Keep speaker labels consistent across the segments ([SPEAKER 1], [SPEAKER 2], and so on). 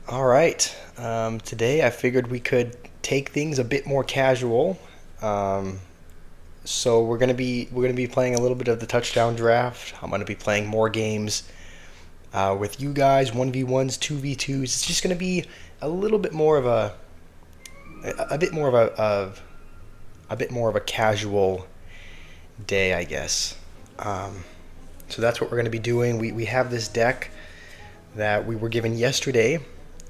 [SPEAKER 1] All right. Today I figured we could take things a bit more casual. Um, so we're gonna be playing a little bit of the touchdown draft. I'm gonna be playing more games with you guys, 1v1s, 2v2s. It's just gonna be a little bit more of a bit more a bit more of a casual day, I guess. Um, so that's what we're gonna be doing. We have this deck that we were given yesterday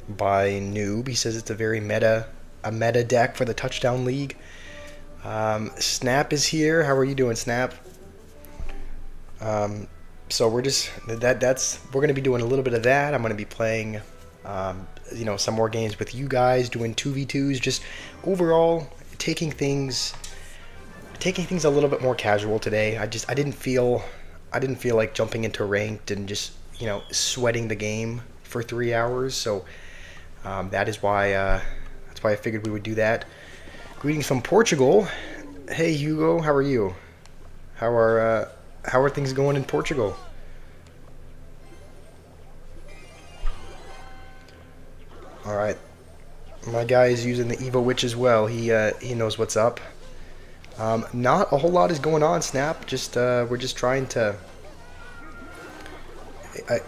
[SPEAKER 1] by Noob. He says it's a meta deck for the Touchdown League. Snap is here. How are you doing, Snap? Um, so we're gonna be doing a little bit of that. I'm gonna be playing, some more games with you guys, doing 2v2s. Just overall taking things a little bit more casual today. I didn't feel like jumping into ranked and just sweating the game for 3 hours. So that's why I figured we would do that. Greetings from Portugal. Hey Hugo, how are you? How are things going in Portugal? All right, my guy is using the Evo Witch as well. He knows what's up. Not a whole lot is going on, Snap. Just we're just trying to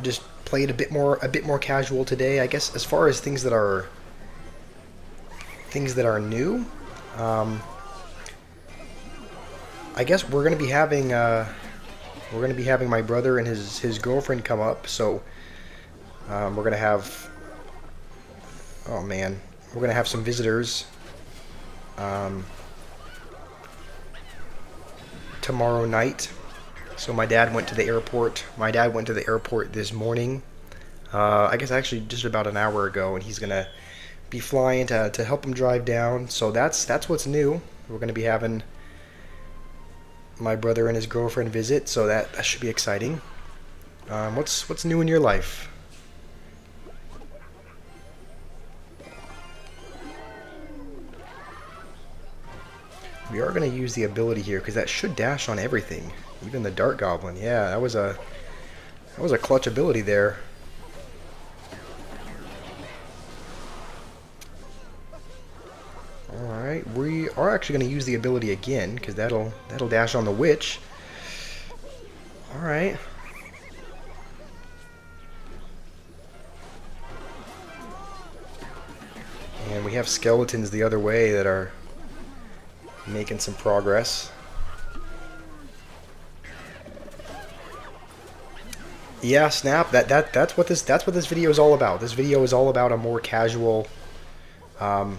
[SPEAKER 1] just play it a bit more casual today. I guess as far as things that are new, um, I guess we're gonna be having my brother and his girlfriend come up. So we're gonna have oh man, we're gonna have some visitors um, tomorrow night. So my dad went to the airport. My dad went to the airport this morning. I guess actually just about an hour ago, and he's gonna be flying to help him drive down. So that's what's new. We're gonna be having my brother and his girlfriend visit, so that should be exciting. What's new in your life? We are gonna use the ability here because that should dash on everything, even the Dart Goblin. Yeah, that was a clutch ability there. Alright, we are actually going to use the ability again, because that'll dash on the witch. Alright. And we have skeletons the other way that are making some progress. Yeah, Snap, that's what this video is all about. This video is all about a more casual um,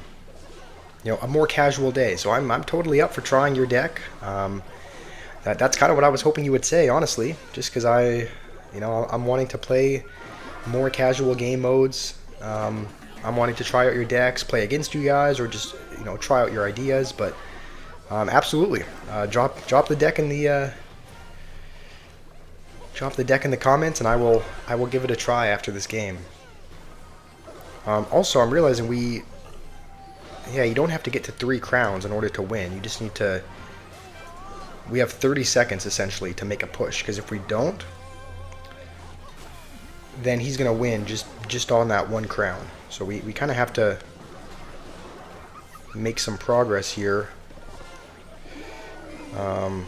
[SPEAKER 1] a more casual day. So I'm totally up for trying your deck. That's kind of what I was hoping you would say, honestly. Just because I'm wanting to play more casual game modes. I'm wanting to try out your decks, play against you guys, or just try out your ideas. But absolutely, drop the deck in the comments, and I will give it a try after this game. Also, I'm realizing yeah, you don't have to get to 3 crowns in order to win. You just need to... We have 30 seconds, essentially, to make a push. Because if we don't, then he's going to win just on that 1 crown. So we kind of have to make some progress here. I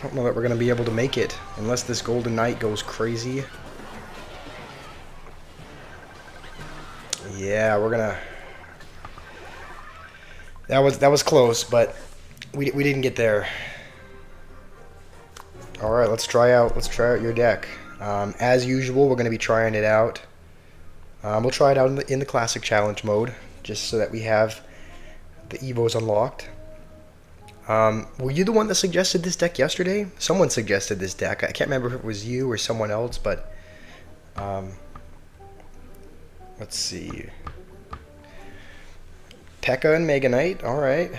[SPEAKER 1] don't know that we're going to be able to make it unless this Golden Knight goes crazy. Yeah, we're gonna. That was close, but we didn't get there. All right, let's try out your deck. As usual, we're gonna be trying it out. We'll try it out in the classic challenge mode, just so that we have the Evos unlocked. Were you the one that suggested this deck yesterday? Someone suggested this deck. I can't remember if it was you or someone else, but let's see. P.E.K.K.A. and Mega Knight. Alright.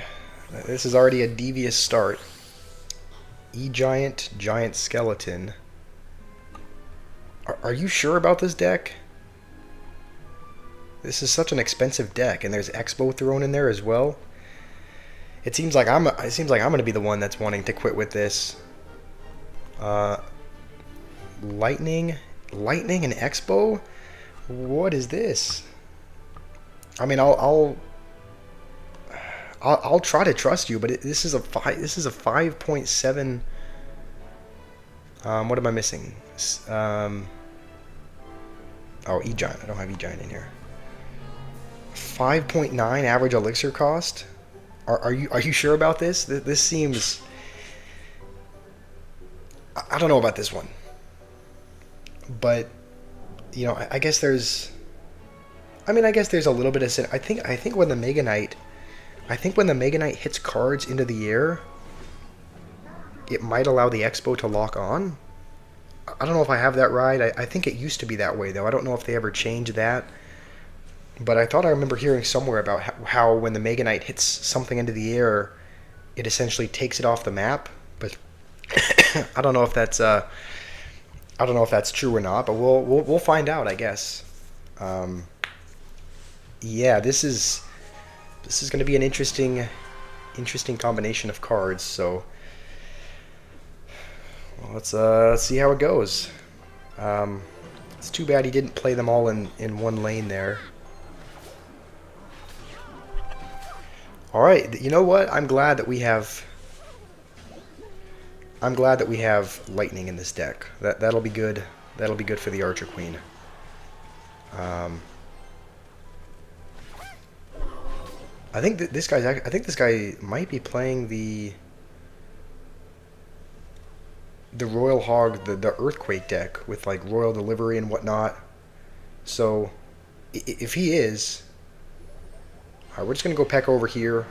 [SPEAKER 1] This is already a devious start. E-Giant, Giant Skeleton. Are you sure about this deck? This is such an expensive deck, and there's Expo thrown in there as well. It seems like I'm gonna be the one that's wanting to quit with this. Lightning Lightning and Expo? What is this? I mean, I'll try to trust you, but this is a 5.7. What am I missing? Oh, E-Giant. I don't have E-Giant in here. 5.9 average elixir cost. Are you sure about this? This seems. I don't know about this one, but you know, I guess there's. I mean, I guess there's a little bit of. I think when the Mega Knight, hits cards into the air, it might allow the Expo to lock on. I don't know if I have that right. I think it used to be that way though. I don't know if they ever changed that. But I thought I remember hearing somewhere about how when the Mega Knight hits something into the air, it essentially takes it off the map. But I don't know if that's true or not. But we'll find out, I guess. Yeah, this is going to be an interesting combination of cards. So well, let's see how it goes. It's too bad he didn't play them all in one lane there. All right, you know what? I'm glad that we have lightning in this deck. That'll be good. That'll be good for the Archer Queen. I think that this guy might be playing the Royal Hog, the Earthquake deck with like Royal Delivery and whatnot. So if he is, we're just going to go Pekka over here.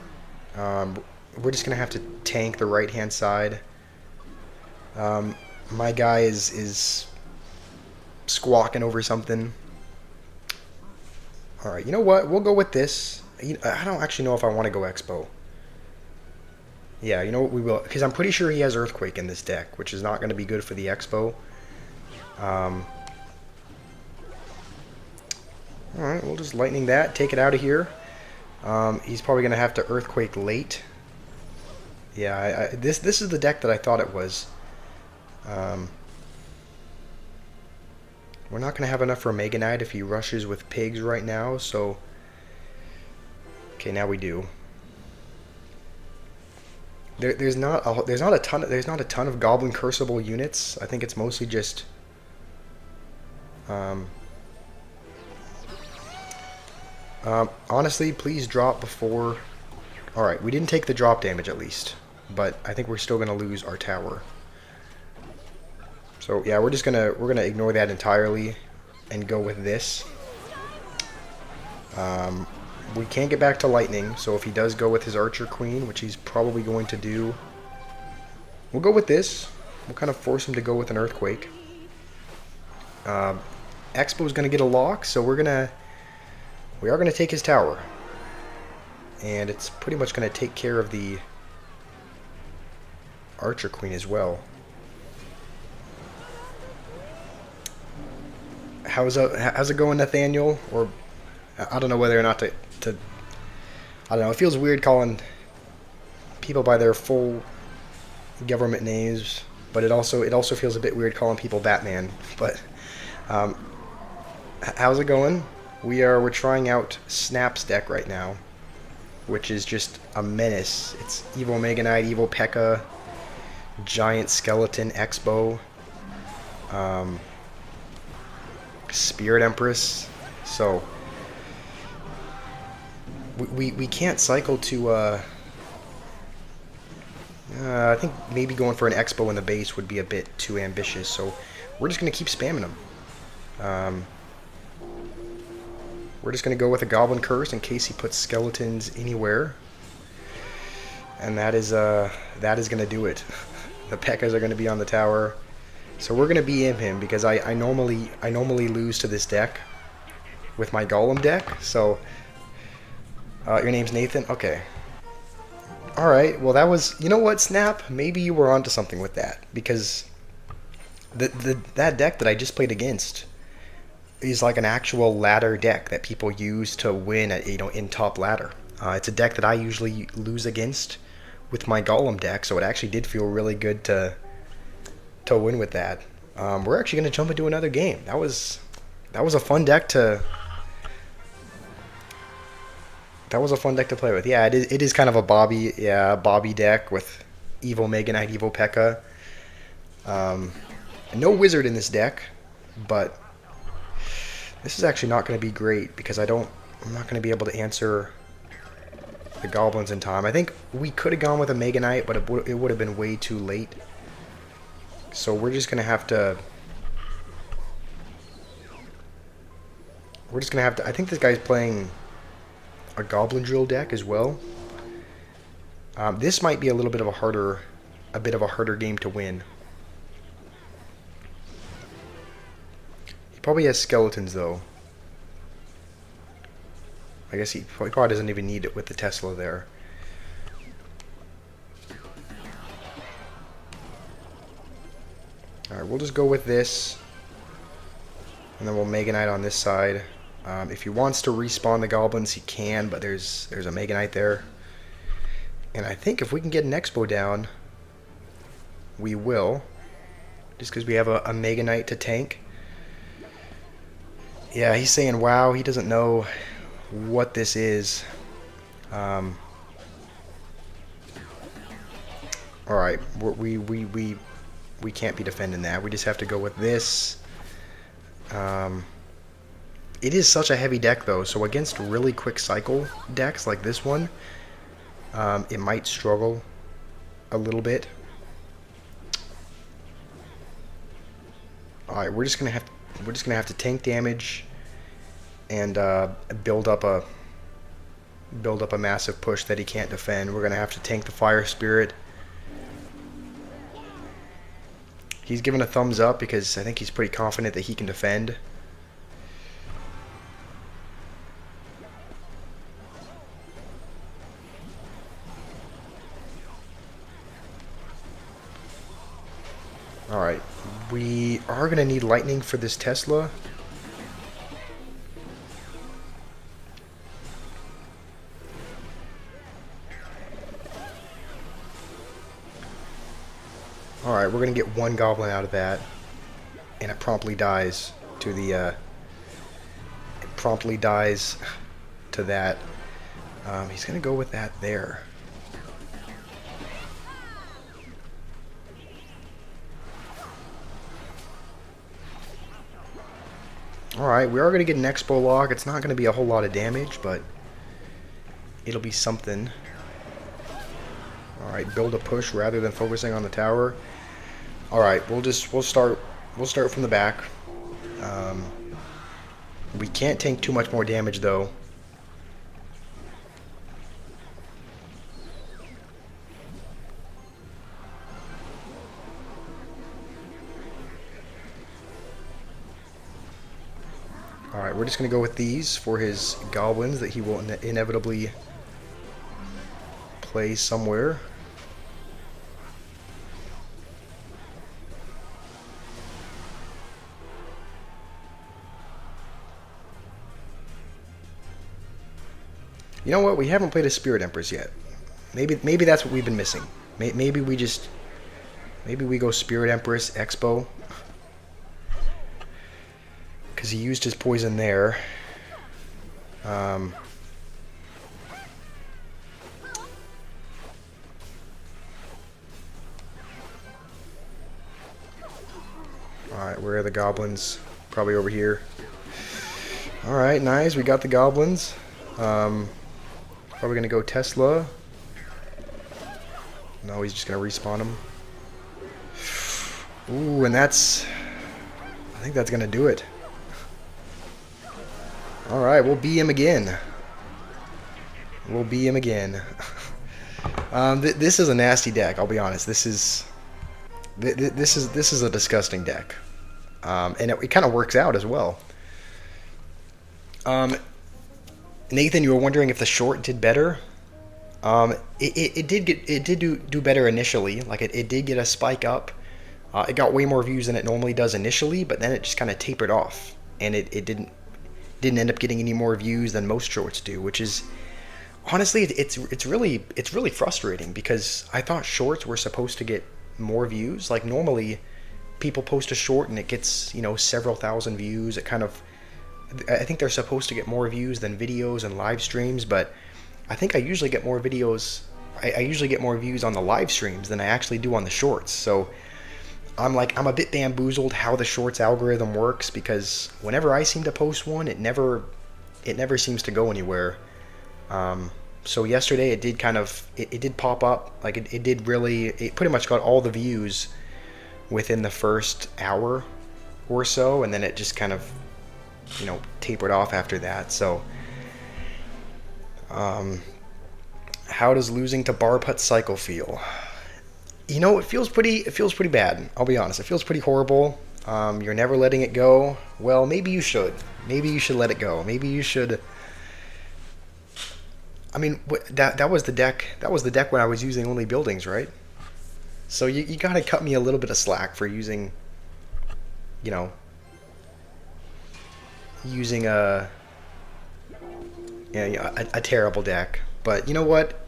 [SPEAKER 1] We're just going to have to tank the right-hand side. My guy is squawking over something. Alright, you know what? We'll go with this. I don't actually know if I want to go Expo. Yeah, you know what? We will. Because I'm pretty sure he has Earthquake in this deck, which is not going to be good for the Expo. Alright, we'll just Lightning that. Take it out of here. He's probably going to have to Earthquake late. Yeah, this is the deck that I thought it was. We're not going to have enough for Mega Knight if he rushes with pigs right now, so... Okay, now we do. There's not a ton of Goblin Curseable units. I think it's mostly just... honestly, please drop before... Alright, we didn't take the drop damage at least. But I think we're still going to lose our tower. So yeah, we're gonna ignore that entirely and go with this. We can't get back to Lightning, so if he does go with his Archer Queen, which he's probably going to do, we'll go with this. We'll kind of force him to go with an Earthquake. Expo's gonna get a lock, so we are gonna take his tower, and it's pretty much gonna take care of the Archer Queen as well. How's it going, Nathaniel? Or I don't know whether or not to I don't know. It feels weird calling people by their full government names, but it also feels a bit weird calling people Batman. But how's it going? We're trying out Snap's deck right now, which is just a menace. It's Evil Mega Knight, Evil Pekka, Giant Skeleton, Expo, Spirit Empress. So we can't cycle to I think maybe going for an Expo in the base would be a bit too ambitious, so we're just going to keep spamming them. We're just going to go with a Goblin Curse in case he puts skeletons anywhere, and that is going to do it. The Pekkas are going to be on the tower, so we're going to BM him because I normally lose to this deck with my Golem deck. So your name's Nathan? Okay. Alright, well that was... You know what, Snap? Maybe you were onto something with that, because that deck that I just played against is like an actual ladder deck that people use to win at, in top ladder. It's a deck that I usually lose against with my Golem deck, so it actually did feel really good to win with that. We're actually going to jump into another game. That was a fun deck to play with. Yeah, it is kind of a Bobby deck with Evo Mega Knight, Evo P.E.K.K.A. No wizard in this deck, but this is actually not going to be great because I'm not going to be able to answer the goblins in time. I think we could have gone with a Mega Knight, but it would have been way too late. So we're just going to have to... I think this guy's playing a Goblin Drill deck as well. This might be a little bit of a harder game to win. He probably has skeletons though. I guess he probably doesn't even need it with the Tesla there. Alright, we'll just go with this. And then we'll Mega Knight on this side. If he wants to respawn the goblins, he can, but there's a Mega Knight there. And I think if we can get an Expo down, we will. Just because we have a Mega Knight to tank. Yeah, he's saying, wow, he doesn't know what this is. Alright, we can't be defending that. We just have to go with this. It is such a heavy deck though, so against really quick cycle decks like this one, it might struggle a little bit. All right, we're just gonna have to tank damage and build up a massive push that he can't defend. We're gonna have to tank the Fire Spirit. He's given a thumbs up because I think he's pretty confident that he can defend. Alright, we are going to need lightning for this Tesla. Alright, we're going to get one goblin out of that. And it promptly dies to the... it promptly dies to that. He's going to go with that there. Alright, we are going to get an Expo lock. It's not going to be a whole lot of damage, but it'll be something. Alright, build a push rather than focusing on the tower. Alright, we'll start from the back. We can't take too much more damage though. Alright, we're just going to go with these for his goblins that he will inevitably play somewhere. You know what? We haven't played a Spirit Empress yet. Maybe that's what we've been missing. Maybe we go Spirit Empress Expo. Because he used his poison there. Alright, where are the goblins? Probably over here. Alright, nice. We got the goblins. Probably gonna go Tesla. No, he's just gonna respawn him. Ooh, and I think that's gonna do it. Alright, we'll B him again. This is a nasty deck, I'll be honest. This is a disgusting deck. And it kind of works out as well. Nathan, you were wondering if the short did better. It did do better initially. Like it did get a spike up. It got way more views than it normally does initially, but then it just kind of tapered off, and it didn't end up getting any more views than most shorts do, which is honestly it's really frustrating because I thought shorts were supposed to get more views. Like normally people post a short and it gets, several thousand views. It kind of, I think they're supposed to get more views than videos and live streams, but I think I usually get more videos. I usually get more views on the live streams than I actually do on the shorts. So I'm a bit bamboozled how the shorts algorithm works, because whenever I seem to post one, it never seems to go anywhere. So yesterday it did it did pop up, like it pretty much got all the views within the first hour or so, and then it just kind of, tapered off after that. So how does losing to bar putt cycle feel? It feels pretty bad. I'll be honest. It feels pretty horrible. You're never letting it go. Well, maybe you should. Maybe you should let it go. Maybe you should. I mean, that was the deck. That was the deck when I was using only buildings, right? So you gotta cut me a little bit of slack for using, using a terrible deck. But you know what?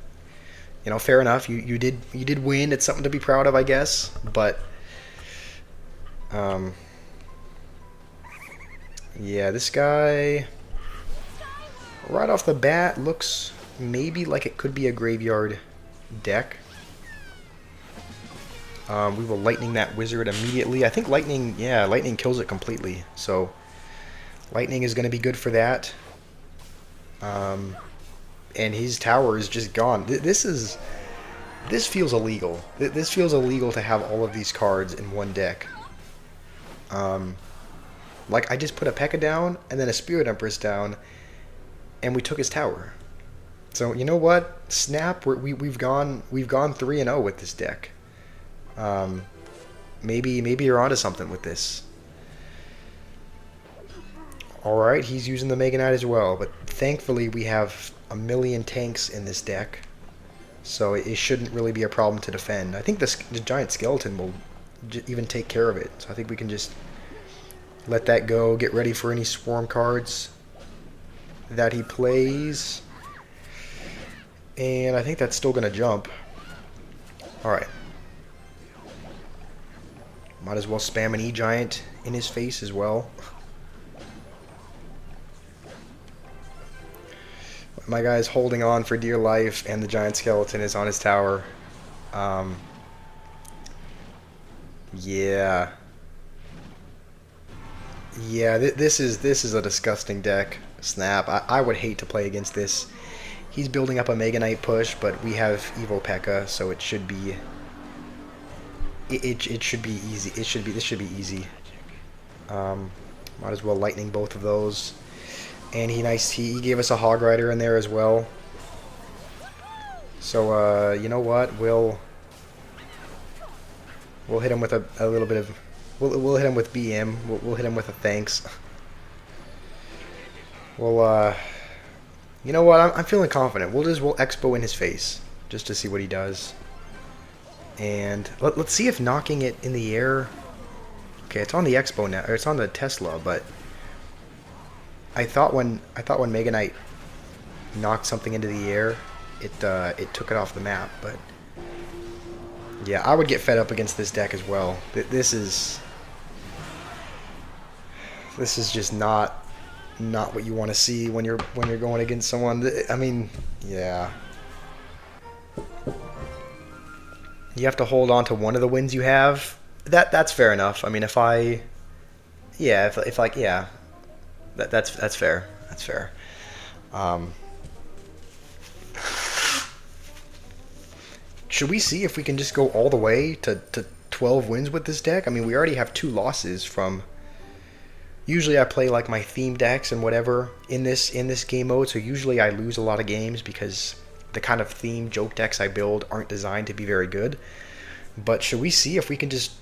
[SPEAKER 1] Fair enough. You did win. It's something to be proud of, I guess. But yeah, this guy right off the bat looks maybe like it could be a graveyard deck. We will lightning that wizard immediately. I think lightning kills it completely. So lightning is going to be good for that. And his tower is just gone. This feels illegal. This feels illegal to have all of these cards in one deck. Like, I just put a P.E.K.K.A down and then a Spirit Empress down, and we took his tower. So you know what? Snap. We've gone 3-0 with this deck. Maybe you're onto something with this. All right, he's using the Mega Knight as well, but thankfully we have a million tanks in this deck, so it shouldn't really be a problem to defend. I think the giant skeleton will even take care of it, so I think we can just let that go, get ready for any swarm cards that he plays, and I think that's still going to jump. Alright. Might as well spam an E-Giant in his face as well. My guy's holding on for dear life, and the giant skeleton is on his tower. Yeah. Yeah, this is a disgusting deck. Snap. I would hate to play against this. He's building up a Mega Knight push, but we have Evo P.E.K.K.A, so it should be. It should be easy. This should be easy. Might as well lightning both of those. And he gave us a Hog Rider in there as well. So you know what? We'll hit him with a little bit of we'll hit him with BM. We'll hit him with a thanks. Well, you know what? I'm feeling confident. We'll Expo in his face just to see what he does. And let's see if knocking it in the air. Okay, it's on the Expo now, or it's on the Tesla, but I thought when Mega Knight knocked something into the air, it took it off the map. But yeah, I would get fed up against this deck as well. This is just not what you want to see when you're going against someone. I mean, yeah. You have to hold on to one of the wins you have. That's fair enough. I mean, if that's fair. That's fair. Should we see if we can just go all the way to 12 wins with this deck? I mean, we already have 2 losses from. Usually I play like my theme decks and whatever in this game mode, so usually I lose a lot of games because the kind of theme joke decks I build aren't designed to be very good. But should we see if we can just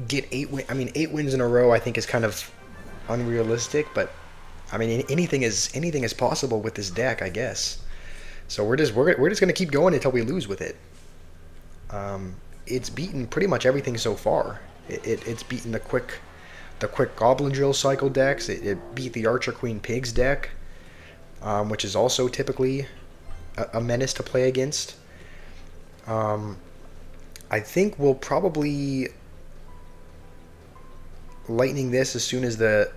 [SPEAKER 1] get 8 wins? I mean, 8 wins in a row I think is kind of unrealistic, but I mean anything is possible with this deck, I guess. So we're just gonna keep going until we lose with it. It's beaten pretty much everything so far. It's beaten the quick Goblin Drill cycle decks. It beat the Archer Queen Pigs deck, which is also typically a menace to play against. I think we'll probably lightning this as soon as the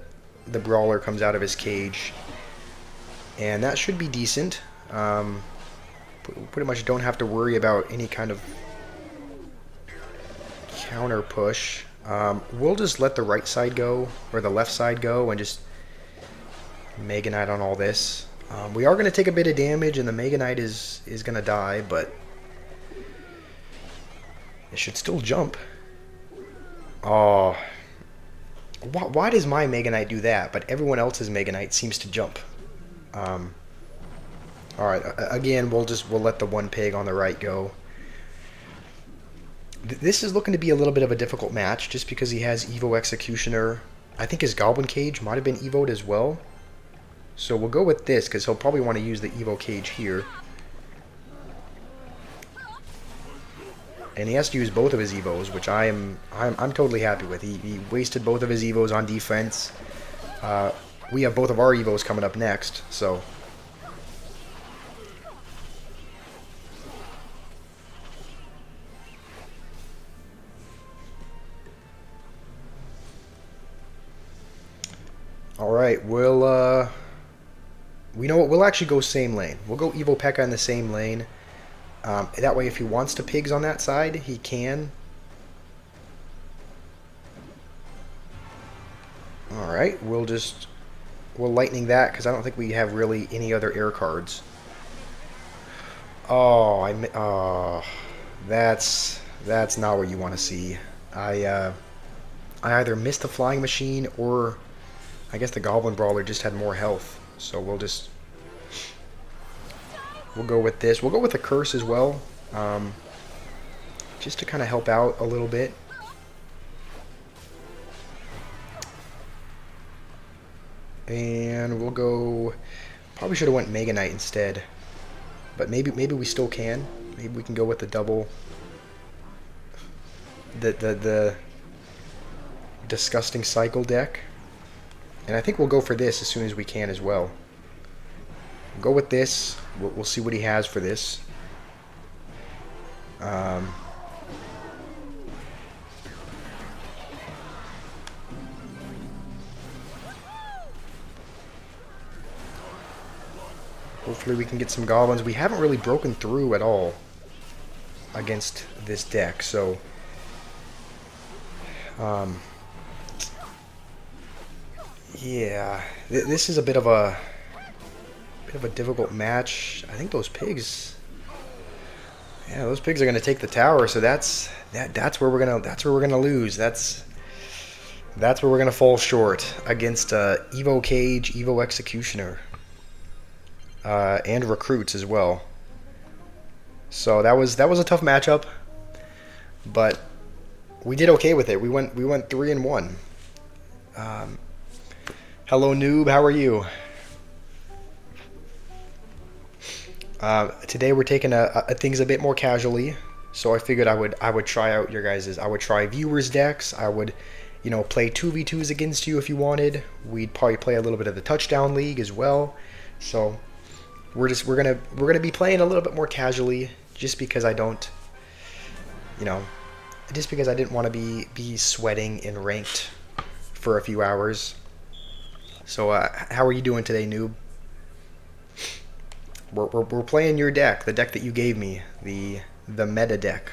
[SPEAKER 1] brawler comes out of his cage, and that should be decent. Pretty much don't have to worry about any kind of counter push. We'll just let the right side go, or the left side go, and just Mega Knight on all this. We are going to take a bit of damage, and the Mega Knight is going to die, but it should still jump. Oh, why does my Mega Knight do that, but everyone else's Mega Knight seems to jump? Alright, again, we'll let the one pig on the right go. This is looking to be a little bit of a difficult match, just because he has Evo Executioner. I think his Goblin Cage might have been Evo'd as well. So we'll go with this, because he'll probably want to use the Evo Cage here. And he has to use both of his Evos, which I'm totally happy with. He wasted both of his Evos on defense. We have both of our Evos coming up next, so... Alright, we'll, we know what, we'll actually go same lane. We'll go Evo P.E.K.K.A in the same lane. That way if he wants to pigs on that side, he can. Alright, we'll lightning that, because I don't think we have really any other air cards. Oh, that's not what you want to see. I either missed the flying machine, or I guess the Goblin Brawler just had more health. So we'll go with this. We'll go with the curse as well, just to kind of help out a little bit. And we'll go... Probably should have went Mega Knight instead. But maybe we still can. Maybe we can go with the double... The Disgusting Cycle deck. And I think we'll go for this as soon as we can as well. We'll go with this. We'll see what he has for this. Hopefully we can get some goblins. We haven't really broken through at all against this deck, so... yeah, this is a bit of a difficult match. I think those pigs... Yeah, those pigs are going to take the tower, so that's where we're gonna lose. That's where we're gonna fall short against Evo Cage, Evo Executioner, and recruits as well. So that was a tough matchup, but we did okay with it. We went 3-1. Hello noob, how are you? Today we're taking things a bit more casually, so I figured I would try out your guys's. I would try viewers decks. I would, play 2v2s against you if you wanted. We'd probably play a little bit of the touchdown league as well. So we're gonna be playing a little bit more casually, just because I don't, just because I didn't want to be sweating in ranked for a few hours. So how are you doing today, noob? We're playing your deck, the deck that you gave me, the meta deck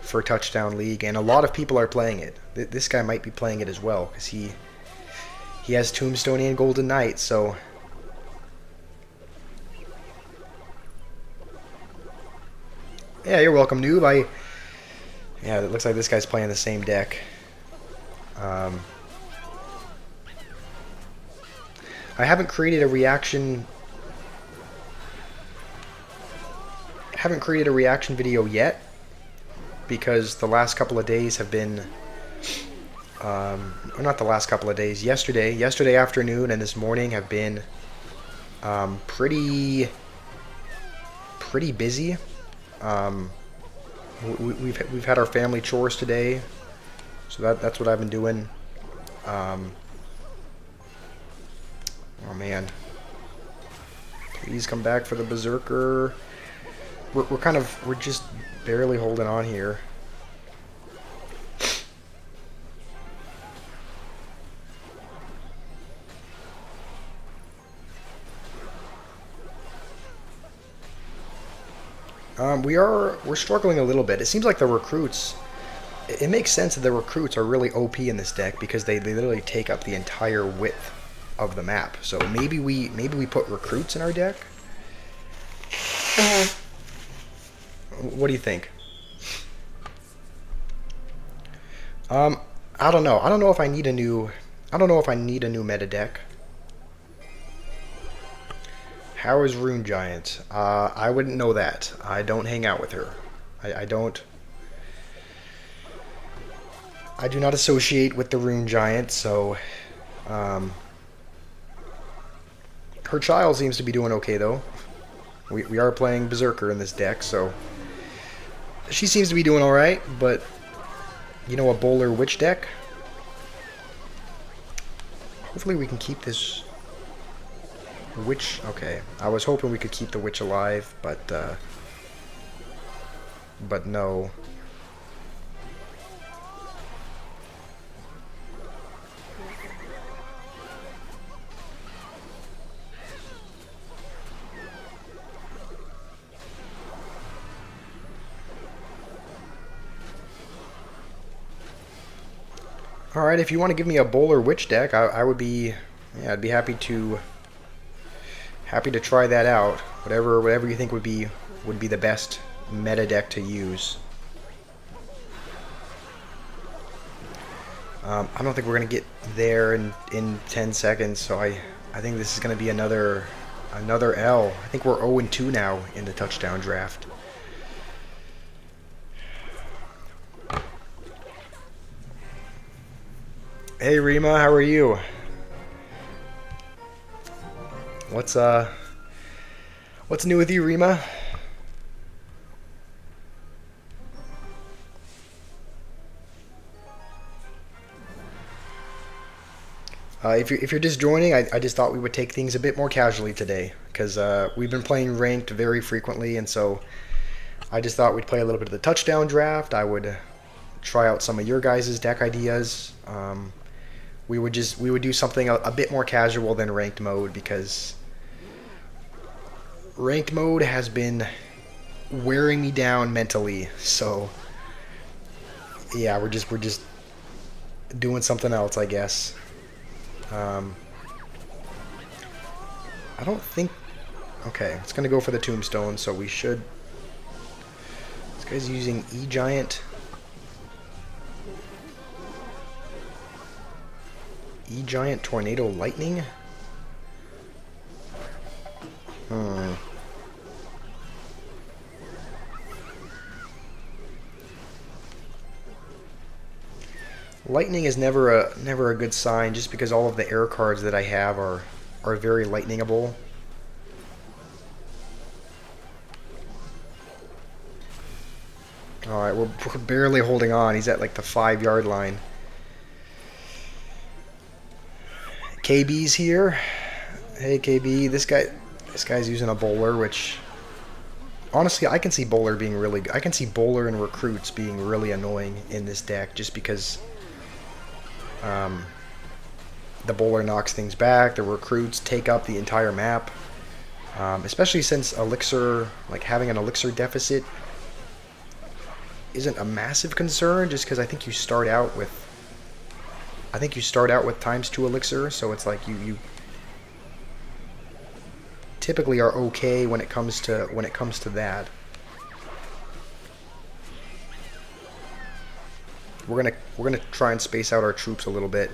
[SPEAKER 1] for Touchdown League, and a lot of people are playing it. This guy might be playing it as well, because he has Tombstone and Golden Knight, so... Yeah, you're welcome, noob. Yeah, it looks like this guy's playing the same deck. I haven't created a reaction video yet, because the last couple of days have been or not the last couple of days, yesterday afternoon and this morning have been pretty busy. We've had our family chores today, so that's what I've been doing. Oh man, please come back for the Berserker. We're just barely holding on here. We're struggling a little bit. It seems like the recruits. It makes sense that the recruits are really OP in this deck because they literally take up the entire width of the map. So maybe we put recruits in our deck. What do you think? I don't know. I don't know if I need a new. I don't know if I need a new meta deck. How is Rune Giant? I wouldn't know that. I don't hang out with her. I don't. I do not associate with the Rune Giant, so her child seems to be doing okay though. We are playing Berserker in this deck, so she seems to be doing all right. But you know, a Bowler Witch deck. Hopefully we can keep this Witch. Okay, I was hoping we could keep the Witch alive, but no. All right, if you want to give me a Bowler Witch deck, I would be, yeah, I'd be happy to try that out. Whatever you think would be the best meta deck to use. I don't think we're gonna get there in 10 seconds, so I think this is gonna be another L. I think we're 0-2 now in the touchdown draft. Hey Rima, how are you? What's new with you, Rima? If you're just joining, I just thought we would take things a bit more casually today because we've been playing ranked very frequently, and so I just thought we'd play a little bit of the touchdown draft. I would try out some of your guys' deck ideas. We would do something a bit more casual than ranked mode because ranked mode has been wearing me down mentally. So yeah, we're just doing something else, I guess. I don't think. Okay, it's gonna go for the tombstone, so we should. This guy's using E-Giant. E-Giant Tornado Lightning? Lightning is never a good sign, just because all of the air cards that I have are very lightningable. All right, we're barely holding on. He's at like the 5-yard line. KB's here. Hey KB, this guy's using a Bowler, which honestly I can see Bowler being really good. I can see Bowler and recruits being really annoying in this deck just because the Bowler knocks things back, the recruits take up the entire map. Especially since Elixir, like having an Elixir deficit isn't a massive concern, just because I think you start out with ×2 Elixir, so it's like you typically are okay when it comes to that. We're gonna try and space out our troops a little bit.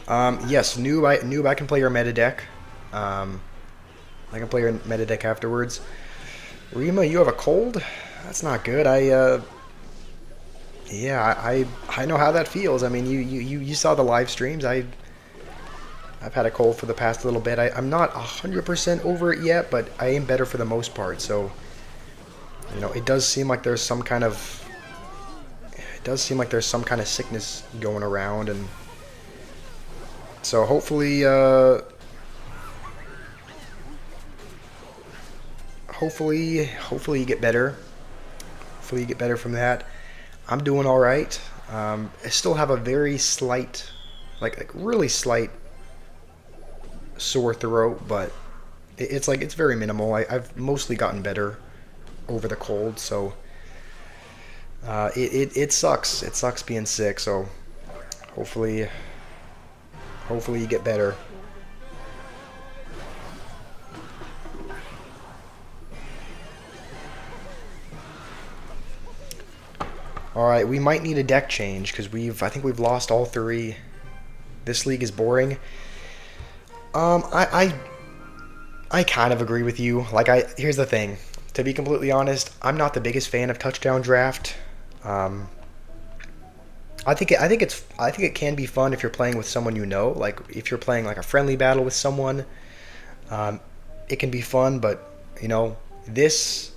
[SPEAKER 1] Yes, noob, I can play your meta deck. I can play your meta deck afterwards. Rima, you have a cold? That's not good. Yeah, I know how that feels. I mean, you saw the live streams. I've had a cold for the past little bit. I'm not 100% over it yet, but I am better for the most part. So, you know, it does seem like there's some kind of sickness going around, and so hopefully you get better. Hopefully you get better from that. I'm doing all right. I still have a very slight, like really slight sore throat, but It's like it's very minimal. I've mostly gotten better over the cold, so it sucks. It sucks being sick. So hopefully you get better. All right, we might need a deck change because I think we've lost all three. This league is boring. I kind of agree with you. Like, here's the thing. To be completely honest, I'm not the biggest fan of touchdown draft. I think it can be fun if you're playing with someone you know. Like if you're playing like a friendly battle with someone, it can be fun. But you know, this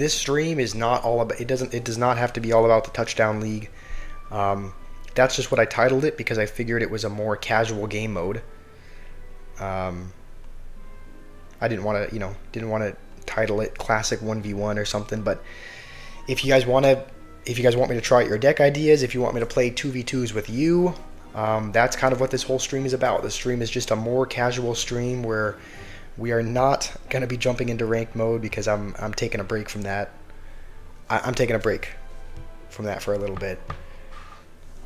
[SPEAKER 1] stream is not all about. It does not have to be all about the touchdown league. That's just what I titled it because I figured it was a more casual game mode. I didn't want to title it Classic 1v1 or something. But if you guys want me to try out your deck ideas, if you want me to play 2v2s with you, that's kind of what this whole stream is about. The stream is just a more casual stream where we are not going to be jumping into ranked mode because I'm taking a break from that. I'm taking a break from that for a little bit.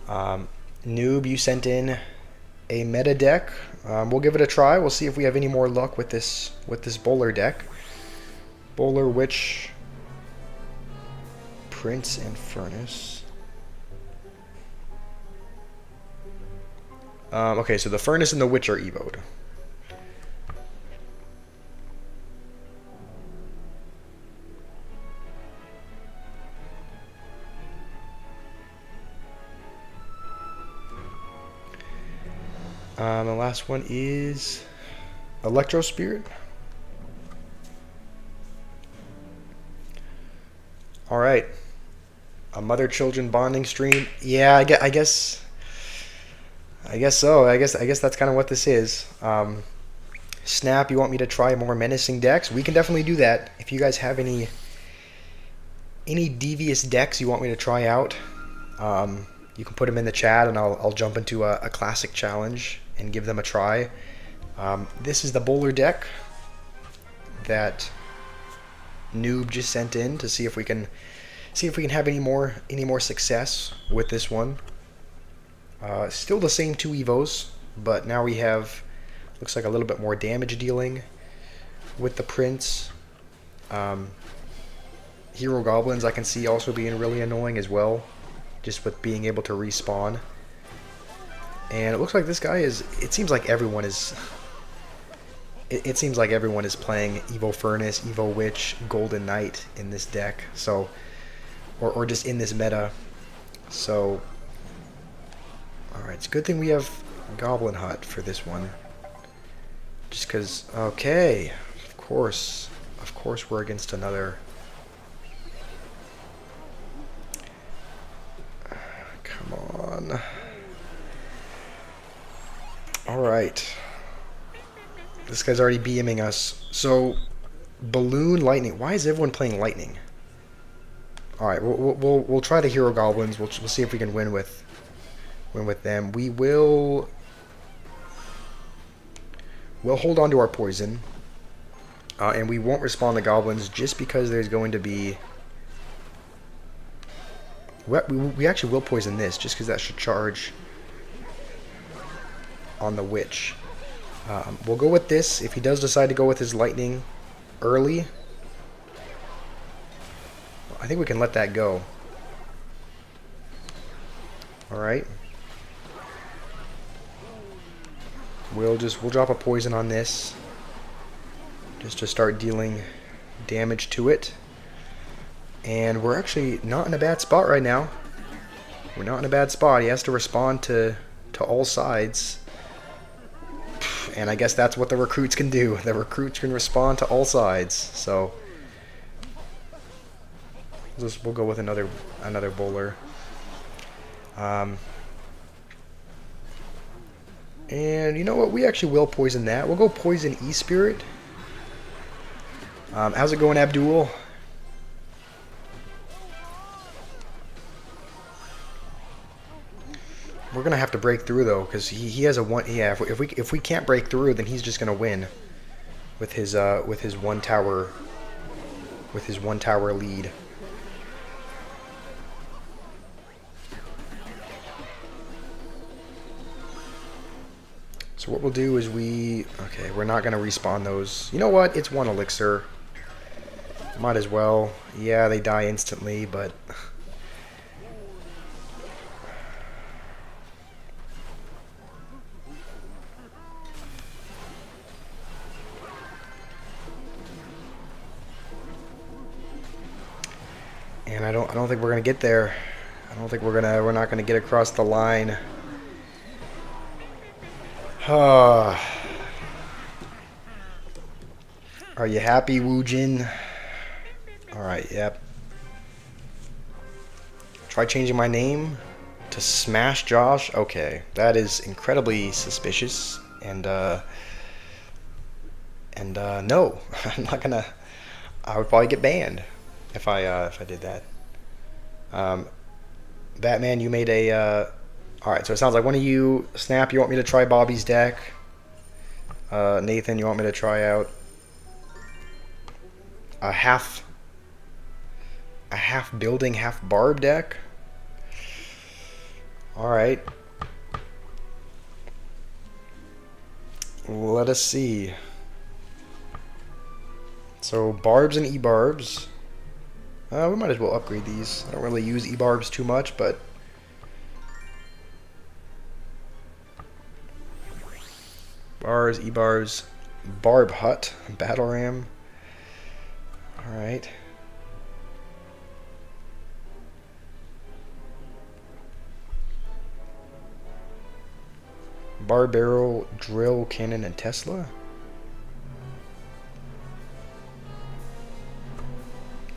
[SPEAKER 1] Noob, you sent in a meta deck. We'll give it a try. We'll see if we have any more luck with this bowler deck. Bowler, Witch, Prince, and Furnace. Okay, so the Furnace and the Witch are evoed. The last one is Electro Spirit. All right, a mother-children bonding stream. Yeah, I guess so. I guess that's kind of what this is. Snap, you want me to try more menacing decks? We can definitely do that. If you guys have any devious decks you want me to try out, you can put them in the chat, and I'll jump into a classic challenge and give them a try. This is the bowler deck that Noob just sent in to see if we can have any more success with this one. Still the same two evos, but now we have looks like a little bit more damage dealing with the Prince. Hero Goblins I can see also being really annoying as well, just with being able to respawn. And it looks like this guy is. It seems like everyone is. It seems like everyone is playing Evo Furnace, Evo Witch, Golden Knight in this deck. So, or just in this meta. So, all right. It's a good thing we have Goblin Hut for this one. Just because. Okay, of course we're against another. Come on. Alright. This guy's already BMing us. So, Balloon, Lightning. Why is everyone playing Lightning? Alright, we'll try the Hero Goblins. We'll see if we can win with them. We'll hold on to our poison. And we won't respond to Goblins just because there's going to be... We actually will poison this just because that should charge on the Witch. We'll go with this. If he does decide to go with his Lightning early, I think we can let that go. Alright. We'll drop a poison on this just to start dealing damage to it. And we're actually not in a bad spot right now. We're not in a bad spot. He has to respond to all sides. And I guess that's what the recruits can do. The recruits can respond to all sides. So we'll go with another bowler. And you know what? We actually will poison that. We'll go poison E-Spirit. How's it going, Abdul? We're gonna have to break through though, because he has a one. Yeah, if we can't break through, then he's just gonna win. with his one tower lead. So what we'll do is okay, we're not gonna respawn those. You know what? It's one elixir. Might as well. Yeah, they die instantly, but and I don't think we're gonna get there. I don't think we're not gonna get across the line. Are you happy, Woojin? Alright, yep. Try changing my name to Smash Josh? Okay, that is incredibly suspicious. And no, I'm not gonna. I would probably get banned if I did that. Batman, you made a. Alright, so it sounds like one of you, Snap, you want me to try Bobby's deck. Nathan, you want me to try out a half building, half barb deck. Alright. Let us see. So barbs and e-barbs. We might as well upgrade these. I don't really use e-barbs too much, but bars, e-barbs, barb hut, battle ram. Alright. Bar barrel, drill, cannon, and Tesla.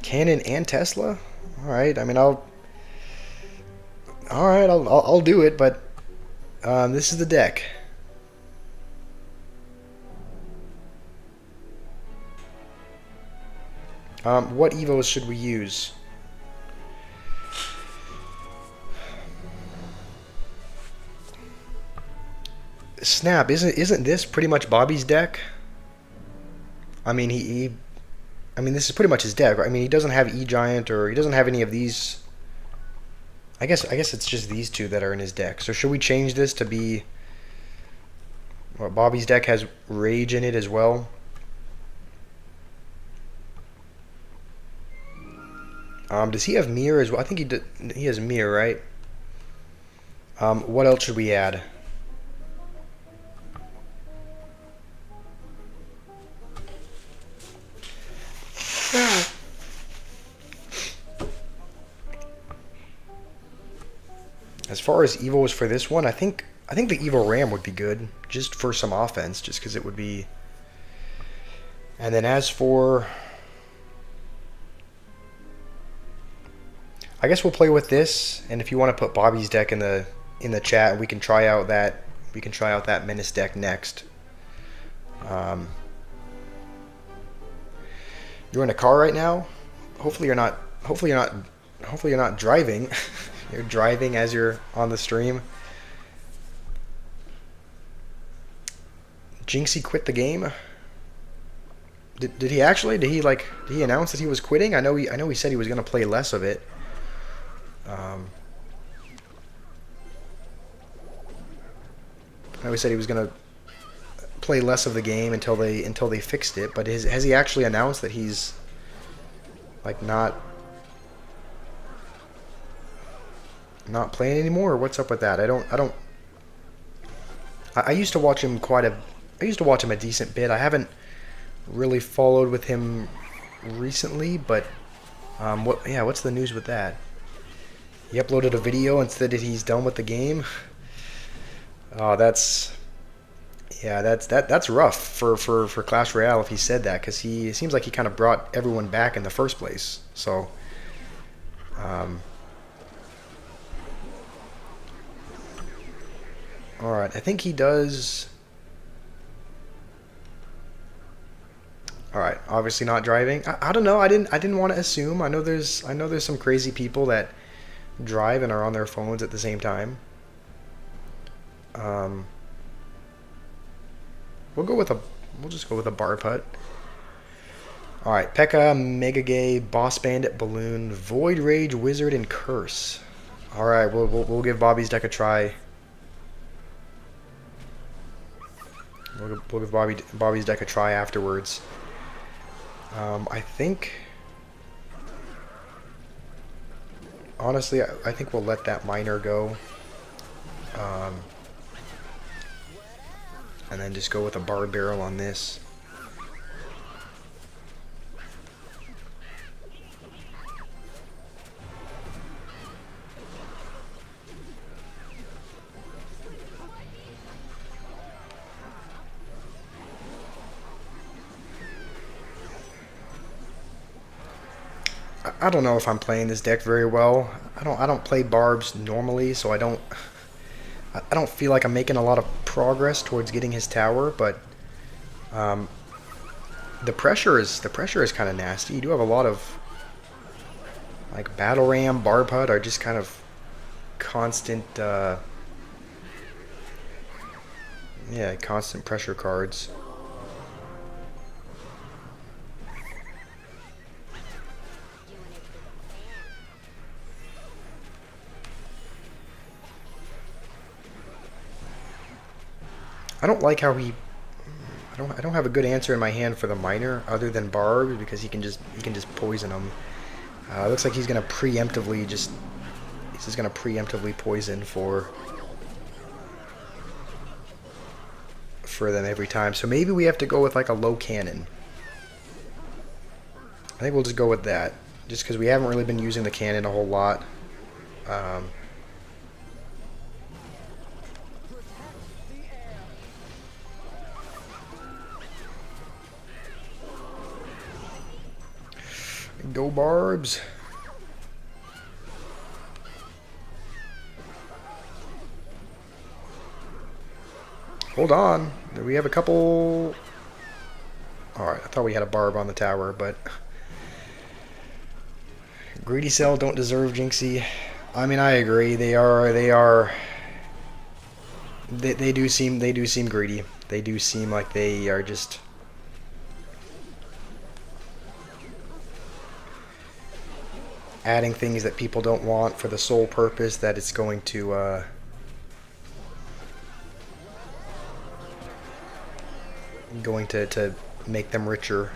[SPEAKER 1] Cannon and Tesla? Alright, I mean I'll do it, but this is the deck. What evos should we use? Snap, isn't this pretty much Bobby's deck? I mean I mean this is pretty much his deck. I mean he doesn't have E-Giant, or he doesn't have any of these. I guess it's just these two that are in his deck. So should we change this to be, well, Bobby's deck has Rage in it as well? Does he have Mirror as well? I think he has Mirror, right? What else should we add? As far as evils for this one, I think the evil ram would be good, just for some offense, just because it would be. And then as for, I guess we'll play with this, and if you want to put Bobby's deck in the chat, we can try out that Menace deck next. You're in a car right now. Hopefully you're not driving. You're driving as you're on the stream. Jinxie quit the game. Did he actually? Did he announce that he was quitting? I know he said he was going to play less of it. I know he said he was going to play less of the game until they fixed it. But has he actually announced that he's like not playing anymore, or what's up with that? I used to watch him a decent bit. I haven't really followed with him recently, but what's the news with that? He uploaded a video and said that he's done with the game. Oh, that's rough for Clash Royale if he said that, because it seems like he kind of brought everyone back in the first place. So alright, I think he does. Alright, obviously not driving. I don't know, I didn't want to assume. I know there's some crazy people that drive and are on their phones at the same time. We'll go with We'll just go with a bar putt. Alright, P.E.K.K.A, Mega Gay, Boss Bandit, Balloon, Void Rage, Wizard, and Curse. Alright, we'll give Bobby's deck a try. We'll give Bobby's deck a try afterwards. I think... Honestly, I think we'll let that miner go. And then just go with a bar barrel on this. I don't know if I'm playing this deck very well. I don't play barbs normally, so I don't feel like I'm making a lot of progress towards getting his tower, but the pressure is kind of nasty. You do have a lot of like Battle Ram, Barb Hut are just kind of constant constant pressure cards. I don't like how he. I don't have a good answer in my hand for the miner other than Barb because he can just poison him. Looks like he's gonna preemptively poison for them every time. So maybe we have to go with like a low cannon. I think we'll just go with that, just because we haven't really been using the cannon a whole lot. Go Barbs. Hold on. We have a couple... Alright, I thought we had a Barb on the tower, but... Greedy Cell don't deserve Jinxie. I mean, I agree. They do seem greedy. They do seem like they are just... adding things that people don't want for the sole purpose that it's going to make them richer.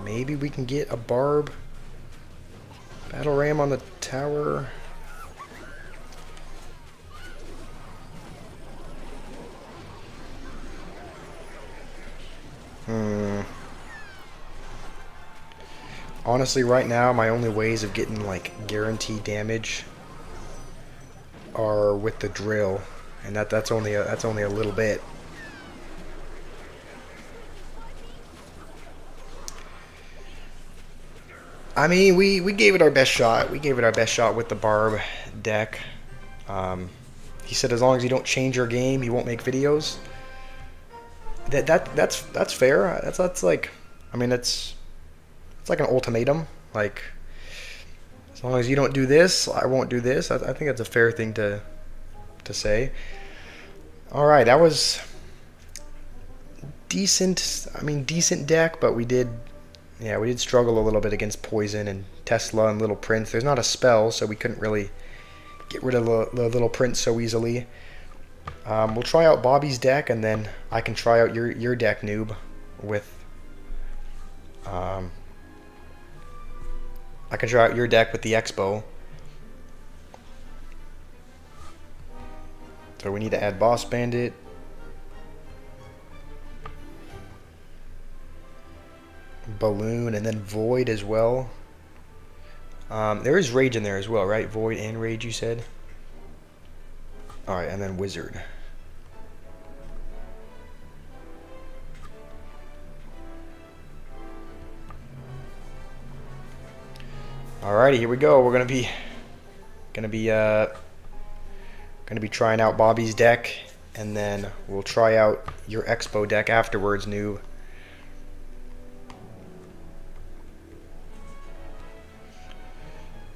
[SPEAKER 1] Maybe we can get a Barb Battle Ram on the tower. Honestly, right now, my only ways of getting, like, guaranteed damage are with the drill, and that's only a little bit. I mean, we gave it our best shot. We gave it our best shot with the Barb deck. He said as long as you don't change your game, he won't make videos. That's fair. That's like, I mean, it's like an ultimatum. Like, as long as you don't do this, I won't do this. I think that's a fair thing to say. All right, that was decent. I mean, decent deck, but we did struggle a little bit against Poison and Tesla and Little Prince. There's not a spell, so we couldn't really get rid of the Little Prince so easily. We'll try out Bobby's deck, and then I can try out your deck, Noob, with I can try out your deck with the Expo. So we need to add Boss Bandit. Balloon, and then Void as well. There is Rage in there as well, right? Void and Rage, you said? Alright, and then Wizard. Alrighty, here we go. We're gonna be trying out Bobby's deck, and then we'll try out your Expo deck afterwards, Noob.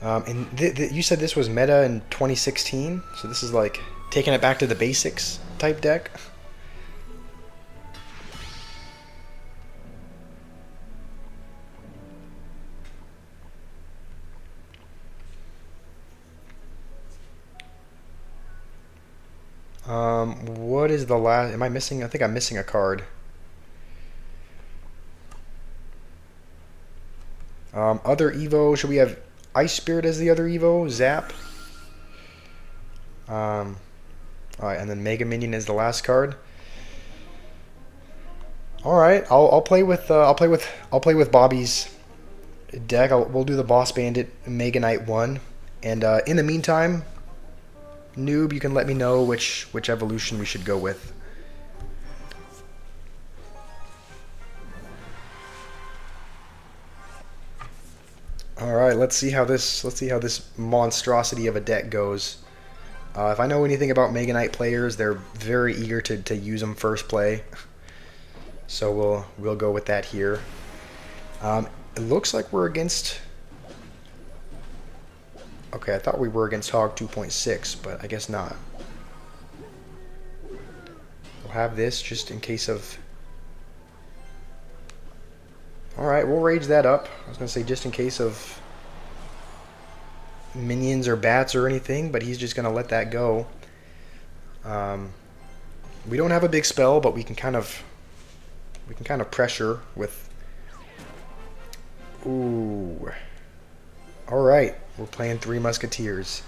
[SPEAKER 1] And you said this was meta in 2016, so this is like taking it back to the basics type deck. What is the last? Am I missing? I think I'm missing a card. Other Evo. Should we have Ice Spirit as the other Evo? Zap. All right, and then Mega Minion is the last card. All right, I'll play with Bobby's deck. We'll do the Boss Bandit Mega Knight 1, and in the meantime, Noob, you can let me know which evolution we should go with. All right, let's see how this monstrosity of a deck goes. If I know anything about Mega Knight players, they're very eager to use them first play. So we'll go with that here. It looks like we're against. Okay, I thought we were against Hog 2.6, but I guess not. We'll have this just in case of. All right, we'll rage that up. I was gonna say just in case of minions or bats or anything, but he's just gonna let that go. We don't have a big spell, but we can kind of pressure with. Ooh. All right, we're playing Three Musketeers.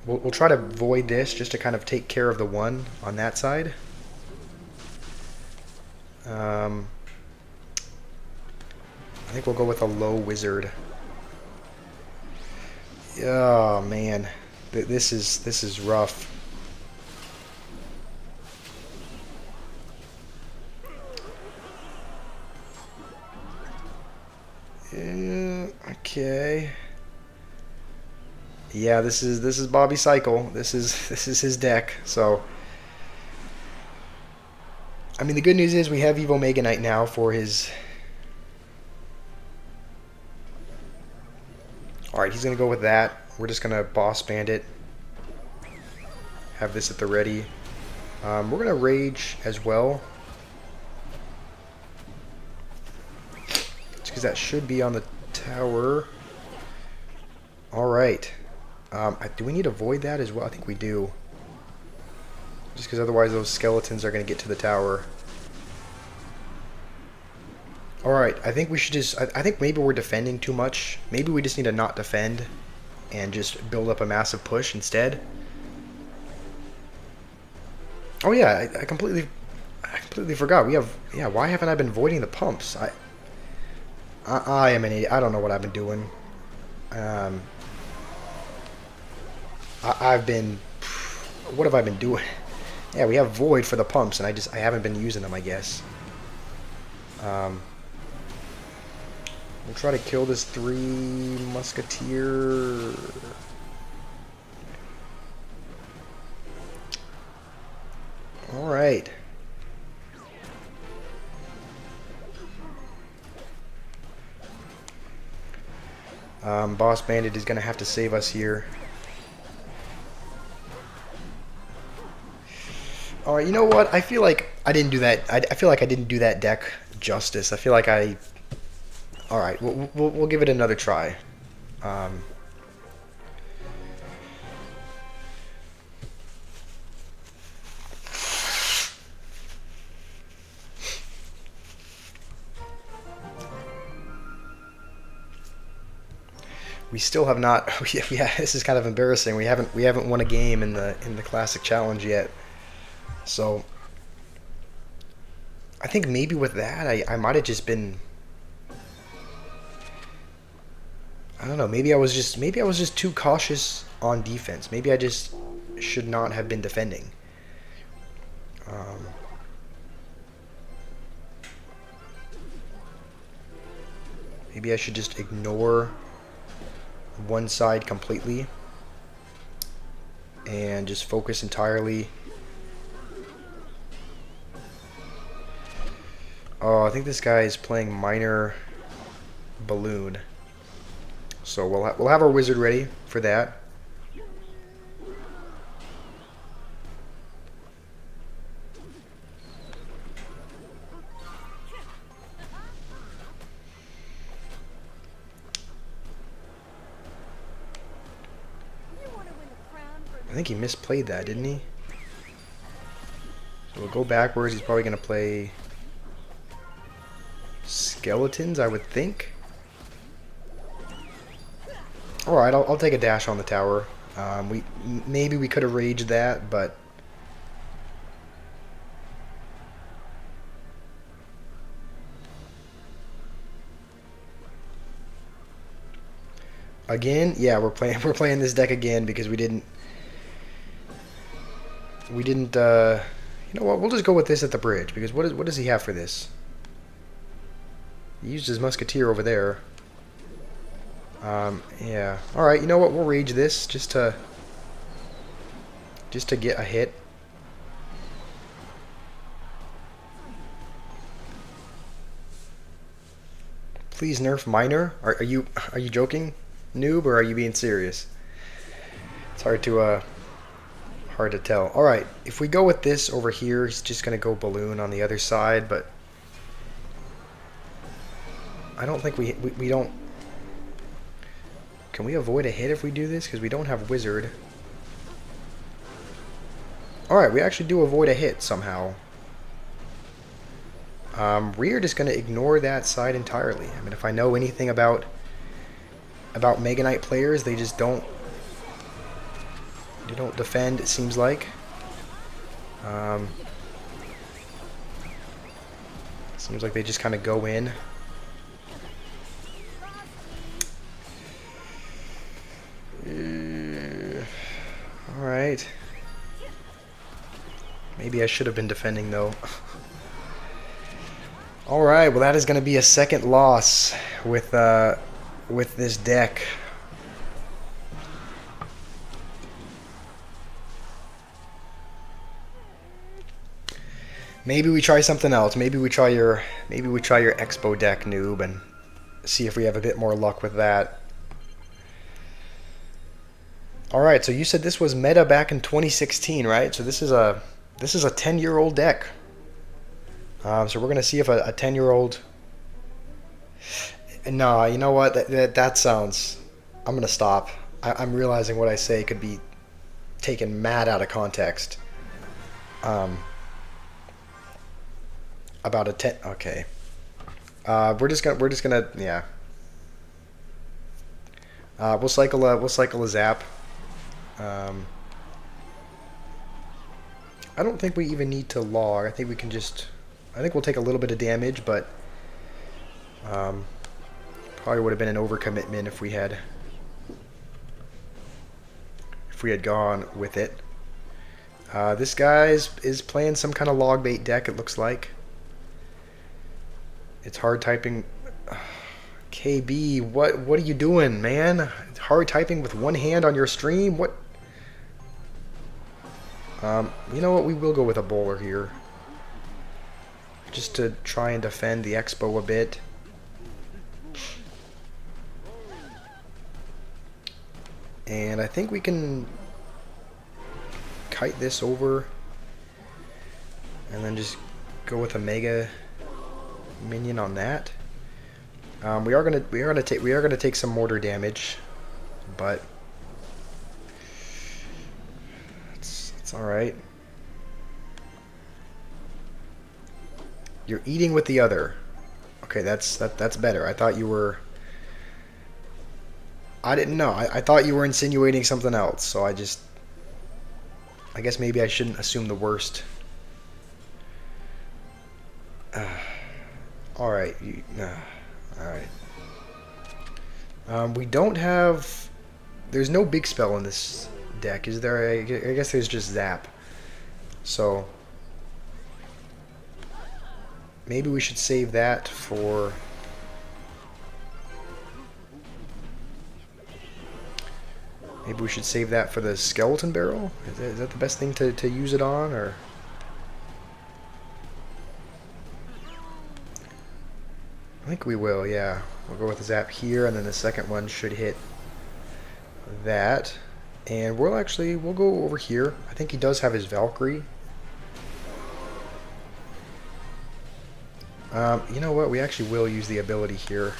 [SPEAKER 1] We'll try to void this just to kind of take care of the one on that side. I think we'll go with a low wizard. Oh man, this is rough. Okay. Yeah, this is Bobby Cycle. This is his deck. So, I mean, the good news is we have Evo Mega Knight now for his. All right, he's gonna go with that. We're just gonna Boss Bandit. Have this at the ready. We're gonna Rage as well. Because that should be on the tower. All right. Do we need to void that as well? I think we do. Just because otherwise those skeletons are going to get to the tower. All right. I think we should just. I think maybe we're defending too much. Maybe we just need to not defend and just build up a massive push instead. Oh yeah, I completely forgot. We have. Yeah. Why haven't I been voiding the pumps? I am an idiot. I don't know what I've been doing. I've been. What have I been doing? Yeah, we have void for the pumps, and I haven't been using them, I guess. We'll try to kill this Three Musketeer. All right. Boss Bandit is going to have to save us here. All right, you know what? I feel like I didn't do that. I feel like I didn't do that deck justice. I feel like I. All right, we'll give it another try. We still have not. Yeah, this is kind of embarrassing. We haven't won a game in the Classic Challenge yet. So I think maybe with that, I might have just been. I don't know. Maybe I was just too cautious on defense. Maybe I just should not have been defending. Maybe I should just ignore one side completely and just focus entirely. Oh, I think this guy is playing Minor Balloon, so we'll have our wizard ready for that. I think he misplayed that, didn't he? So we'll go backwards. He's probably going to play skeletons, I would think. Alright, I'll take a dash on the tower. Maybe we could have raged that, but... Again? Yeah, we're playing this deck again because we didn't... you know what, we'll just go with this at the bridge, because what does he have for this? He used his musketeer over there. Yeah. Alright, you know what, we'll rage this just to get a hit. Please nerf Miner. Are you joking, noob, or are you being serious? It's hard to tell. Alright, if we go with this over here, he's just gonna go balloon on the other side, but I don't think we don't. Can we avoid a hit if we do this? Because we don't have wizard. Alright, we actually do avoid a hit somehow. We're just going to ignore that side entirely. I mean, if I know anything about Mega Knight players, they just don't defend, it seems like. Seems like they just kind of go in. Alright. Maybe I should have been defending, though. Alright, well that is going to be a second loss with this deck. Maybe we try something else. Maybe we try your Expo deck, noob, and see if we have a bit more luck with that. Alright, so you said this was meta back in 2016, right? So this is a 10-year-old deck. So we're going to see if a 10-year-old... No, you know what? That sounds... I'm going to stop. I'm realizing what I say could be taken mad out of context. About a 10... Okay. We're just gonna... Yeah. We'll cycle a zap. I don't think we even need to log. I think we can just... I think we'll take a little bit of damage, but probably would have been an overcommitment if we had gone with it. This guy is playing some kind of log bait deck, it looks like. It's hard typing. KB, what are you doing, man? Hard typing with one hand on your stream? What? You know what? We will go with a bowler here, just to try and defend the Expo a bit. And I think we can kite this over, and then just go with a mega minion on that. We are gonna take some mortar damage, but it's all right. You're eating with the other. Okay, that's better. I thought you were. I didn't know. I thought you were insinuating something else. So I guess maybe I shouldn't assume the worst. All right. All right. We don't have... There's no big spell in this deck, is there? I guess there's just Zap. So... maybe we should save that for... maybe we should save that for the Skeleton Barrel? Is that the best thing to use it on, or... I think we will, yeah. We'll go with the Zap here, and then the second one should hit that. And we'll go over here. I think he does have his Valkyrie. You know what? We actually will use the ability here.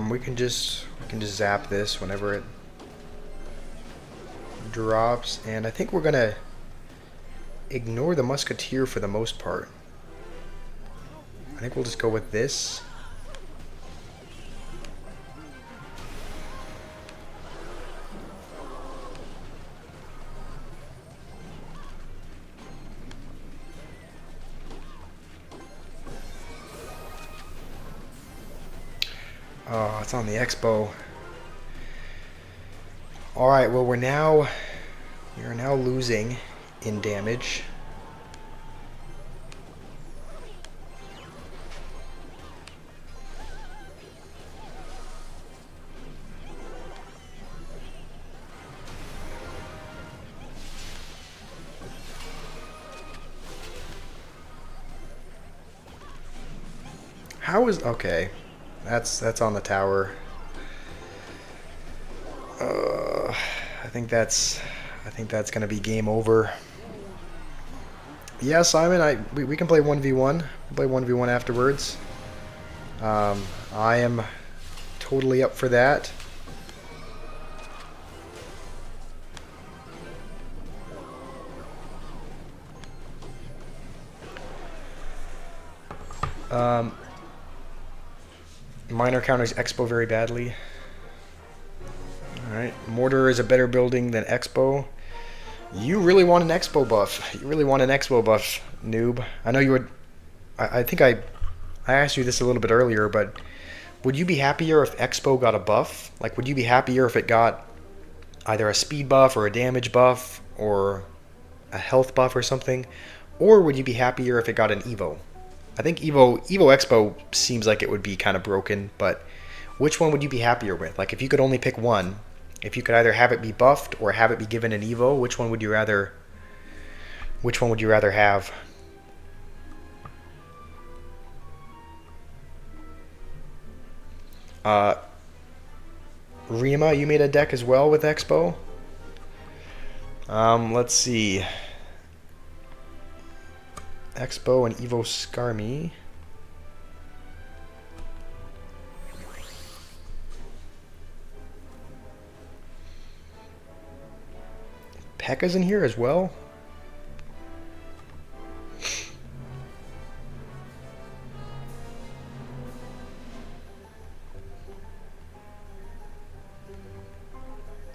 [SPEAKER 1] We can just zap this whenever it drops, and I think we're gonna ignore the musketeer for the most part. I think we'll just go with this. Oh, it's on the Expo. Alright, well we are now losing in damage. How is okay? That's on the tower. I think that's gonna be game over. Yeah, Simon, we can play 1v1. We'll play 1v1 afterwards. I am totally up for that. Minor counters Expo very badly. Alright, Mortar is a better building than Expo. You really want an Expo buff. You really want an Expo buff, noob. I know you would... I think I asked you this a little bit earlier, but would you be happier if Expo got a buff? Like, would you be happier if it got either a speed buff or a damage buff or a health buff or something? Or would you be happier if it got an Evo? I think Evo Expo seems like it would be kind of broken, but which one would you be happier with? Like, if you could only pick one, if you could either have it be buffed or have it be given an Evo, which one would you rather have? Rima, you made a deck as well with Expo? Let's see. Expo and Evo Skarmy. P.E.K.K.A.'s in here as well.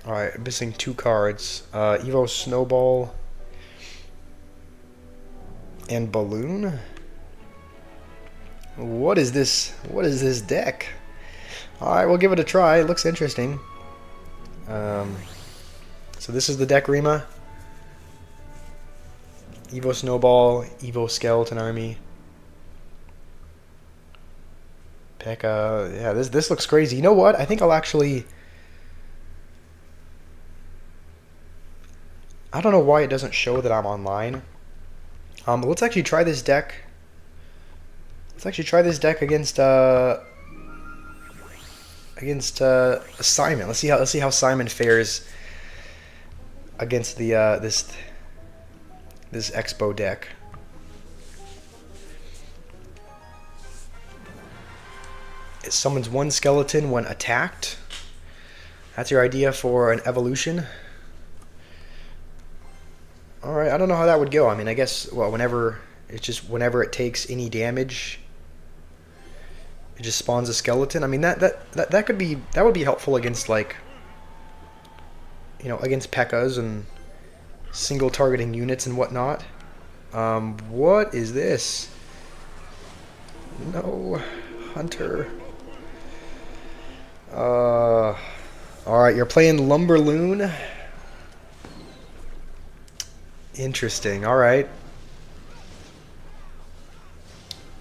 [SPEAKER 1] Alright, missing 2 cards. Evo Snowball and Balloon. What is this? What is this deck? Alright, we'll give it a try. It looks interesting. So this is the deck, Rima. Evo Snowball, Evo Skeleton Army. P.E.K.K.A. Yeah, this looks crazy. You know what? I think I'll actually... I don't know why it doesn't show that I'm online. Let's actually try this deck. Let's actually try this deck against Simon. Let's see how Simon fares against the this Expo deck. It summons 1 skeleton when attacked. That's your idea for an evolution. Alright, I don't know how that would go. I mean, I guess, well, whenever it takes any damage, it just spawns a skeleton. I mean, that would be helpful against, like, you know, against P.E.K.K.A.s and single targeting units and whatnot. What is this? No, Hunter. Alright, you're playing Lumberloon. Interesting. Alright.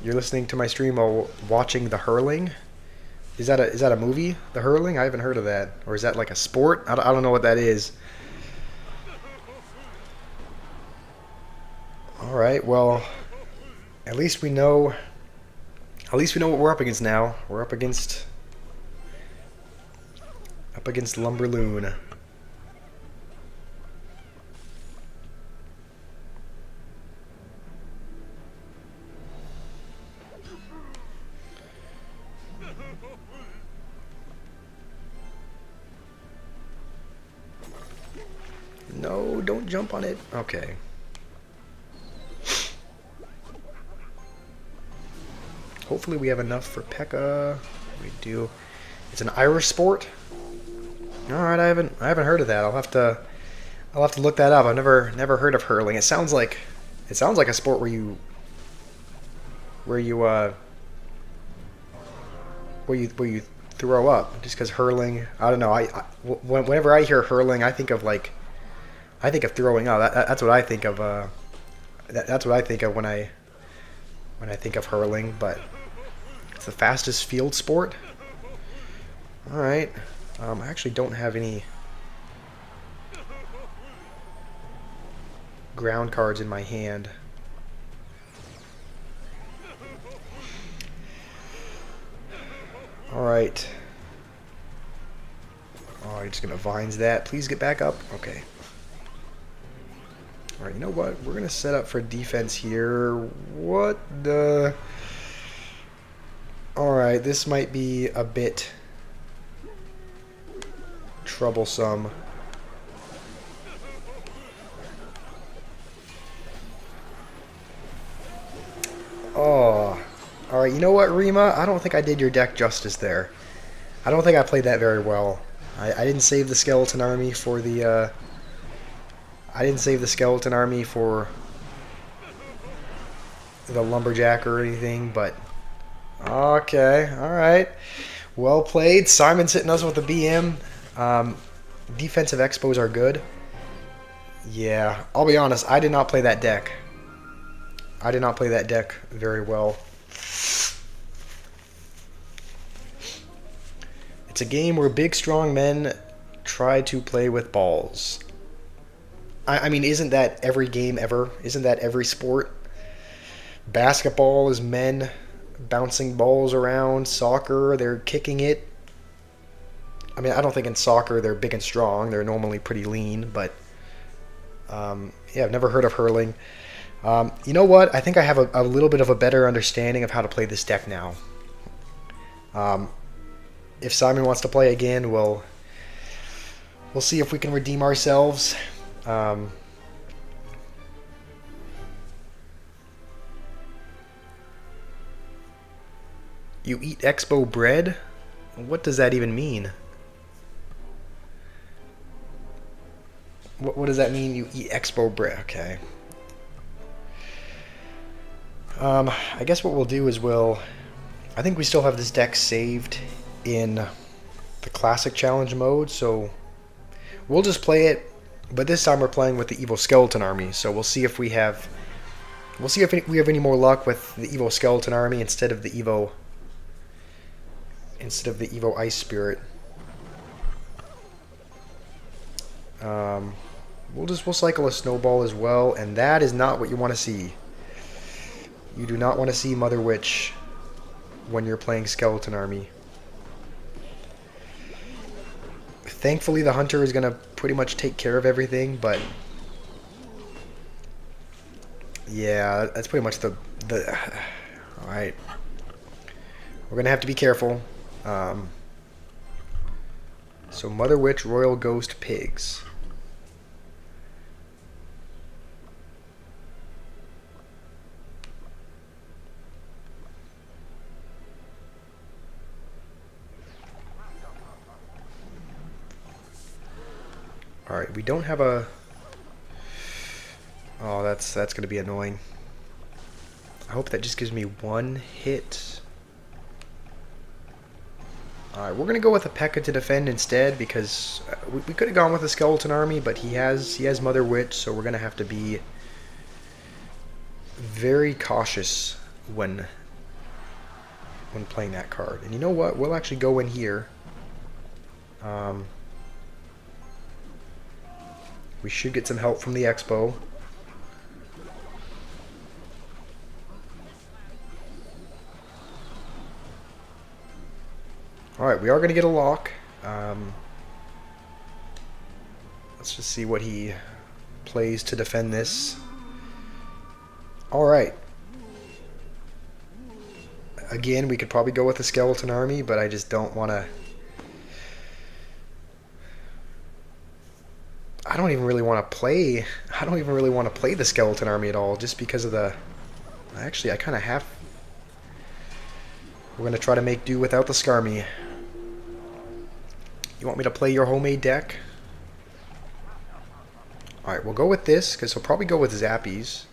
[SPEAKER 1] You're listening to my stream while watching The Hurling? Is that a movie? The Hurling? I haven't heard of that. Or is that like a sport? I don't know what that is. Alright, well, at least we know what we're up against now. We're up against Lumberloon. don't jump on it. Okay. Hopefully we have enough for P.E.K.K.A. We do. It's an Irish sport. All right, I haven't heard of that. I'll have to look that up. I've never heard of hurling. It sounds like a sport where you throw up. Just because hurling, I don't know. Whenever I hear hurling, I think of throwing up. That's what I think of. That's what I think of when I think of hurling. But it's the fastest field sport. All right. I actually don't have any ground cards in my hand. All right. Oh, you're just gonna vines that. Please get back up. Okay. All right. You know what? We're gonna set up for defense here. What the? All right. This might be a bit troublesome. Oh, all right. You know what, Rima? I don't think I did your deck justice there. I don't think I played that very well. I didn't save the skeleton army for the. I didn't save the skeleton army for the lumberjack or anything, but okay, all right. Well played. Simon's hitting us with the BM. Defensive expos are good. Yeah, I'll be honest. I did not play that deck. I did not play that deck very well. It's a game where big, strong men try to play with balls. I mean, isn't that every game ever? Isn't that every sport? Basketball is men bouncing balls around. Soccer, they're kicking it. I mean, I don't think in soccer they're big and strong. They're normally pretty lean, but yeah, I've never heard of hurling. You know what? I think I have a little bit of a better understanding of how to play this deck now. If Simon wants to play again, we'll see if we can redeem ourselves. You eat expo bread? What does that even mean? What does that mean, you eat expo bread? Okay. I guess what we'll do is I think we still have this deck saved in the classic challenge mode, so we'll just play it, but this time we're playing with the evil skeleton army, so we'll see if we have any more luck with the evil skeleton army instead of the evo ice spirit. We'll cycle a snowball as well, and that is not what you want to see. You do not want to see Mother Witch when you're playing skeleton army. Thankfully, the hunter is going to pretty much take care of everything, but yeah, that's pretty much the all right. We're going to have to be careful. So Mother Witch, Royal Ghost, Pigs. All right, we don't have a. Oh, that's going to be annoying. I hope that just gives me one hit. All right, we're going to go with a P.E.K.K.A. to defend instead because we could have gone with a skeleton army, but he has Mother Witch, so we're going to have to be very cautious when playing that card. And you know what? We'll actually go in here. We should get some help from the expo. Alright, we are going to get a lock. Let's just see what he plays to defend this. Alright. Again, we could probably go with the skeleton army, but I just don't want to. I don't even really want to play. I don't even really want to play the skeleton army at all, just because of the. Actually, I kind of have. We're gonna try to make do without the Skarmy. You want me to play your homemade deck? All right, we'll go with this because he'll probably go with Zappies,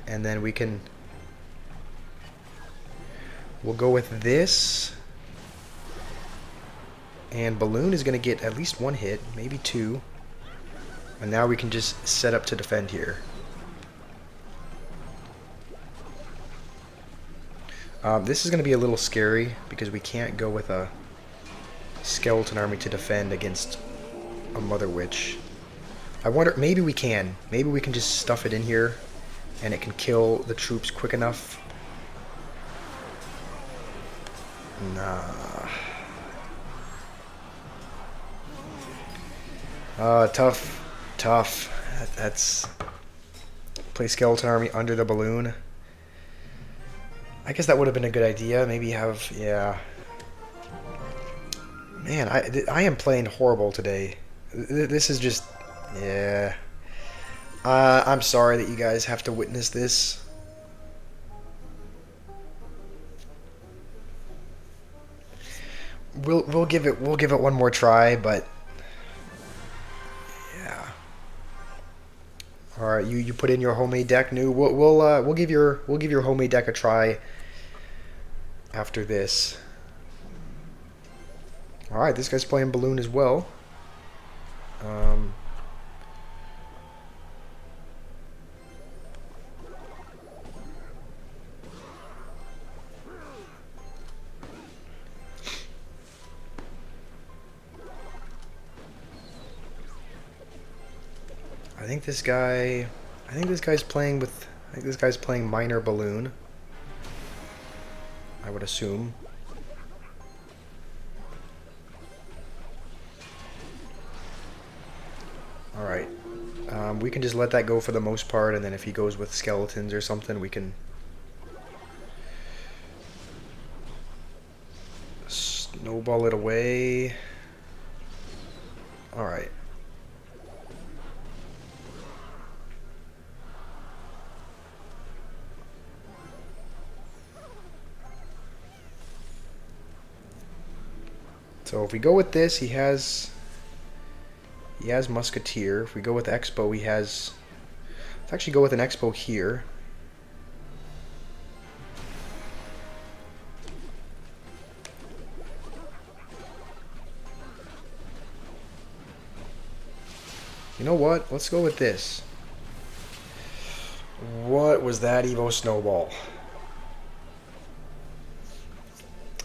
[SPEAKER 1] and then we can. We'll go with this. And Balloon is going to get at least one hit, maybe two. And now we can just set up to defend here. This is going to be a little scary because we can't go with a skeleton army to defend against a Mother Witch. I wonder, maybe we can. Maybe we can just stuff it in here and it can kill the troops quick enough. Nah. Tough. That's play skeleton army under the balloon. I guess that would have been a good idea. Maybe have, yeah. Man, I am playing horrible today. This is just, yeah. I'm sorry that you guys have to witness this. We'll give it one more try, but. All right, you put in your homemade deck, new. We'll give your homemade deck a try after this. All right, this guy's playing balloon as well. I think this guy's playing minor balloon. I would assume. All right. We can just let that go for the most part, and then if he goes with skeletons or something, we can snowball it away. All right. So if we go with this, he has Musketeer. If we go with Expo, he has. Let's actually go with an Expo here. You know what? Let's go with this. What was that Evo Snowball?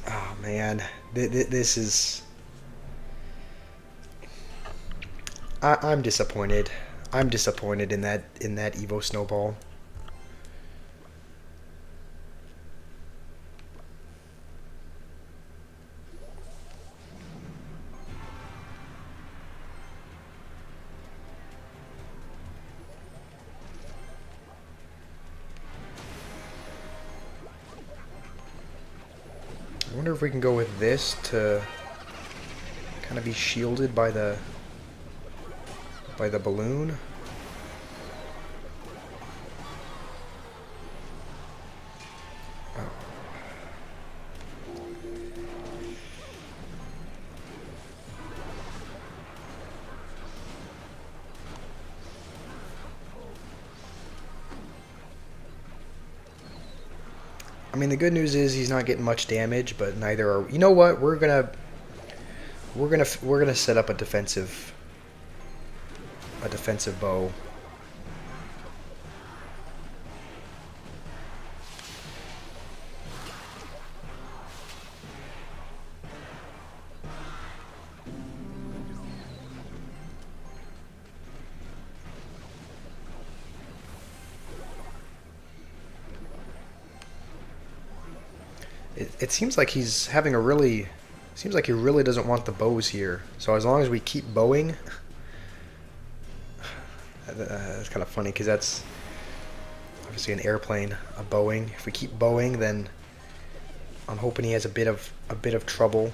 [SPEAKER 1] Oh man, this is. I'm disappointed. I'm disappointed in that Evo Snowball. I wonder if we can go with this to kind of be shielded by the balloon. Oh. I mean, the good news is he's not getting much damage, but neither are. You know what? We're gonna set up a defensive bow. It seems like he's having a really. Seems like he really doesn't want the bows here. So as long as we keep bowing. That's kind of funny because that's obviously an airplane, a Boeing. If we keep Boeing, then I'm hoping he has a bit of trouble.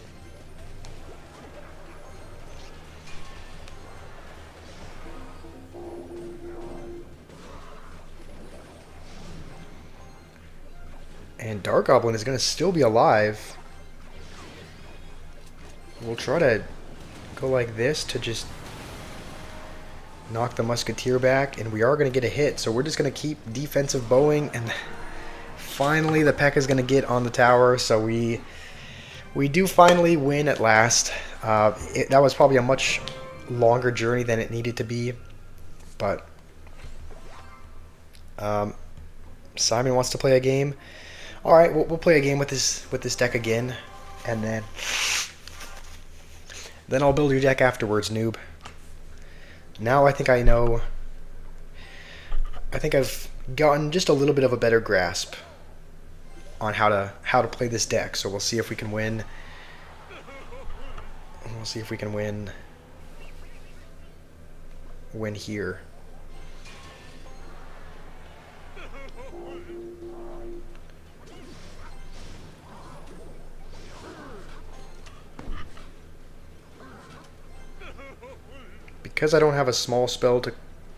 [SPEAKER 1] And Dark Goblin is going to still be alive. We'll try to go like this to just knock the Musketeer back, and we are going to get a hit, so we're just going to keep defensive bowing, and finally the P.E.K.K.A is going to get on the tower, so we do finally win at last. That was probably a much longer journey than it needed to be, but Simon wants to play a game. All right, we'll play a game with this deck again, and then I'll build your deck afterwards, noob. Now I think I know. I think I've gotten just a little bit of a better grasp on how to play this deck. So we'll see if we can win. We'll see if we can win here. Because I don't have a small spell to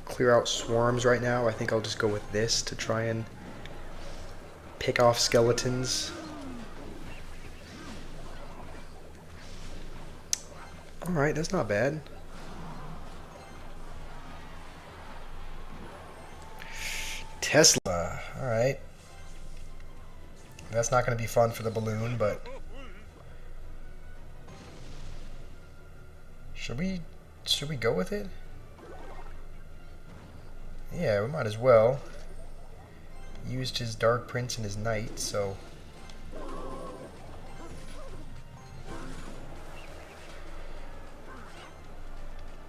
[SPEAKER 1] clear out swarms right now, I think I'll just go with this to try and pick off skeletons. Alright, that's not bad. Tesla, alright. That's not going to be fun for the balloon, but should we go with it? Yeah, we might as well. He used his Dark Prince and his Knight, so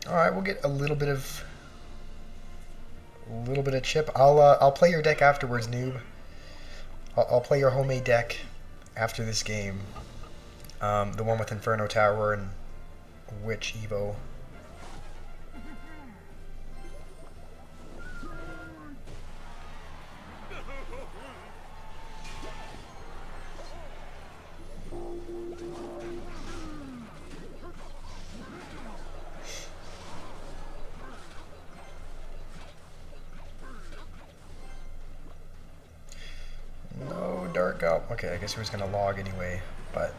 [SPEAKER 1] alright, we'll get a little bit of chip. I'll play your deck afterwards, noob. I'll play your homemade deck after this game. The one with Inferno Tower and Witch Evo. Dark Goblin. Okay, I guess he was going to log anyway, but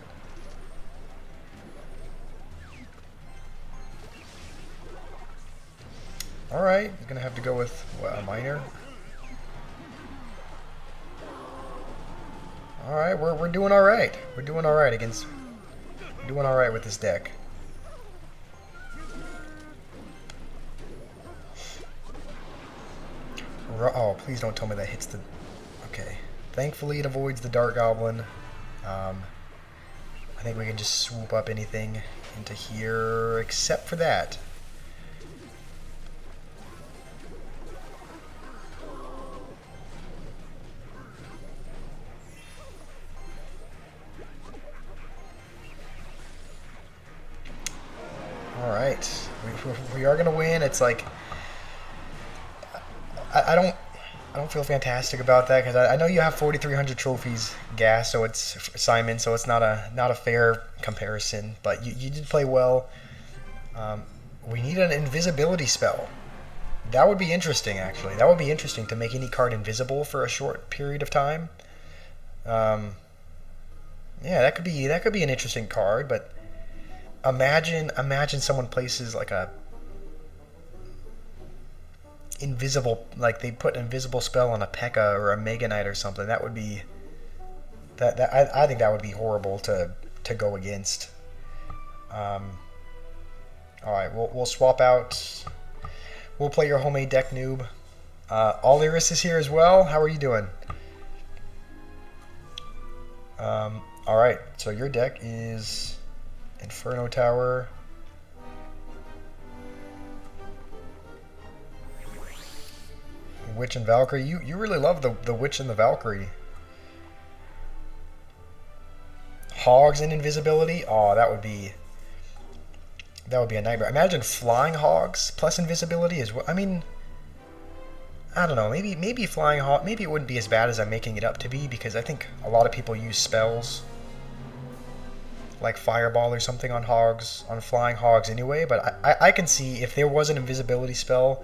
[SPEAKER 1] alright, he's going to have to go with what, a miner. Alright, we're doing alright. We're doing alright against. We're doing alright with this deck. Oh, please don't tell me that hits the. Okay. Thankfully, it avoids the Dark Goblin. I think we can just swoop up anything into here, except for that. Alright. We are going to win. It's like. I don't feel fantastic about that because I know you have 4,300 trophies, Gas. So it's Simon. So it's not a fair comparison. But you did play well. We need an invisibility spell. That would be interesting, actually. That would be interesting to make any card invisible for a short period of time. Yeah, that could be an interesting card. But imagine someone places like a invisible, like they put an invisible spell on a P.E.K.K.A or a Mega Knight or something. That would be I think that would be horrible to go against. All right, we'll swap out. We'll play your homemade deck, noob. Aliris is here as well. How are you doing? All right, so your deck is Inferno Tower. Witch and Valkyrie. You really love the Witch and the Valkyrie. Hogs and invisibility. Oh, that would be a nightmare. Imagine flying hogs plus invisibility as well. I mean, I don't know. Maybe flying hog. Maybe it wouldn't be as bad as I'm making it up to be, because I think a lot of people use spells like Fireball or something on hogs, on flying hogs anyway. But I can see if there was an invisibility spell.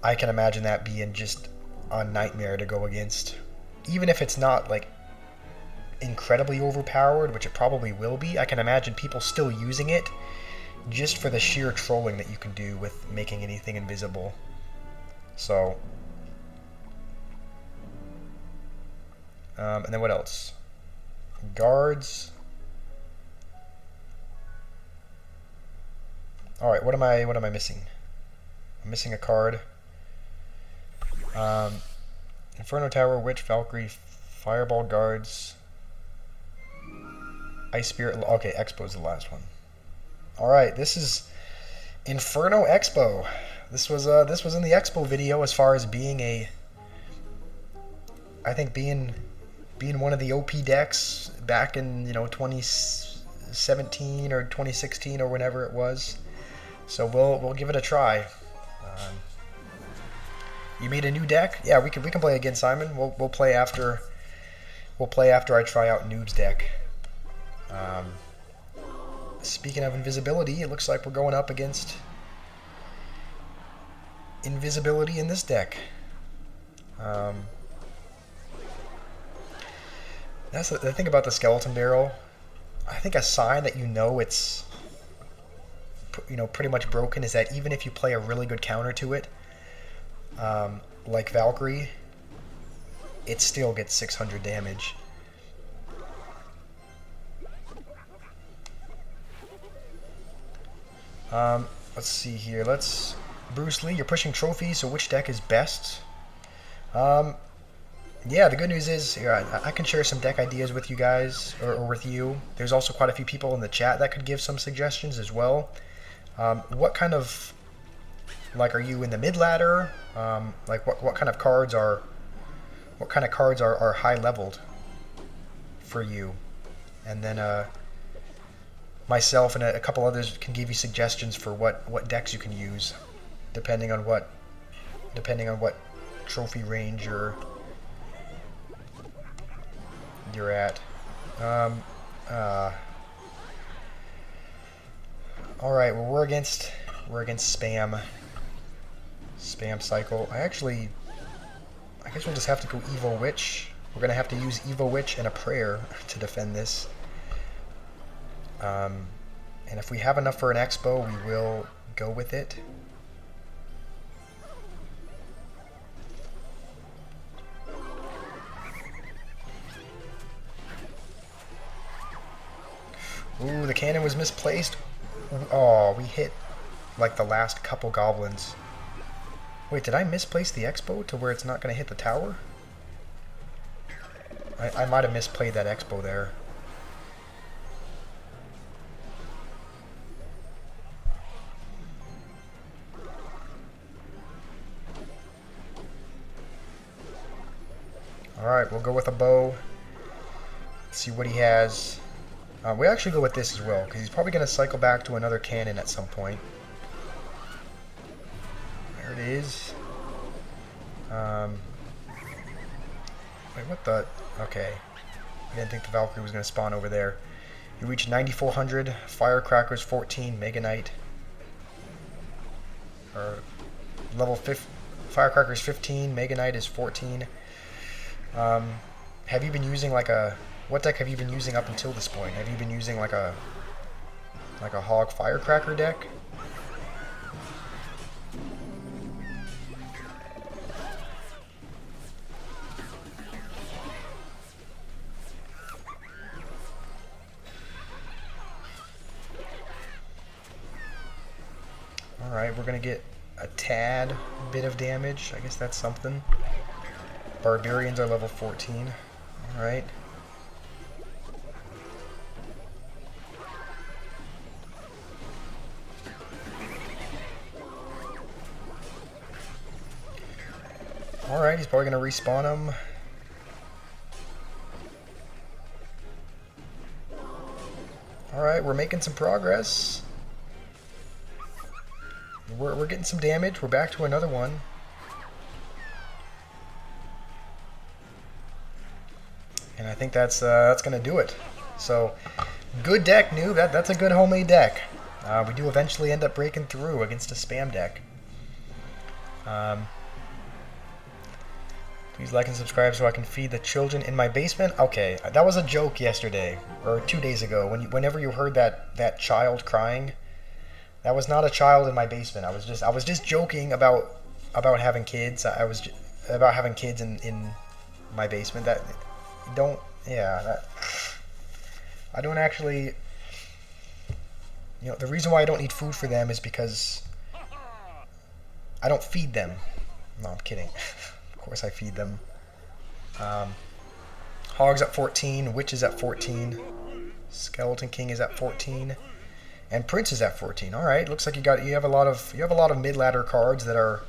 [SPEAKER 1] I can imagine that being just a nightmare to go against. even if it's not like incredibly overpowered, which it probably will be, I can imagine people still using it just for the sheer trolling that you can do with making anything invisible. So, and then what else? Guards. All right, what am I missing? I'm missing a card. Inferno Tower, Witch, Valkyrie, Fireball Guards, Ice Spirit. Okay, Expo's the last one. All right, this is Inferno Expo. This was in the Expo video as far as being I think being one of the OP decks back in 2017 or 2016 or whenever it was. So we'll give it a try. You made a new deck? Yeah, we can play again, Simon. We'll play after I try out Noob's deck. Speaking of invisibility, it looks like we're going up against invisibility in this deck. That's the thing about the Skeleton Barrel. I think a sign that it's pretty much broken is that even if you play a really good counter to it, like Valkyrie, it still gets 600 damage. Let's see here. Bruce Lee, you're pushing trophies, so which deck is best? Yeah, the good news is here I can share some deck ideas with you guys, or with you. There's also quite a few people in the chat that could give some suggestions as well. What kind of, are you in the mid ladder? What kind of cards are high leveled for you? And then myself and a couple others can give you suggestions for what decks you can use, depending on what trophy range you're at. All right, well we're against spam cycle. I guess we'll just have to go Evo Witch. We're gonna have to use Evo Witch and a prayer to defend this. And if we have enough for an Expo, we will go with it. Ooh, the cannon was misplaced. Oh, we hit the last couple goblins. Wait, did I misplace the Expo to where it's not going to hit the tower? I might have misplayed that Expo there. Alright, we'll go with a bow. Let's see what he has. We actually go with this as well, because he's probably going to cycle back to another cannon at some point. There it is. Wait, what the? Okay. I didn't think the Valkyrie was going to spawn over there. You reach 9,400, Firecrackers 14, Mega Knight. Or level 5, Firecrackers 15, Mega Knight is 14. Have you been using what deck have you been using up until this point? Have you been using like a Hog Firecracker deck? Alright, we're gonna get a tad bit of damage. I guess that's something. Barbarians are level 14. Alright. Alright, he's probably going to respawn him. Alright, we're making some progress. We're getting some damage. We're back to another one. And I think that's going to do it. So, good deck, Noob. That's a good homemade deck. We do eventually end up breaking through against a spam deck. Please like and subscribe so I can feed the children in my basement. Okay, that was a joke yesterday or 2 days ago. Whenever you heard that child crying, that was not a child in my basement. I was just joking about having kids. About having kids in my basement. That don't yeah. That I don't actually. The reason why I don't need food for them is because I don't feed them. No, I'm kidding. Of course I feed them. Hog's at 14, Witch is at 14, Skeleton King is at 14, and Prince is at 14. All right, looks like you have a lot of mid ladder cards that are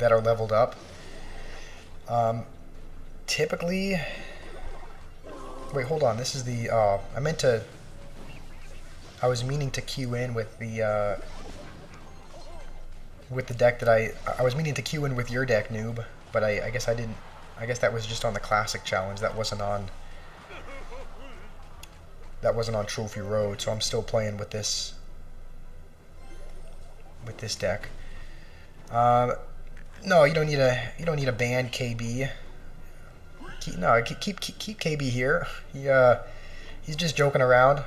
[SPEAKER 1] leveled up. Typically, wait, hold on. This is the I was meaning to queue in with the deck that I was meaning to queue in with your deck, Noob, but I guess I didn't. I guess that was just on the Classic Challenge. That wasn't on Trophy Road, so I'm still playing with this deck. No, you don't need a ban KB. Keep KB here. He's just joking around.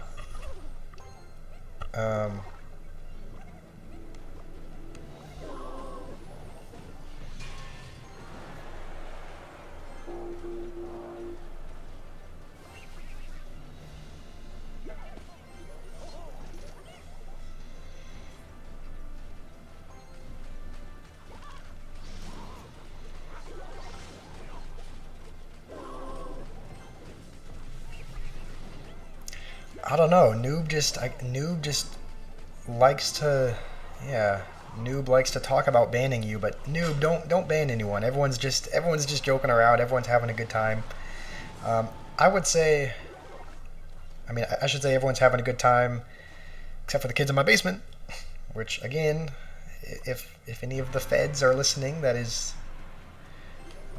[SPEAKER 1] I don't know. Noob just likes to, yeah. Noob likes to talk about banning you, but Noob, don't ban anyone. Everyone's just joking around. Everyone's having a good time. I would say, I should say everyone's having a good time, except for the kids in my basement. Which again, if any of the feds are listening, that is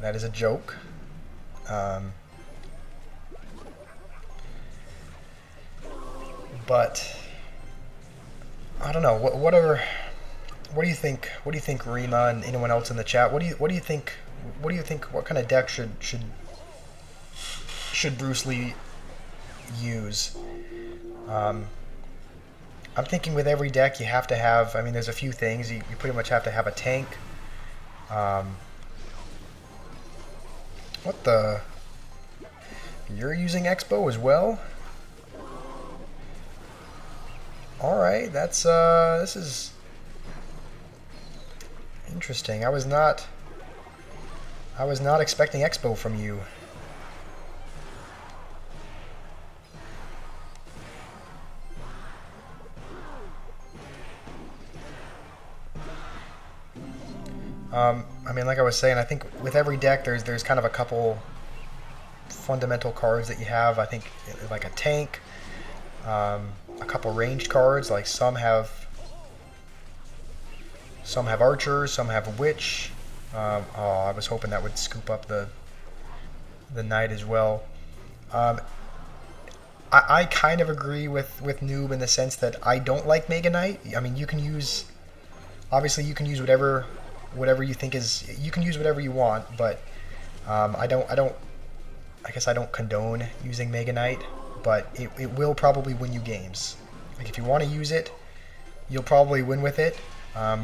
[SPEAKER 1] a joke. But I don't know. What do you think? What do you think, Rima, and anyone else in the chat? What do you think? What kind of deck should Bruce Lee use? I'm thinking with every deck you have to have. There's a few things. You pretty much have to have a tank. What the? You're using Expo as well? Alright, that's, this is interesting. I was not expecting Expo from you. Like I was saying, I think with every deck there's kind of a couple fundamental cards that you have. I think like a tank, a couple ranged cards, like some have archers, some have witch. Oh, I was hoping that would scoop up the knight as well. I kind of agree with Noob in the sense that I don't like Mega Knight. You can use, obviously you can use whatever you think is, you can use whatever you want, but I guess I don't condone using Mega Knight, but it will probably win you games. Like if you want to use it, you'll probably win with it.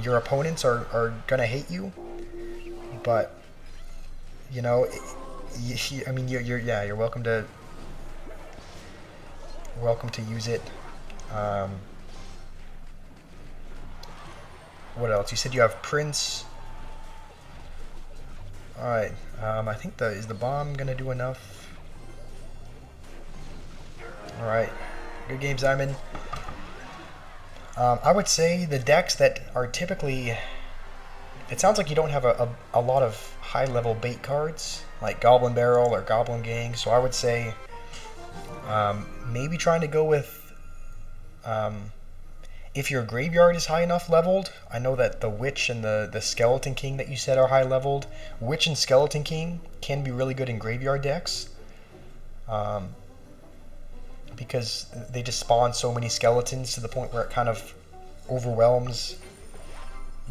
[SPEAKER 1] Your opponents are gonna hate you, but you're welcome to use it. What else? You said you have Prince. Alright, I think is the bomb gonna do enough? Alright, good game, Simon. I would say the decks that are typically, it sounds like you don't have a lot of high level bait cards like Goblin Barrel or Goblin Gang, so I would say maybe trying to go with, if your graveyard is high enough leveled. I know that the Witch and the Skeleton King that you said are high leveled. Witch and Skeleton King can be really good in graveyard decks, because they just spawn so many skeletons to the point where it kind of overwhelms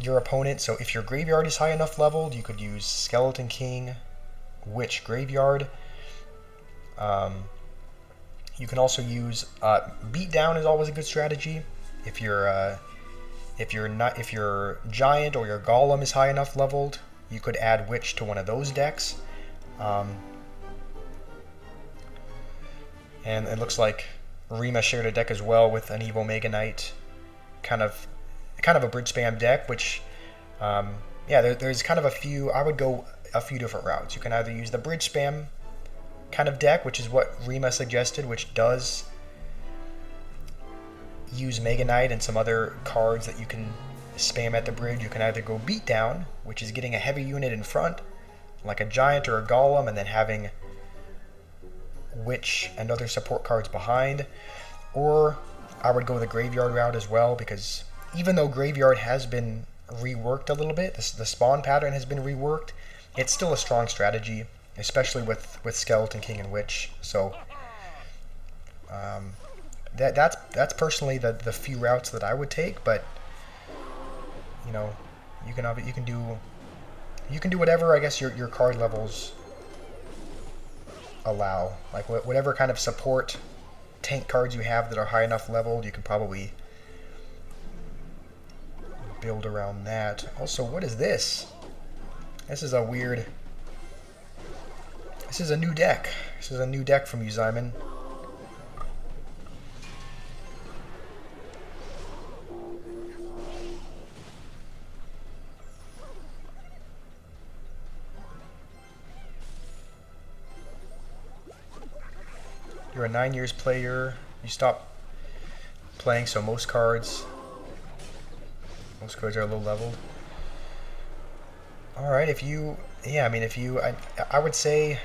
[SPEAKER 1] your opponent. So if your graveyard is high enough leveled, you could use Skeleton King, Witch Graveyard. You can also use Beatdown is always a good strategy. If your Giant or your Golem is high enough leveled, you could add Witch to one of those decks. And it looks like Rima shared a deck as well with an Evo Mega Knight, kind of a bridge spam deck. Which, yeah, there's kind of a few. I would go a few different routes. You can either use the bridge spam kind of deck, which is what Rima suggested, which does use Mega Knight and some other cards that you can spam at the bridge. You can either go Beatdown, which is getting a heavy unit in front, like a Giant or a Golem, and then having Witch and other support cards behind. Or I would go the Graveyard route as well, because even though Graveyard has been reworked a little bit, the spawn pattern has been reworked, it's still a strong strategy, especially with Skeleton King and Witch. So that's personally the few routes that I would take. But you know, you can do whatever, I guess, your card levels allow. Like whatever kind of support tank cards you have that are high enough leveled, you can probably build around that. Also, what is this? This is a weird. This is a new deck. This is a new deck from you, Simon. You're a 9 years player. You stop playing, so most cards are low leveled. All right, if you, yeah, I mean, I would say,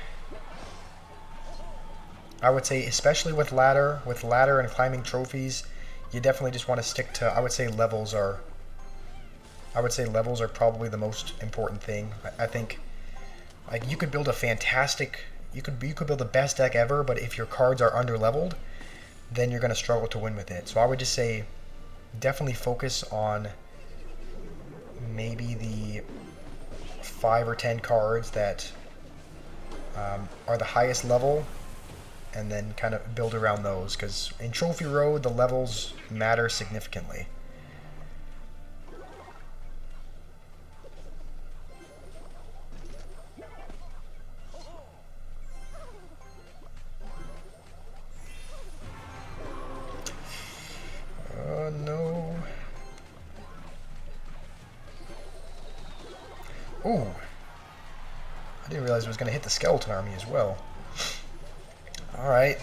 [SPEAKER 1] especially with ladder and climbing trophies, you definitely just want to stick to. I would say levels are probably the most important thing. I think, like, you could build a fantastic. You could build the best deck ever, but if your cards are under-leveled, then you're going to struggle to win with it. So I would just say definitely focus on maybe the 5 or 10 cards that are the highest level, and then kind of build around those, because in Trophy Road, the levels matter significantly. No. Ooh. I didn't realize it was going to hit the skeleton army as well. Alright.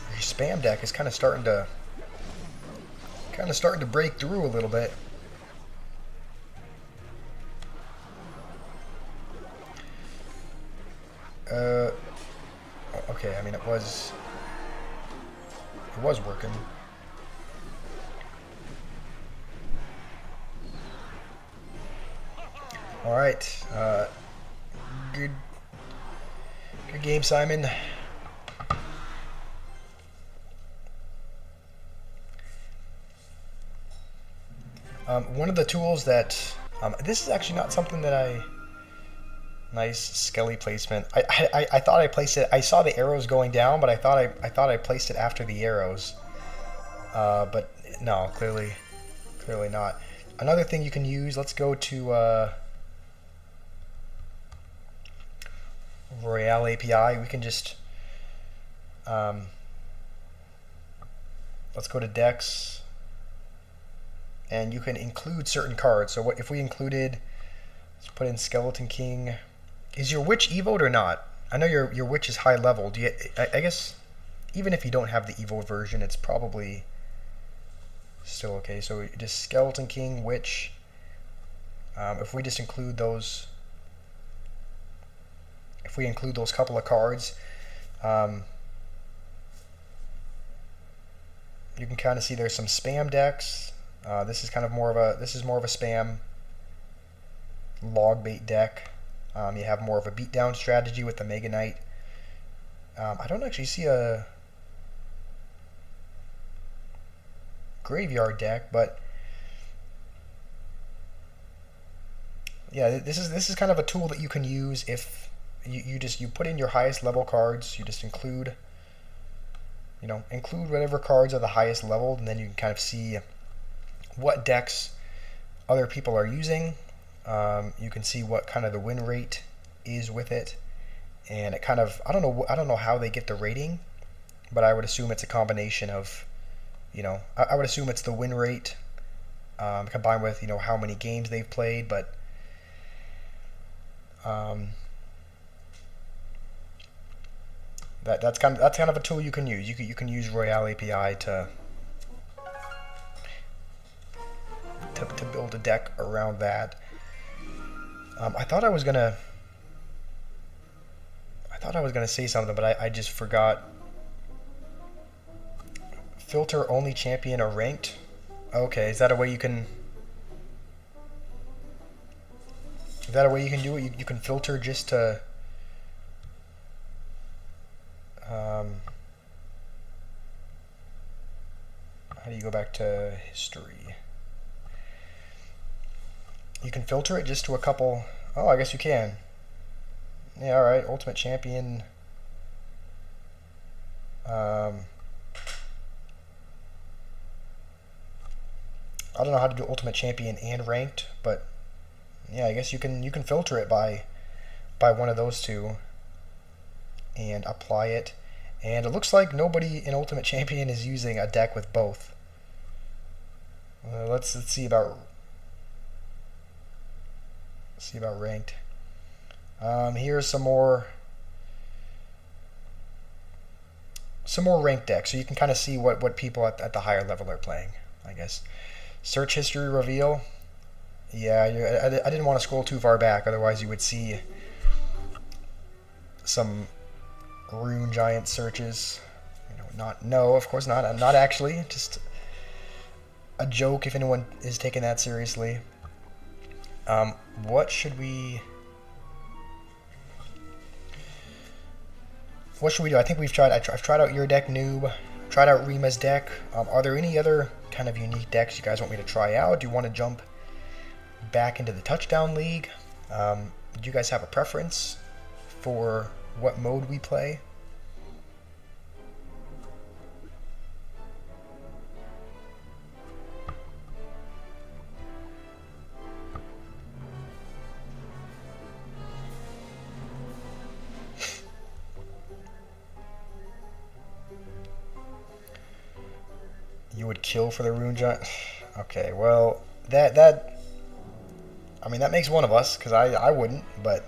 [SPEAKER 1] Your spam deck is kind of starting to break through a little bit. Okay, I mean, it was working. All right, good game, Simon. One of the tools that this is actually not something that nice Skelly placement. I thought I placed it. I saw the arrows going down, but I thought I placed it after the arrows. But no, clearly not. Another thing you can use. Let's go to Royale API. We can just let's go to decks, and you can include certain cards. So what if we included? Let's put in Skeleton King. Is your Witch evoed or not? I know your Witch is high level. I guess even if you don't have the evo version, it's probably still okay. So just Skeleton King, Witch. If we just include those, couple of cards, you can kind of see there's some spam decks. This is kind of more of a spam log bait deck. You have more of a beatdown strategy with the Mega Knight. I don't actually see a graveyard deck, but yeah, this is kind of a tool that you can use if you put in your highest level cards. You just include whatever cards are the highest leveled, and then you can kind of see what decks other people are using. You can see what kind of the win rate is with it, and it kind of I don't know how they get the rating, but I would assume it's a combination of, I would assume it's the win rate combined with how many games they've played, but that's kind of a tool you can use. You can use Royale API to build a deck around that. I thought I was gonna say something, but I just forgot. Filter only champion or ranked. Okay, is that a way you can? Is that a way you can do it? You can filter just to. How do you go back to history? You can filter it just to a couple. Oh, I guess you can. Yeah, all right. Ultimate Champion. I don't know how to do Ultimate Champion and ranked, but yeah, I guess you can filter it by one of those two and apply it. And it looks like nobody in Ultimate Champion is using a deck with both. Let's see about ranked. Here's some more ranked decks, so you can kind of see what people at the higher level are playing, I guess. Search history reveal. Yeah, I didn't want to scroll too far back, otherwise you would see some Rune Giant searches. No, of course not. Not actually. Just a joke if anyone is taking that seriously. What should we do? I think I've tried out your deck, Noob. Tried out Rima's deck. Are there any other kind of unique decks you guys want me to try out? Do you want to jump back into the Touchdown League? Do you guys have a preference for what mode we play? You would kill for the Rune Giant? Okay, well, that I mean, that makes one of us, because I wouldn't, but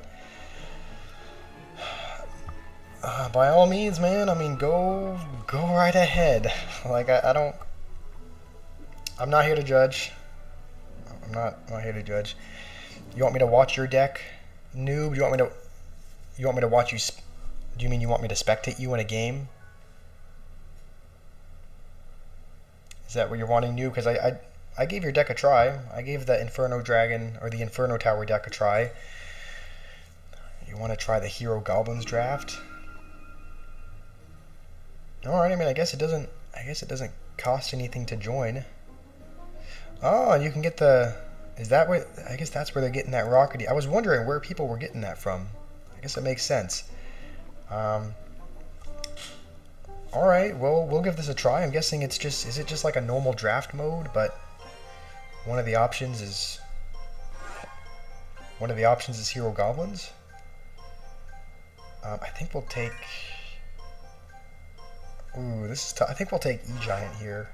[SPEAKER 1] by all means, man, I mean, go right ahead. Like, I'm not here to judge. I'm not here to judge. You want me to watch your deck, Noob? You want me to watch you? Do you mean you want me to spectate you in a game? Is that what you're wanting, Noob? Because I gave your deck a try. I gave the Inferno Dragon or the Inferno Tower deck a try. You want to try the Hero Goblins draft? All right. I mean, I guess it doesn't cost anything to join. Oh, you can get the. Is that where? I guess that's where they're getting that rockety. I was wondering where people were getting that from. I guess it makes sense. All right. Well, we'll give this a try. I'm guessing it's just. Is it just like a normal draft mode? But one of the options is. Hero Goblins. I think we'll take. Ooh, this is tough. I think we'll take E-Giant here.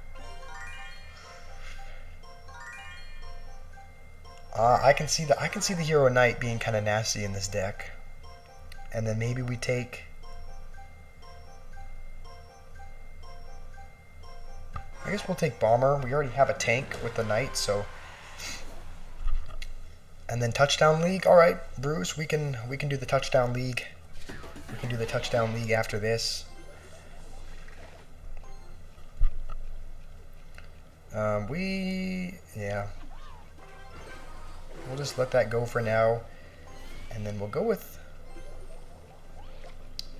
[SPEAKER 1] I can see the Hero Knight being kind of nasty in this deck, and then maybe we take. I guess we'll take Bomber. We already have a tank with the Knight, so. And then Touchdown League. All right, Bruce, we can do the Touchdown League. We can do the Touchdown League after this. Yeah. We'll just let that go for now. And then we'll go with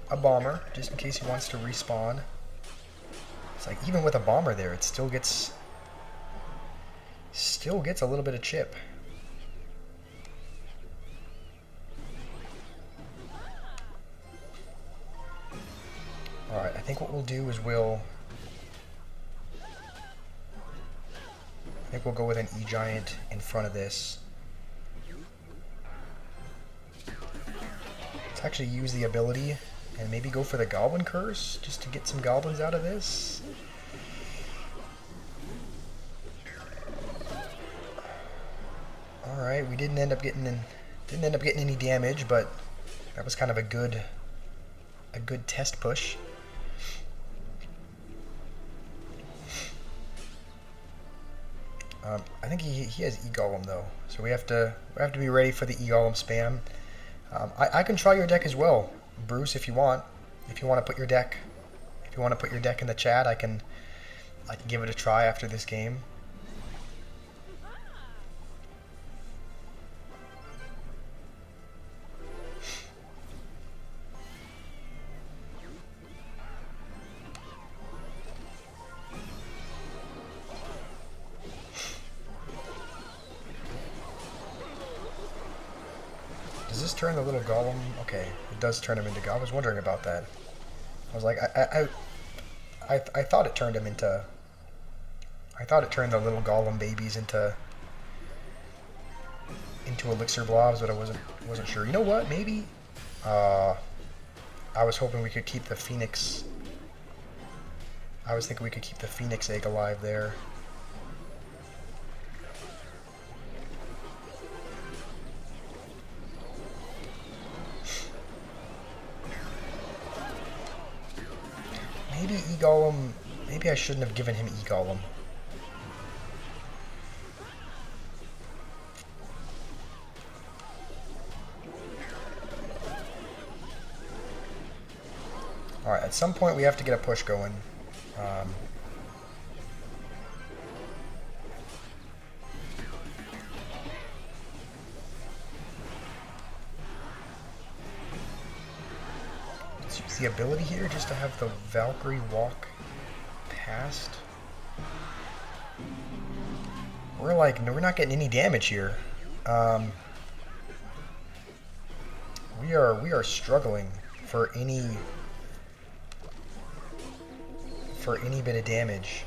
[SPEAKER 1] a bomber, just in case he wants to respawn. It's like, even with a bomber there, it still gets a little bit of chip. Alright, I think what we'll do is we'll go with an E-Giant in front of this. Let's actually use the ability and maybe go for the Goblin Curse, just to get some goblins out of this. Alright, we didn't end up getting any damage, but that was kind of a good test push. I think he has E-Golem though, so we have to be ready for the E-Golem spam. I can try your deck as well, Bruce, if you want. If you want to put your deck in the chat, I can give it a try after this game. Does this turn the little golem? Okay, it does turn him into golem. I was wondering about that. I was like, I thought it turned him into. I thought it turned the little golem babies into elixir blobs, but I wasn't sure. You know what? Maybe. I was hoping we could keep the phoenix. I was thinking we could keep the phoenix egg alive there. Maybe E-Golem. Maybe I shouldn't have given him E-Golem. Alright, at some point we have to get a push going. Let's use the ability here just to have the Valkyrie walk past. We're not getting any damage here. We are struggling for any bit of damage.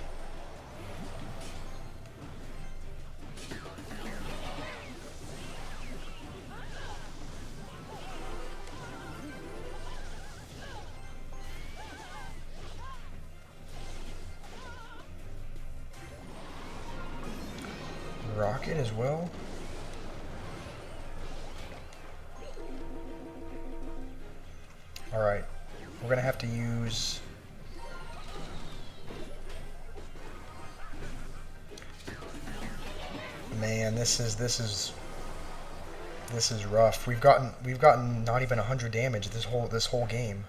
[SPEAKER 1] Rocket as well. Alright, we're gonna have to use man, this is rough. We've gotten not even 100 damage this whole game.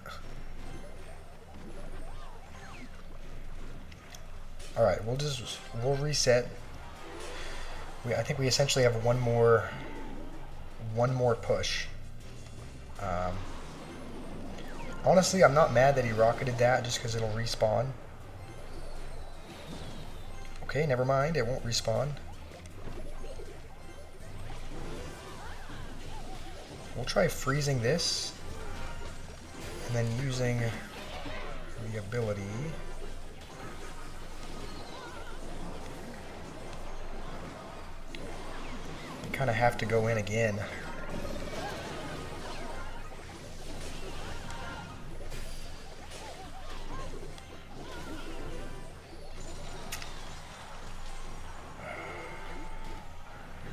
[SPEAKER 1] All right, we'll reset. I think we essentially have one more push. Honestly, I'm not mad that he rocketed that just because it'll respawn. Okay, never mind, it won't respawn. We'll try freezing this, and then using the ability. We kind of have to go in again.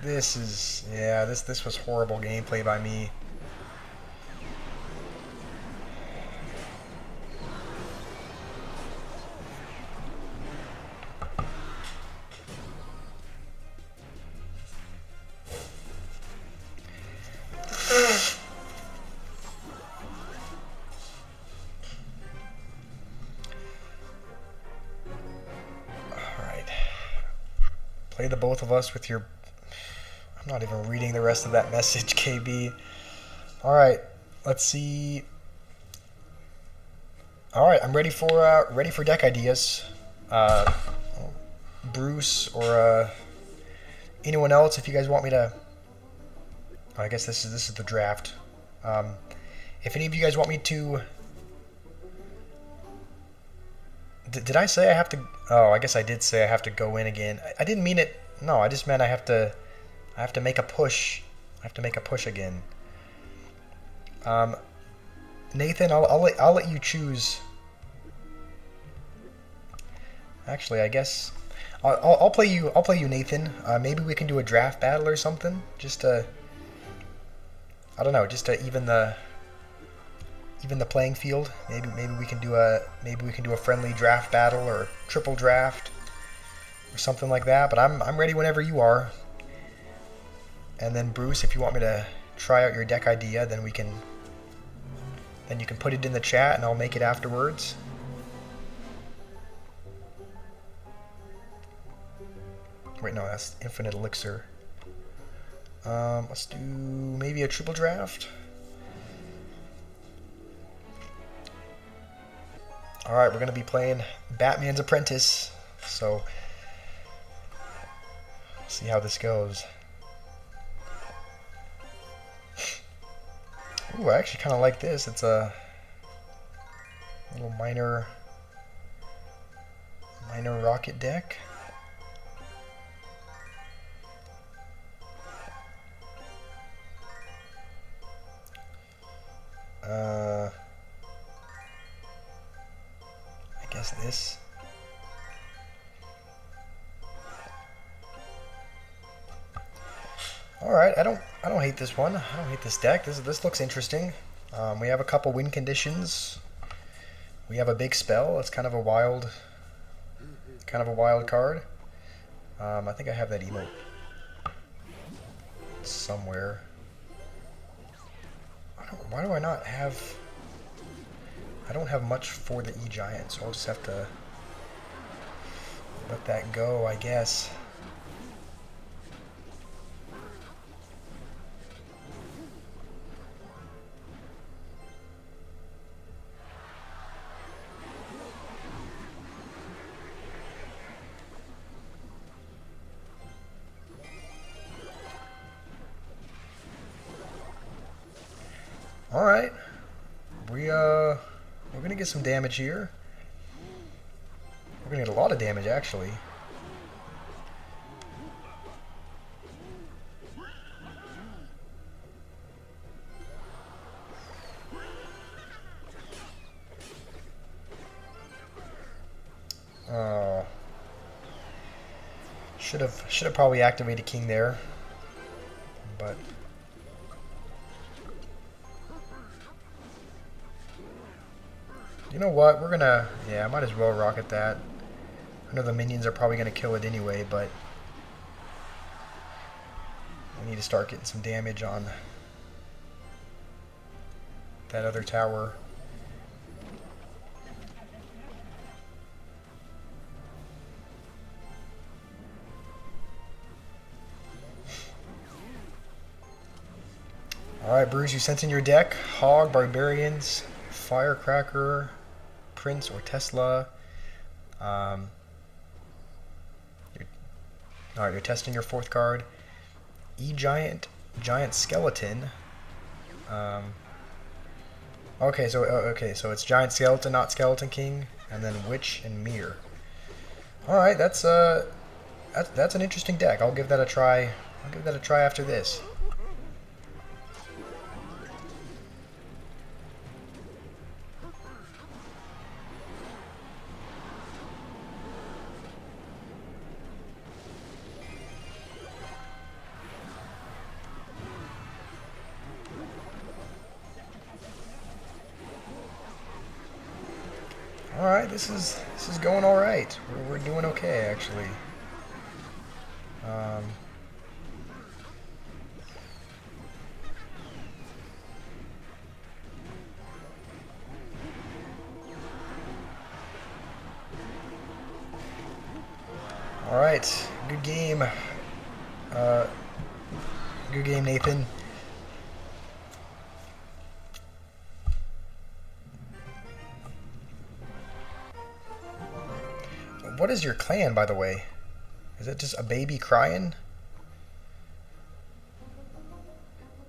[SPEAKER 1] This was horrible gameplay by me. Play the both of us with your... I'm not even reading the rest of that message, KB. Alright, let's see. Alright, I'm ready for deck ideas. Bruce or anyone else, if you guys want me to... Oh, I guess this is the draft. If any of you guys want me to... Did I say I have to... Oh, I guess I did say I have to go in again. I didn't mean it... No, I just meant I have to make a push. I have to make a push again. Nathan, I'll let you choose. Actually, I guess I'll play you. I'll play you, Nathan. Maybe we can do a draft battle or something. Just to... I don't know. Just to even the playing field. Maybe we can do a friendly draft battle or triple draft or something like that. But I'm ready whenever you are. And then Bruce, if you want me to try out your deck idea, then you can put it in the chat and I'll make it afterwards. Wait, no, that's infinite elixir. Let's do maybe a triple draft. Alright, we're going to be playing Batman's Apprentice, so see how this goes. Ooh, I actually kind of like this. It's a little minor rocket deck. I guess this. All right, I don't hate this one. I don't hate this deck. This looks interesting. We have a couple win conditions. We have a big spell. It's kind of a wild card. I think I have that emote somewhere. Why do I not have... I don't have much for the E-Giant, so I'll just have to let that go, I guess. Alright, we're gonna get some damage here. We're gonna get a lot of damage, actually. Should have probably activated King there, but. You know what? We're gonna... Yeah, I might as well rocket that. I know the minions are probably gonna kill it anyway, but... we need to start getting some damage on that other tower. Alright, Bruce, you sent in your deck. Hog, Barbarians, Firecracker, Prince or Tesla. Alright, you're testing your fourth card. E-Giant, Giant Skeleton. Okay, so it's Giant Skeleton, not Skeleton King, and then Witch and Mirror. Alright, that's an interesting deck. I'll give that a try. I'll give that a try after this. Alright, this is going alright. We're doing okay, actually. Alright, Good game. Uh, good game, Nathan. What is your clan, by the way? Is it just a baby crying?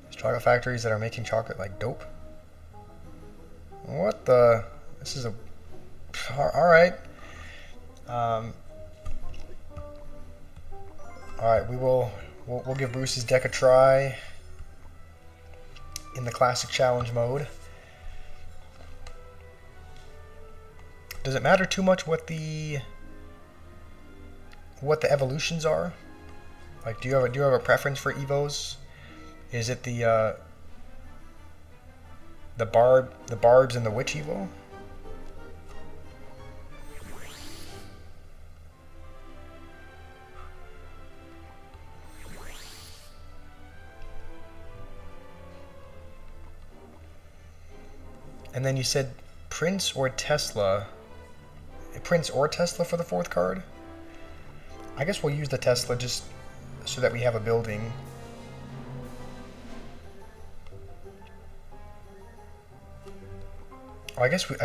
[SPEAKER 1] There's chocolate factories that are making chocolate like dope. What the? This is a... Alright. Alright, we'll give Bruce's deck a try in the classic challenge mode. Does it matter too much what the evolutions are? Like, do you have a preference for evos? Is it the barbs and the witch evo? And then you said Prince or Tesla. Prince or Tesla for the fourth card? I guess we'll use the Tesla just so that we have a building. Oh, I guess we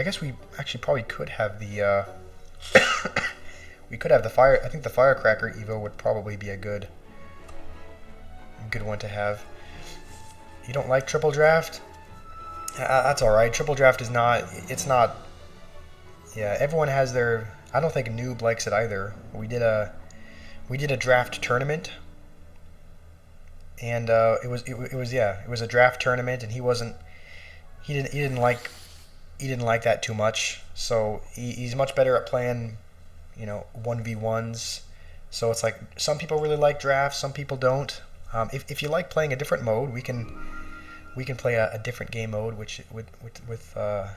[SPEAKER 1] actually probably could have the we could have the fire. I think the Firecracker Evo would probably be a good one to have. You don't like triple draft? That's all right. Triple draft is not. It's not. Yeah, everyone has their. I don't think Noob likes it either. We did a draft tournament, and it was a draft tournament, and he didn't like that too much. So he's much better at playing, 1v1s. So it's like some people really like drafts, some people don't. If you like playing a different mode, we can play a different game mode, which with a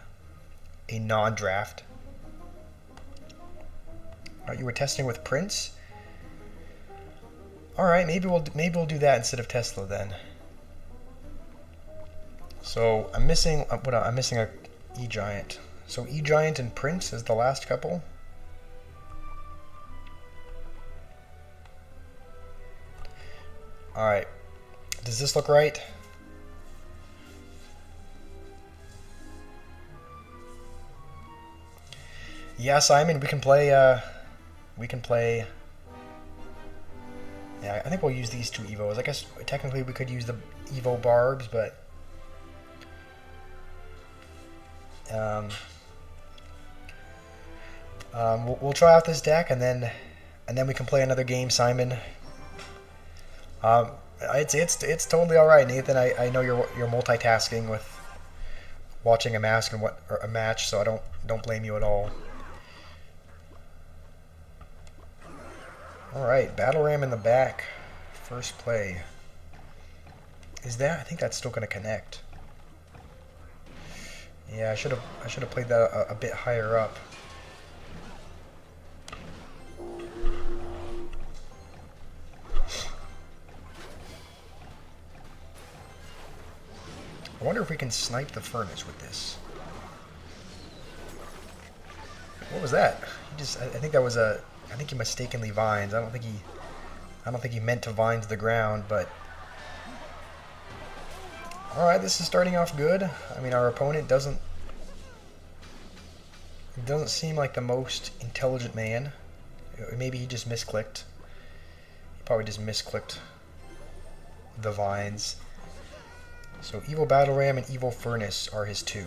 [SPEAKER 1] non-draft. You were testing with Prince. All right, maybe we'll do that instead of Tesla then. So I'm missing I'm missing a E-Giant. So E-Giant and Prince is the last couple. All right, does this look right? Yeah, Simon, we can play. Yeah, I think we'll use these two Evos. I guess technically we could use the Evo Barbs, but we'll try out this deck, and then we can play another game, Simon. It's totally all right, Nathan. I know you're multitasking with watching a match so I don't blame you at all. All right, Battle Ram in the back, first play. Is that? I think that's still going to connect. Yeah, I should have played that a bit higher up. I wonder if we can snipe the furnace with this. What was that? I think that was a. I think he mistakenly vines. I don't think he meant to vines the ground, but. All right, this is starting off good. I mean, our opponent doesn't seem like the most intelligent man. Maybe he just misclicked. He probably just misclicked the vines. So Evil Battle Ram and Evil Furnace are his two.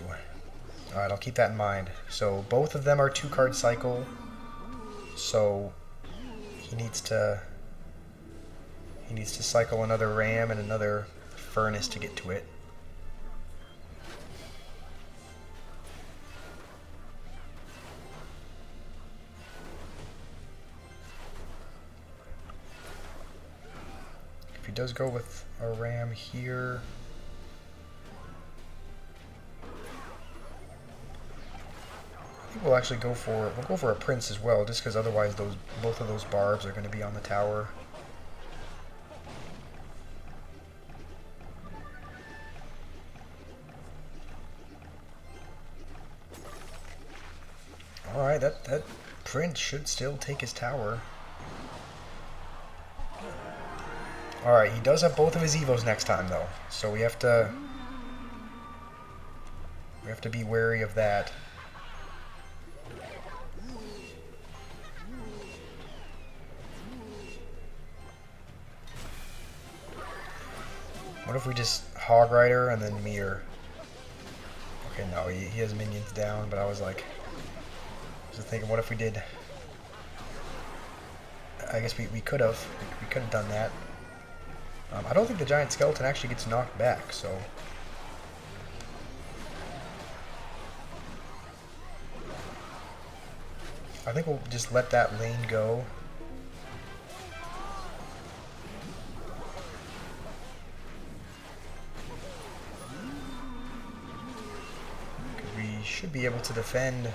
[SPEAKER 1] Alright, I'll keep that in mind. So both of them are 2-card cycle. So he needs to cycle another Ram and another Furnace to get to it. If he does go with a Ram here, I think we'll actually go for a Prince as well, just because otherwise both of those barbs are going to be on the tower. All right, that Prince should still take his tower. Alright, he does have both of his Evos next time, though. So we have to... We have to be wary of that. What if we just Hog Rider and then Mirror? Okay, no, he has minions down, but I was like... Just thinking, what if we did... I guess we could have. We could have done that. I don't think the giant skeleton actually gets knocked back, so... I think we'll just let that lane go. We should be able to defend.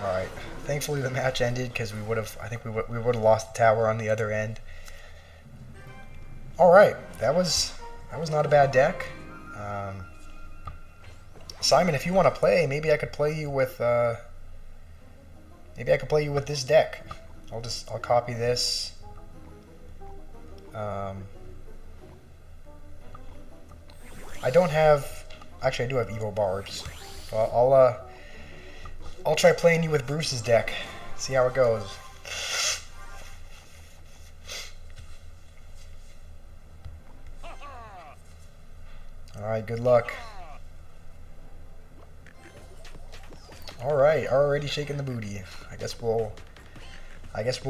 [SPEAKER 1] Alright, thankfully the match ended because we would have, I think we would have lost the tower on the other end. Alright, that was not a bad deck. Simon, if you want to play, maybe I could play you with this deck. I'll copy this. I don't have, actually I do have Evo Barbs. So I'll try playing you with Bruce's deck. See how it goes. Alright, good luck. Alright, already shaking the booty. I guess we'll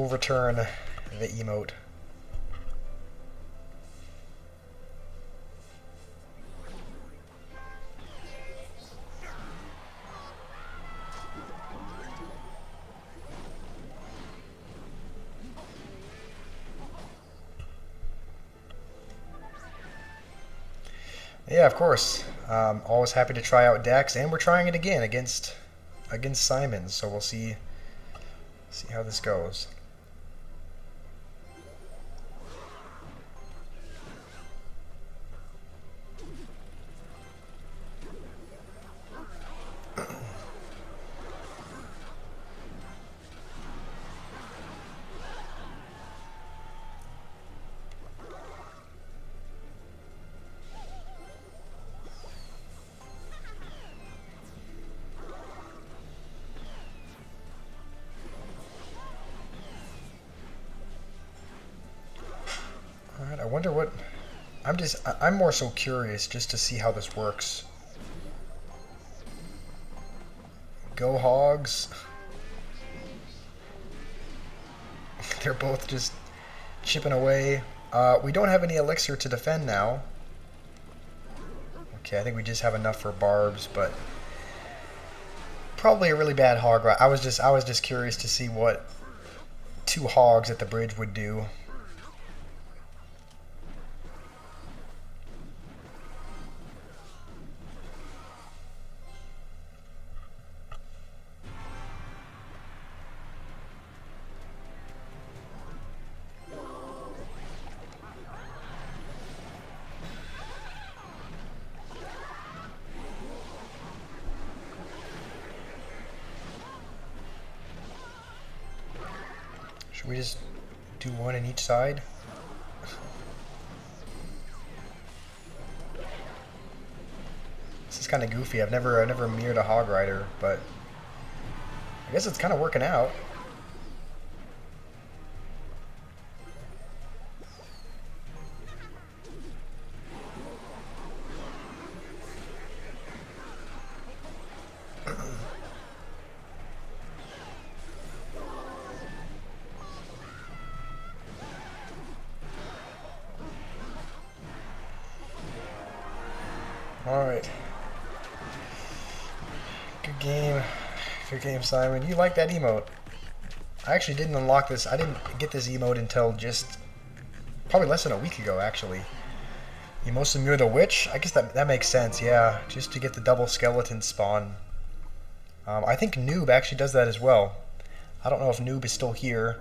[SPEAKER 1] return the emote. Yeah, of course. Always happy to try out decks, and we're trying it again against Simon. So we'll see how this goes. I wonder what... I'm more so curious just to see how this works. Go Hogs. They're both just chipping away. We don't have any elixir to defend now. Okay, I think we just have enough for barbs, but probably a really bad hog ride. I was just curious to see what 2 hogs at the bridge would do. Should we just do one in each side? This is kind of goofy. I've never mirrored a hog rider, but I guess it's kind of working out. Alright. Good game. Good game, Simon. You like that emote. I actually didn't unlock this. I didn't get this emote until just probably less than a week ago, actually. Emote the Witch? I guess that makes sense, yeah. Just to get the double skeleton spawn. I think Noob actually does that as well. I don't know if Noob is still here,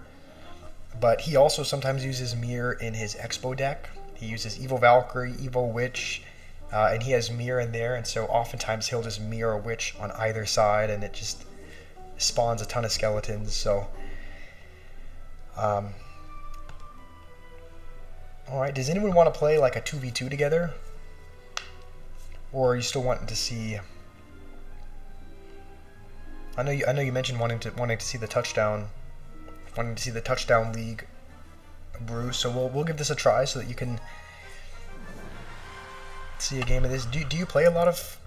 [SPEAKER 1] but he also sometimes uses Mirror in his Expo deck. He uses Evil Valkyrie, Evil Witch, and he has Mirror in there, and so oftentimes he'll just mirror a Witch on either side, and it spawns a ton of skeletons. So, all right. Does anyone want to play like a 2v2 together, or are you still wanting to see? I know you mentioned wanting to see the touchdown league, Bruce. So we'll give this a try so that you can see a game of this. Do you play a lot of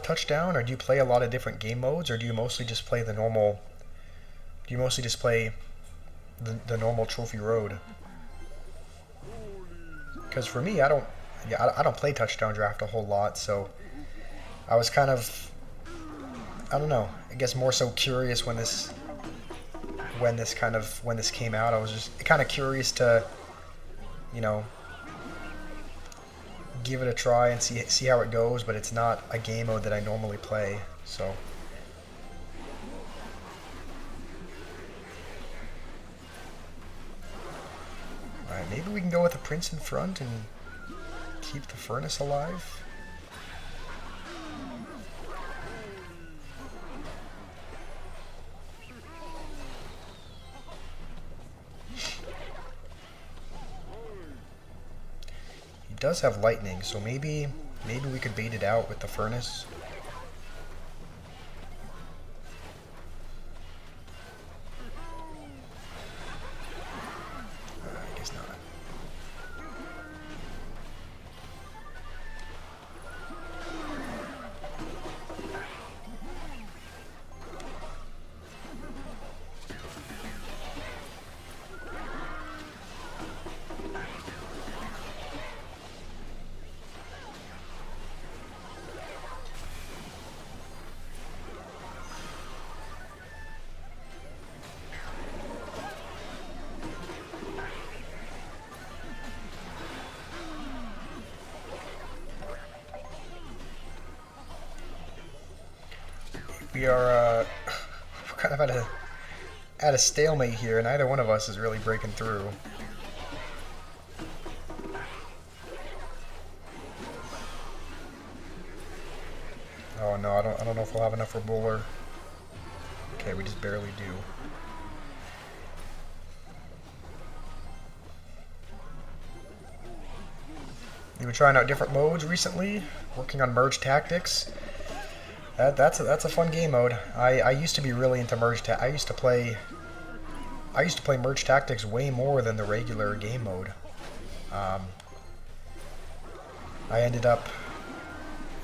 [SPEAKER 1] touchdown, or do you play a lot of different game modes, or do you mostly just play the normal? Do you mostly just play the normal trophy road? Because for me, I don't play touchdown draft a whole lot, so I was kind of, I don't know, I guess more so curious when this came out. I was just kind of curious to, you know, give it a try and see how it goes, but it's not a game mode that I normally play, so. Alright, maybe we can go with the prince in front and keep the furnace alive. He does have lightning, so maybe we could bait it out with the furnace. I guess not. We are kind of at a stalemate here, and neither one of us is really breaking through. Oh no, I don't know if we'll have enough for Bowler. Okay, we just barely do. You've been trying out different modes recently, working on merge tactics. That's a fun game mode. I used to be really into merge. I used to play merge tactics way more than the regular game mode. I ended up.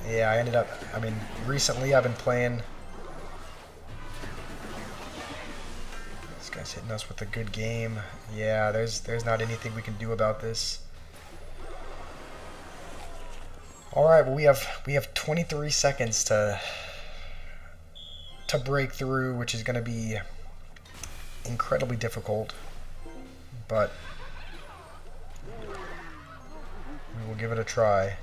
[SPEAKER 1] I mean, recently I've been playing. This guy's hitting us with a good game. Yeah, there's not anything we can do about this. All right, well we have 23 seconds to break through, which is going to be incredibly difficult, but we will give it a try.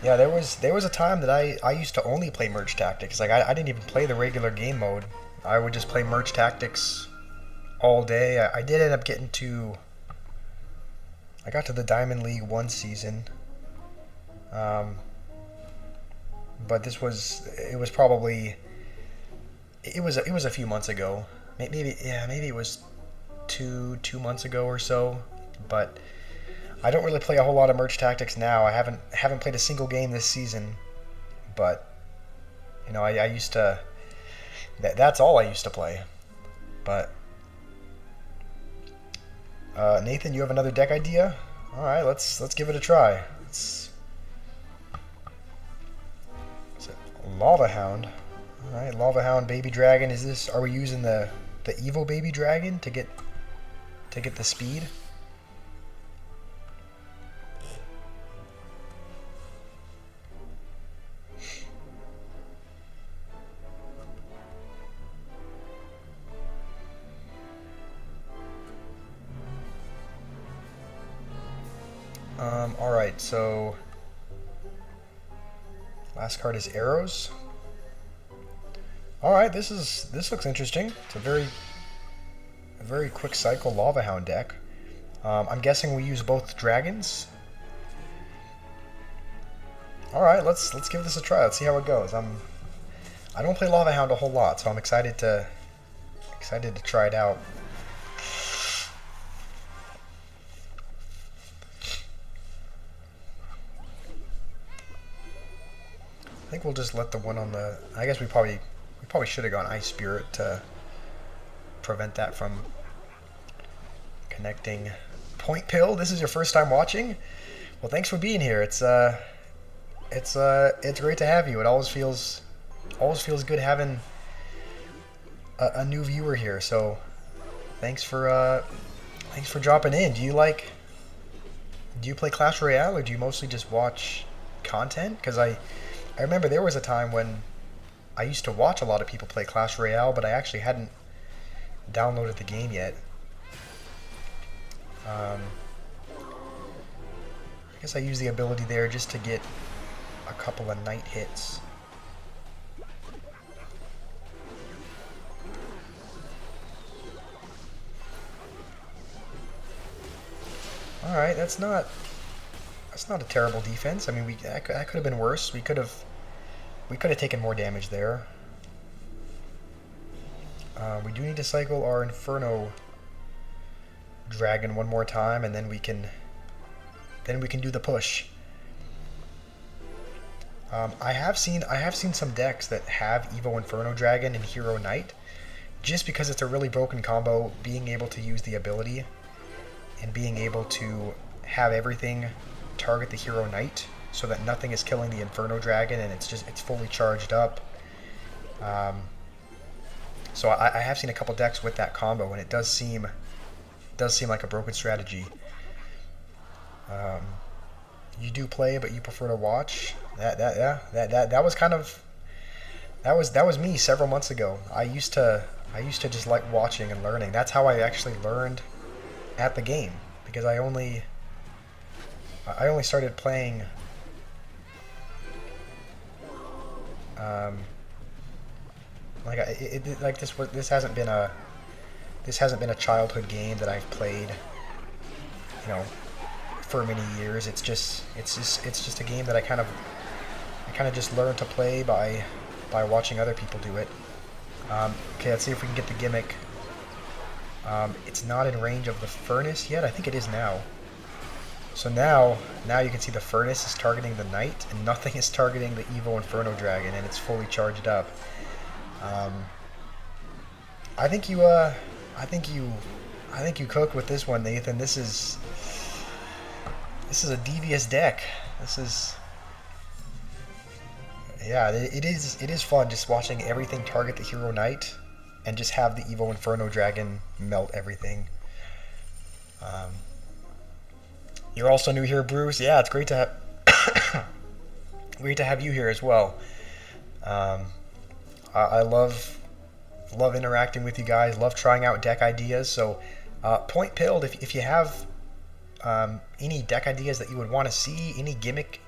[SPEAKER 1] Yeah, there was a time that I used to only play merge tactics. Like I didn't even play the regular game mode. I would just play merge tactics all day. I did end up getting to. I got to the Diamond League one season, but it was probably it was a few months ago. Maybe it was two months ago or so. But I don't really play a whole lot of merge tactics now. I haven't played a single game this season, but you know I used to. That's all I used to play. But Nathan, you have another deck idea? All right, let's give it a try. Is it Lava Hound? All right, Lava Hound, Baby Dragon. Are we using the Evo Baby Dragon to get the speed? Alright, so last card is Arrows. All right, this looks interesting. It's a very quick cycle Lava Hound deck. I'm guessing we use both dragons. All right, let's give this a try. Let's see how it goes. I don't play Lava Hound a whole lot, so I'm excited to try it out. I think we'll just let the one on the. I guess we probably should have gone Ice Spirit to prevent that from connecting. Point Pill, this is your first time watching? Well, thanks for being here. It's great to have you. It always feels good having a new viewer here. So thanks for dropping in. Do you play Clash Royale, or do you mostly just watch content? Because I remember there was a time when I used to watch a lot of people play Clash Royale, but I actually hadn't downloaded the game yet. I guess I use the ability there just to get a couple of night hits. Alright, that's not a terrible defense. I mean, that could have been worse. We could have taken more damage there. We do need to cycle our Inferno Dragon one more time, and then we can do the push. I have seen some decks that have Evo Inferno Dragon and Hero Knight, just because it's a really broken combo. Being able to use the ability and being able to have everything target the Hero Knight, so that nothing is killing the Inferno Dragon, and it's fully charged up. So I have seen a couple decks with that combo, and it does seem like a broken strategy. You do play, but you prefer to watch. That was me several months ago. I used to just like watching and learning. That's how I actually learned at the game, because I only started playing this hasn't been a childhood game that I've played, for many years. It's just a game that I kind of just learned to play by watching other people do it. Okay, let's see if we can get the gimmick. It's not in range of the furnace yet. I think it is now. So now you can see the furnace is targeting the knight, and nothing is targeting the Evo Inferno Dragon, and it's fully charged up. I think you cook with this one, Nathan. This is a devious deck. It is fun just watching everything target the Hero Knight and just have the Evo Inferno Dragon melt everything. You're also new here, Bruce. Yeah, it's great to have you here as well. I love interacting with you guys. Love trying out deck ideas. So, Point Pilled, if you have any deck ideas that you would want to see, any gimmick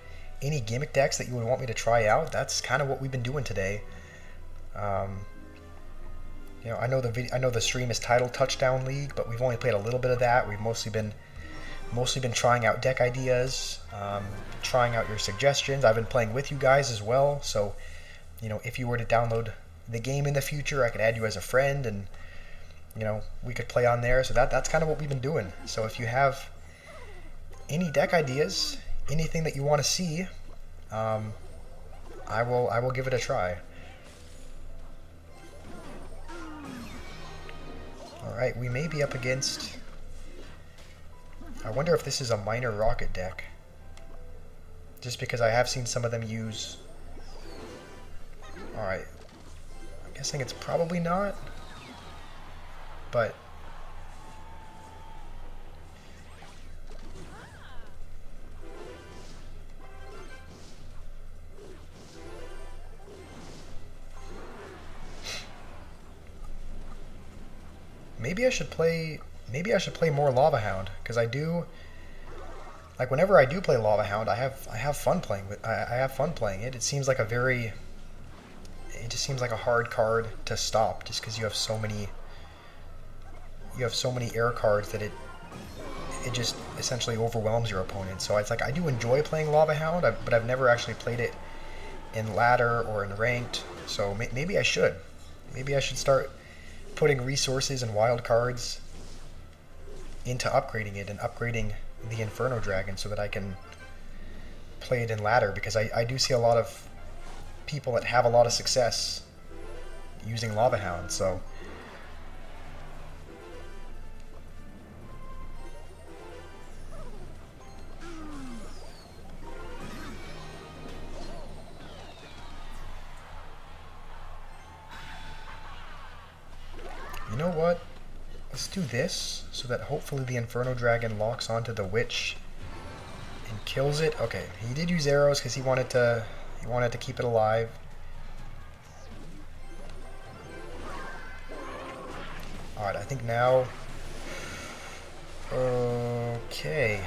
[SPEAKER 1] decks that you would want me to try out, that's kind of what we've been doing today. I know the stream is titled Touchdown League, but we've only played a little bit of that. We've mostly been trying out deck ideas, trying out your suggestions. I've been playing with you guys as well, so if you were to download the game in the future, I could add you as a friend, and we could play on there. So that's kind of what we've been doing. So if you have any deck ideas, anything that you want to see, I will give it a try. Alright, we may be up against... I wonder if this is a minor rocket deck. Just because I have seen some of them use... Alright. I'm guessing it's probably not. But... Maybe I should play more Lava Hound, because I do, like, whenever I do play Lava Hound, I have fun playing it. It seems like a very it just seems like a hard card to stop, just because you have so many air cards that it just essentially overwhelms your opponent. So it's like I do enjoy playing Lava Hound, but I've never actually played it in ladder or in ranked. So maybe I should. Maybe I should start putting resources and wild cards into upgrading it and upgrading the Inferno Dragon so that I can play it in ladder, because I do see a lot of people that have a lot of success using Lava Hound. So you know what? Let's do this so that hopefully the Inferno Dragon locks onto the Witch and kills it. Okay, he did use arrows because he wanted to keep it alive. Alright, I think now. Okay.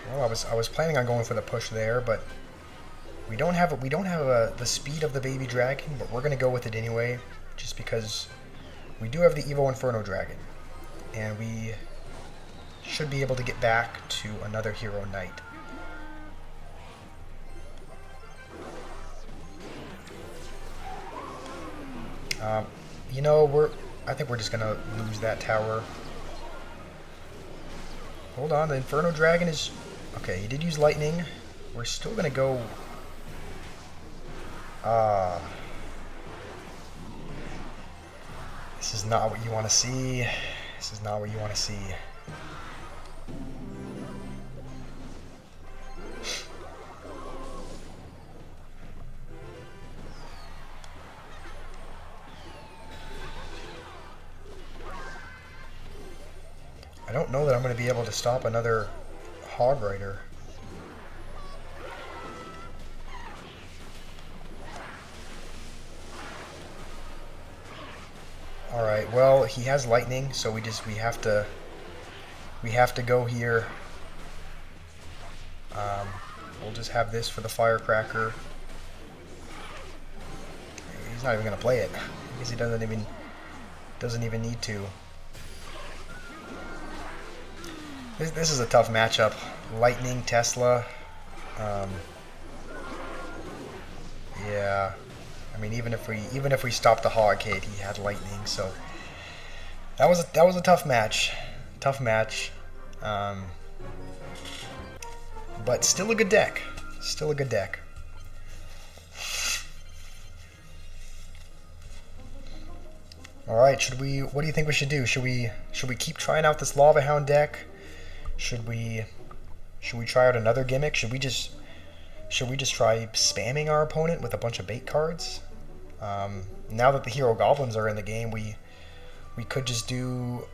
[SPEAKER 1] Well, I was planning on going for the push there, but we don't have the speed of the baby dragon, but we're gonna go with it anyway, just because we do have the Evo Inferno Dragon, and we should be able to get back to another Hero Knight. You know, I think we're just gonna lose that tower. Hold on, the Inferno Dragon is... Okay, he did use lightning. We're still gonna go... This is not what you want to see. This is not what you want to see. I don't know that I'm going to be able to stop another Hog Rider. Alright, well, he has lightning, so we have to go here. We'll just have this for the firecracker. He's not even gonna play it. I guess he doesn't even need to. This is a tough matchup. Lightning, Tesla. Yeah. I mean, even if we stopped the Hog Hate, he had lightning, so that was a tough match. Tough match. But still a good deck. Still a good deck. All right, what do you think we should do? Should we keep trying out this Lava Hound deck? Should we try out another gimmick? Should we just try spamming our opponent with a bunch of bait cards? Now that the Hero Goblins are in the game, we could just do...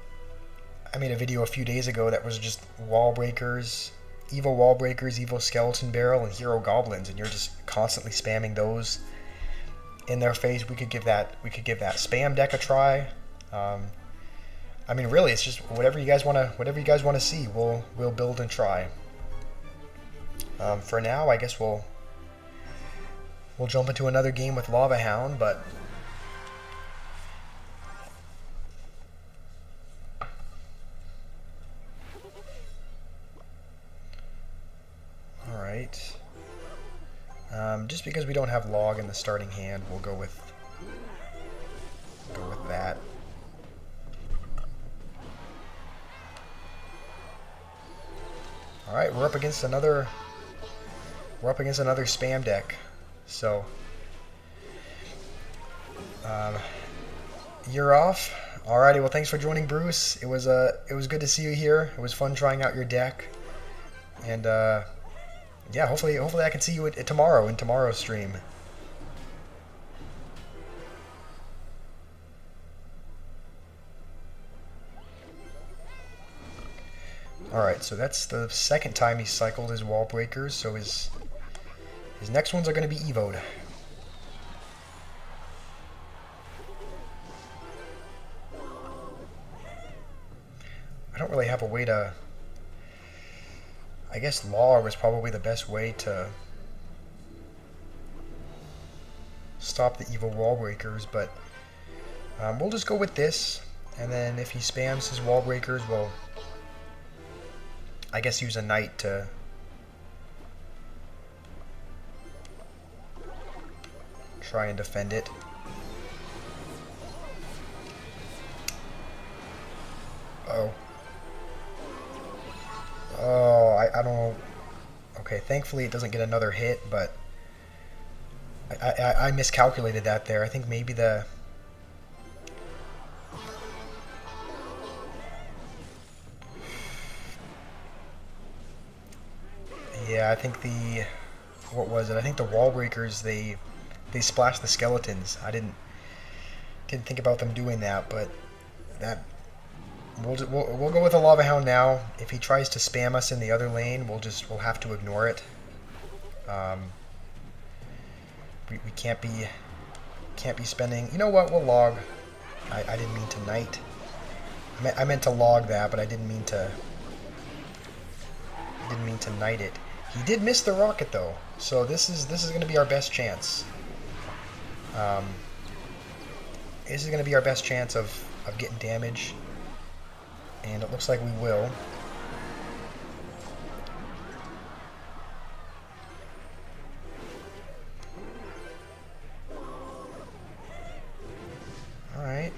[SPEAKER 1] I made a video a few days ago that was just wall breakers, Evo wall breakers, Evo skeleton barrel, and Hero Goblins, and you're just constantly spamming those in their face. We could give that spam deck a try. I mean, really, it's just whatever you guys want to see. We'll build and try. For now, I guess we'll jump into another game with Lava Hound, but all right. Just because we don't have log in the starting hand, we'll go with that. All right, we're up against another spam deck. So you're off. Alrighty, well, thanks for joining, Bruce. It was good to see you here. It was fun trying out your deck, and yeah, hopefully I can see you tomorrow in tomorrow's stream. Alright, so that's the second time he cycled his wall breakers, so his next ones are going to be Evo'd. I don't really have a way to... I guess Law was probably the best way to stop the evil wall breakers, but we'll just go with this, and then if he spams his wall breakers, we'll, I guess, use a knight to try and defend it. Oh. Oh, I don't know. Okay, thankfully it doesn't get another hit, but I miscalculated that there. I think maybe the... Yeah, I think the... What was it? I think the wall breakers, they splashed the skeletons. I didn't think about them doing that, but that... We'll go with a Lava Hound now. If he tries to spam us in the other lane, we'll have to ignore it. We can't be spending. You know what? We'll log. I didn't mean to knight. I meant to log that, but I didn't mean to. Knight it. He did miss the rocket though, so this is going to be our best chance. This is going to be our best chance of getting damage. And it looks like we will. Alright.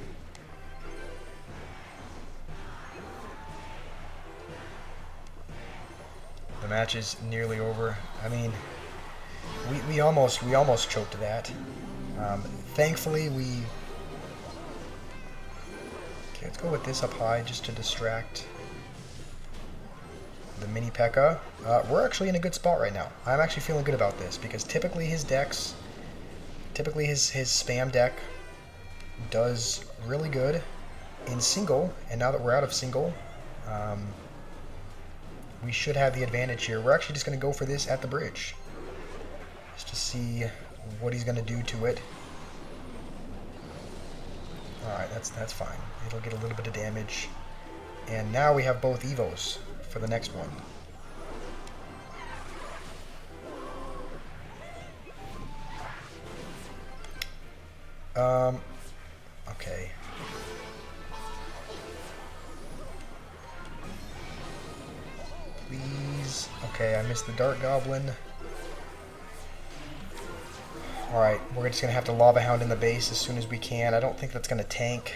[SPEAKER 1] The match is nearly over. I mean, we almost choked that. Thankfully we... Okay, let's go with this up high just to distract the mini P.E.K.K.A. We're actually in a good spot right now. I'm actually feeling good about this because typically his spam deck does really good in single, and now that we're out of single, we should have the advantage here. We're actually just going to go for this at the bridge just to see what he's going to do to it. Alright, that's fine. It'll get a little bit of damage. And now we have both Evos for the next one. Okay. Please. Okay, I missed the Dart Goblin. Alright, we're just going to have to Lava Hound in the base as soon as we can. I don't think that's going to tank.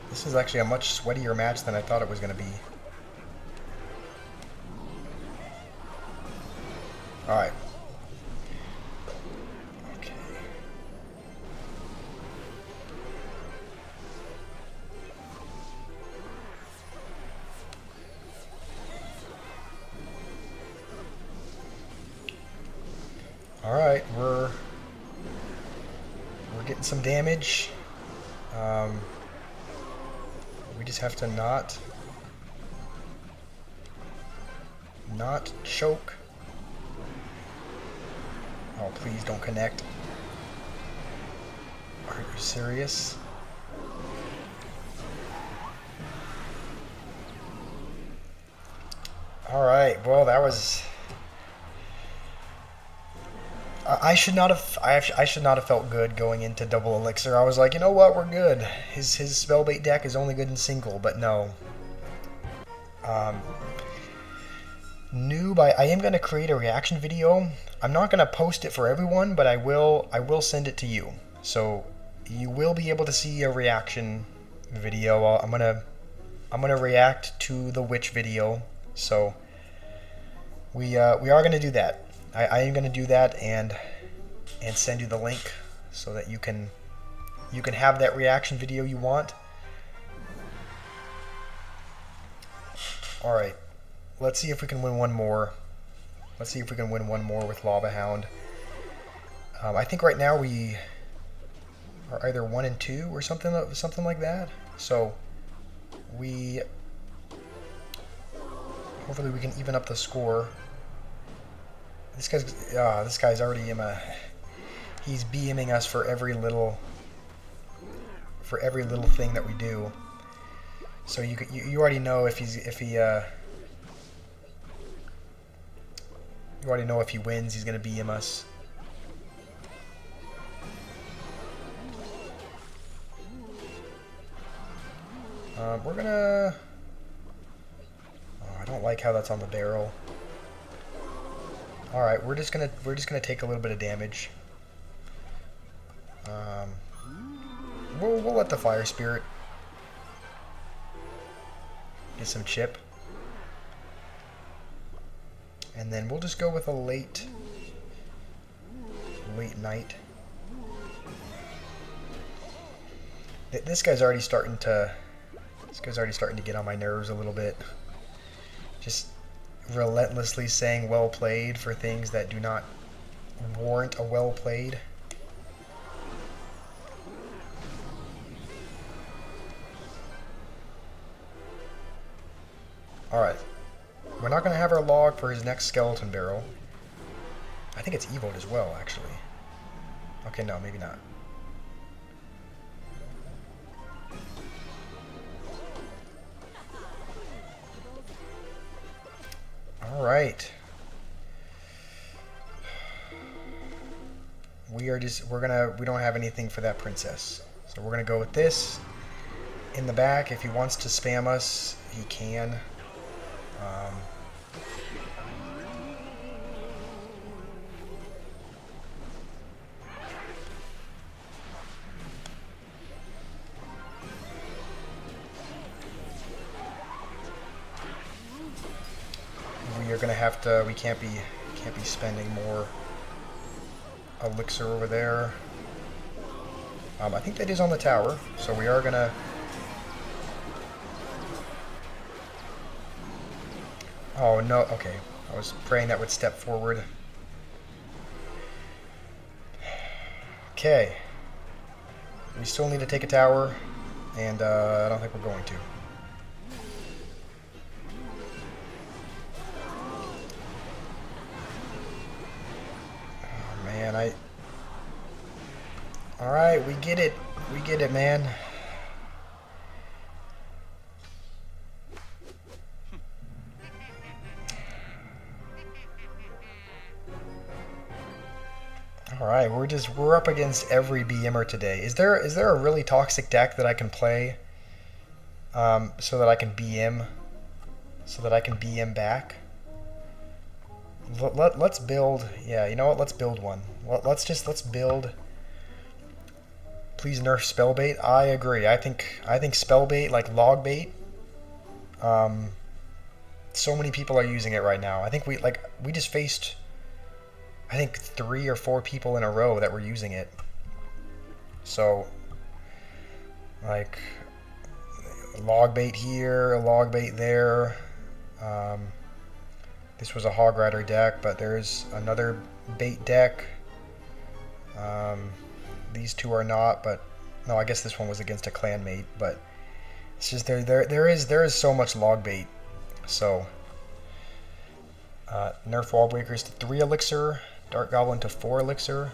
[SPEAKER 1] This is actually a much sweatier match than I thought it was going to be. Alright. Okay. Alright, we're getting some damage. We just have to not choke. Oh, please don't connect. Are you serious? Alright, well that was... I should not have felt good going into double elixir. I was like, you know what, we're good. His spellbait deck is only good in single, but no. Noob, I am gonna create a reaction video. I'm not gonna post it for everyone, but I will send it to you. So you will be able to see a reaction video. I'm gonna react to the witch video. So we are gonna do that. I am going to do that and send you the link so that you can have that reaction video you want. Alright, let's see if we can win one more. Let's see if we can win one more with Lava Hound. I think right now we are either 1 and 2 or something like that. So hopefully we can even up the score. This guy's already he's BMing us for every little thing that we do. So you already know if you already know if he wins, he's gonna BM us. We're gonna. Oh, I don't like how that's on the barrel. All right, we're just gonna take a little bit of damage. We'll let the fire spirit get some chip, and then we'll just go with a late night. This guy's already starting to get on my nerves a little bit. Just relentlessly saying well played for things that do not warrant a well played. Alright. We're not going to have our log for his next skeleton barrel. I think it's evoed as well, actually. Okay, no, maybe not. Alright. We don't have anything for that princess. So we're gonna go with this. In the back, if he wants to spam us, he can. We are gonna have to. We can't be spending more elixir over there. I think that is on the tower, so we are gonna. Oh no! Okay, I was praying that would step forward. Okay, we still need to take a tower, and I don't think we're going to. Man, Alright, we get it. We get it, man. Alright, we're up against every BMer today. Is there a really toxic deck that I can play so that I can BM back? Let's build. Yeah, you know what? Let's build one. Let's build. Please nerf spellbait. I agree. I think spellbait, like log bait. So many people are using it right now. I think we just faced, I think 3 or 4 people in a row that were using it. So like log bait here, log bait there. This was a Hog Rider deck, but there's another bait deck. These two are not, but no, I guess this one was against a clanmate. But it's just there is so much log bait. So nerf wall breakers to 3 elixir, Dark Goblin to 4 elixir,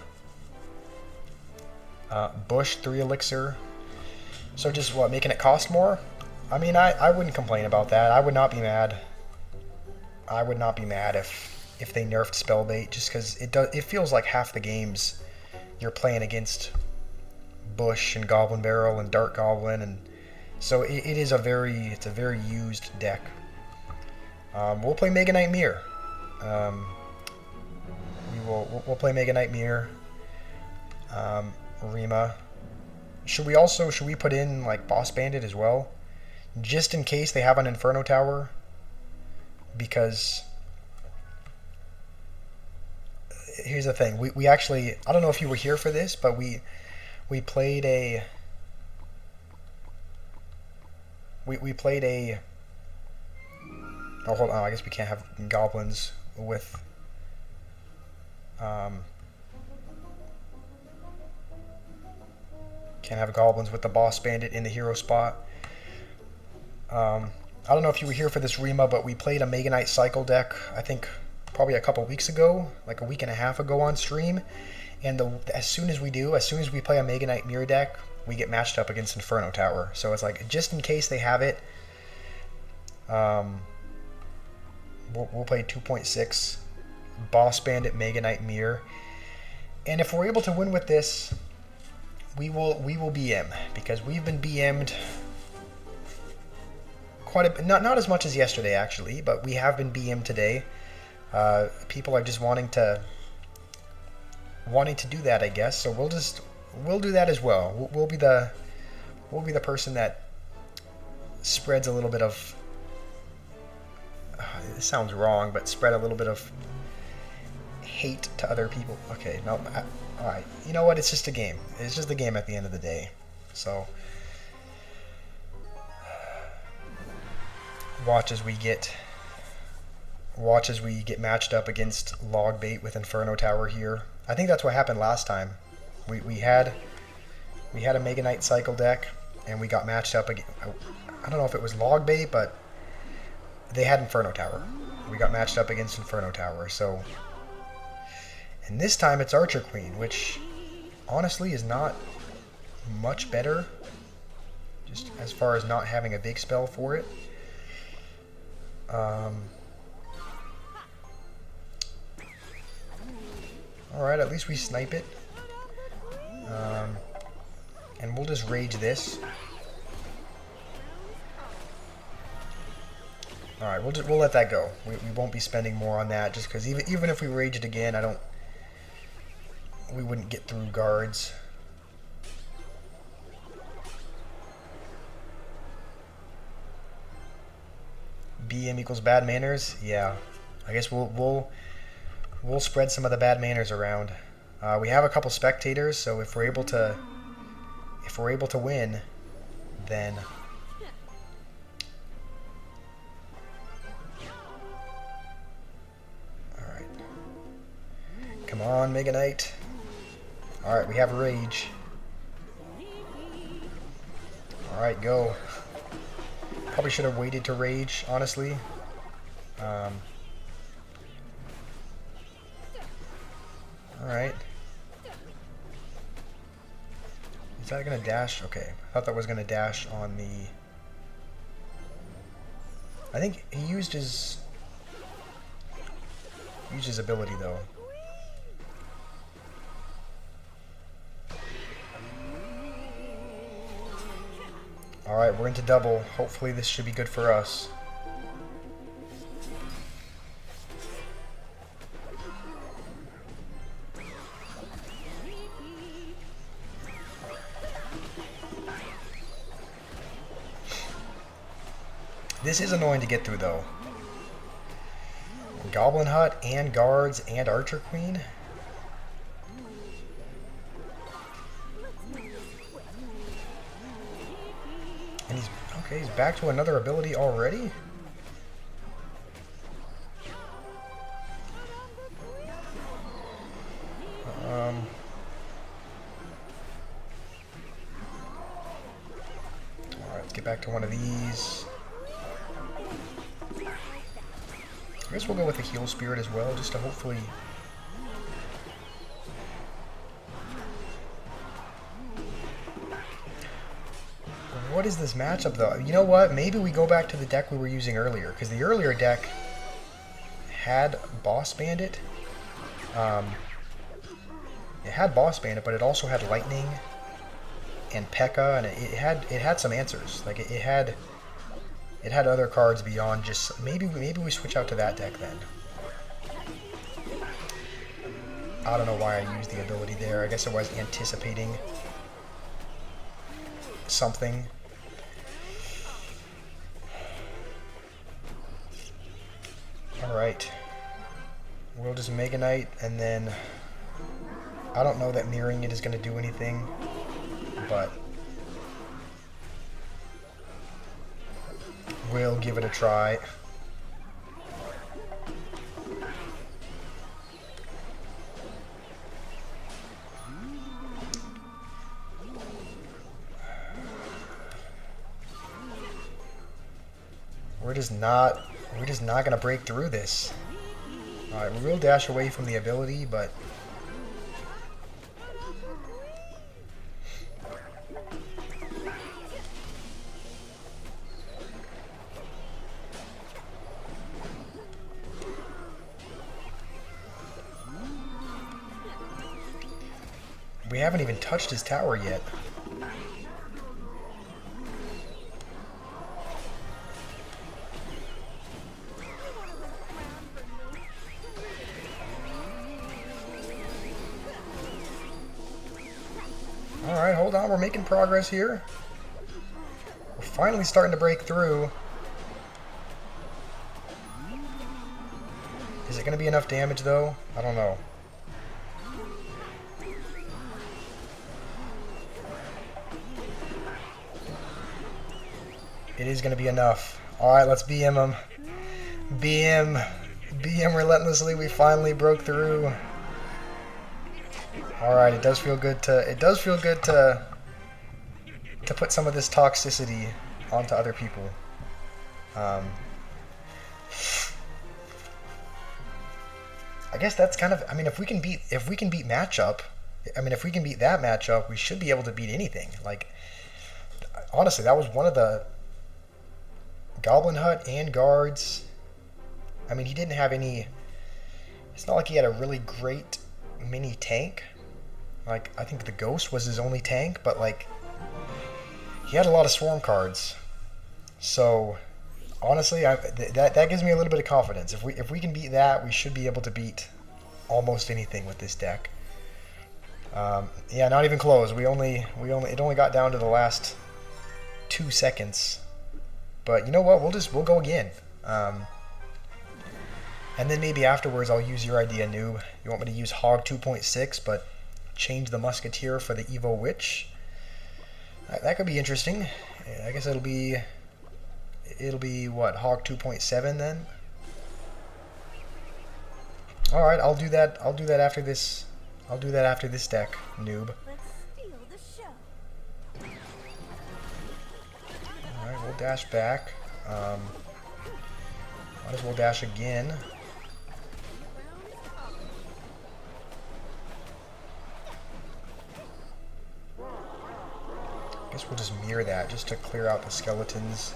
[SPEAKER 1] Bush 3 elixir. So just what, making it cost more? I mean, I wouldn't complain about that. I would not be mad. I would not be mad if they nerfed spellbait, just because it feels like half the games you're playing against Bush and Goblin Barrel and Dark Goblin, and so it's a very used deck. We'll play Mega Knight Mirror. We'll play Mega Knight Mirror. Rima. Should we put in like Boss Bandit as well, just in case they have an Inferno Tower? Because here's the thing, we actually, I don't know if you were here for this, but we played a oh, hold on, I guess we can't have goblins with can't have goblins with the Boss Bandit in the hero spot. I don't know if you were here for this Rima, but we played a Mega Knight Cycle deck, I think probably a couple weeks ago, like a week and a half ago on stream. And as soon as we play a Mega Knight Mirror deck, we get matched up against Inferno Tower. So it's like, just in case they have it, Um, we'll play 2.6 Boss Bandit Mega Knight Mirror, and if we're able to win with this, we will BM, because we've been BM'd quite a bit. Not as much as yesterday actually, but we have been BM'd today. People are just wanting to do that, I guess. So we'll do that as well. We'll be the person that spreads a little bit of. This sounds wrong, but spread a little bit of hate to other people. Okay, no, all right. You know what? It's just a game. It's just a game at the end of the day. So watch as we get matched up against Logbait with Inferno Tower here. I think that's what happened last time. We had a Mega Knight cycle deck, and we got matched up again. I don't know if it was Logbait, but they had Inferno Tower. We got matched up against Inferno Tower. So, and this time it's Archer Queen, which honestly is not much better, just as far as not having a big spell for it. Alright, at least we snipe it. And we'll just rage this. Alright, we'll let that go. We won't be spending more on that, just because even if we raged again, we wouldn't get through guards. BM equals bad manners? Yeah. I guess we'll spread some of the bad manners around. We have a couple spectators, so if we're able to win, then all right. Come on, Mega Knight. All right, we have rage. All right, go. Probably should have waited to rage, honestly. Alright. Is that gonna dash? Okay. I thought that was gonna dash on the... I think he used his ability though. Alright, we're into double. Hopefully this should be good for us. This is annoying to get through though. Goblin Hut and guards and Archer Queen. And he's back to another ability already? Alright, let's get back to one of these. I guess we'll go with the Heal Spirit as well, just to hopefully... What is this matchup, though? You know what? Maybe we go back to the deck we were using earlier, because the earlier deck had Boss Bandit. It had Boss Bandit, but it also had Lightning and P.E.K.K.A, and it had some answers. Like it had other cards beyond just... Maybe we switch out to that deck then. I don't know why I used the ability there. I guess I was anticipating something. Alright. We'll just Mega Knight, and then... I don't know that mirroring it is going to do anything, but... we'll give it a try. We're just not gonna break through this. Alright, we will dash away from the ability, but We haven't even touched his tower yet. Alright, hold on. We're making progress here. We're finally starting to break through. Is it going to be enough damage, though? I don't know. It is going to be enough. Alright, let's BM him. BM. BM relentlessly. We finally broke through. Alright, it does feel good to put some of this toxicity onto other people. I guess that's kind of, I mean, if we can beat matchup, I mean, if we can beat that matchup, we should be able to beat anything. Like, honestly, that was one of the Goblin Hut and guards. I mean, he didn't have any, it's not like he had a really great mini tank. Like, I think the Ghost was his only tank, but like, he had a lot of swarm cards. So, honestly, that gives me a little bit of confidence. If we can beat that, we should be able to beat almost anything with this deck. Yeah, not even close. It only got down to the last 2 seconds. But you know what? We'll go again. And then maybe afterwards I'll use your idea, noob. You want me to use Hog 2.6, but change the Musketeer for the Evo Witch? That could be interesting. I guess it'll be what, Hog 2.7 then? All right, I'll do that after this. I'll do that after this deck, noob. All right, we'll dash back. Might as well dash again. Guess we'll just mirror that just to clear out the skeletons.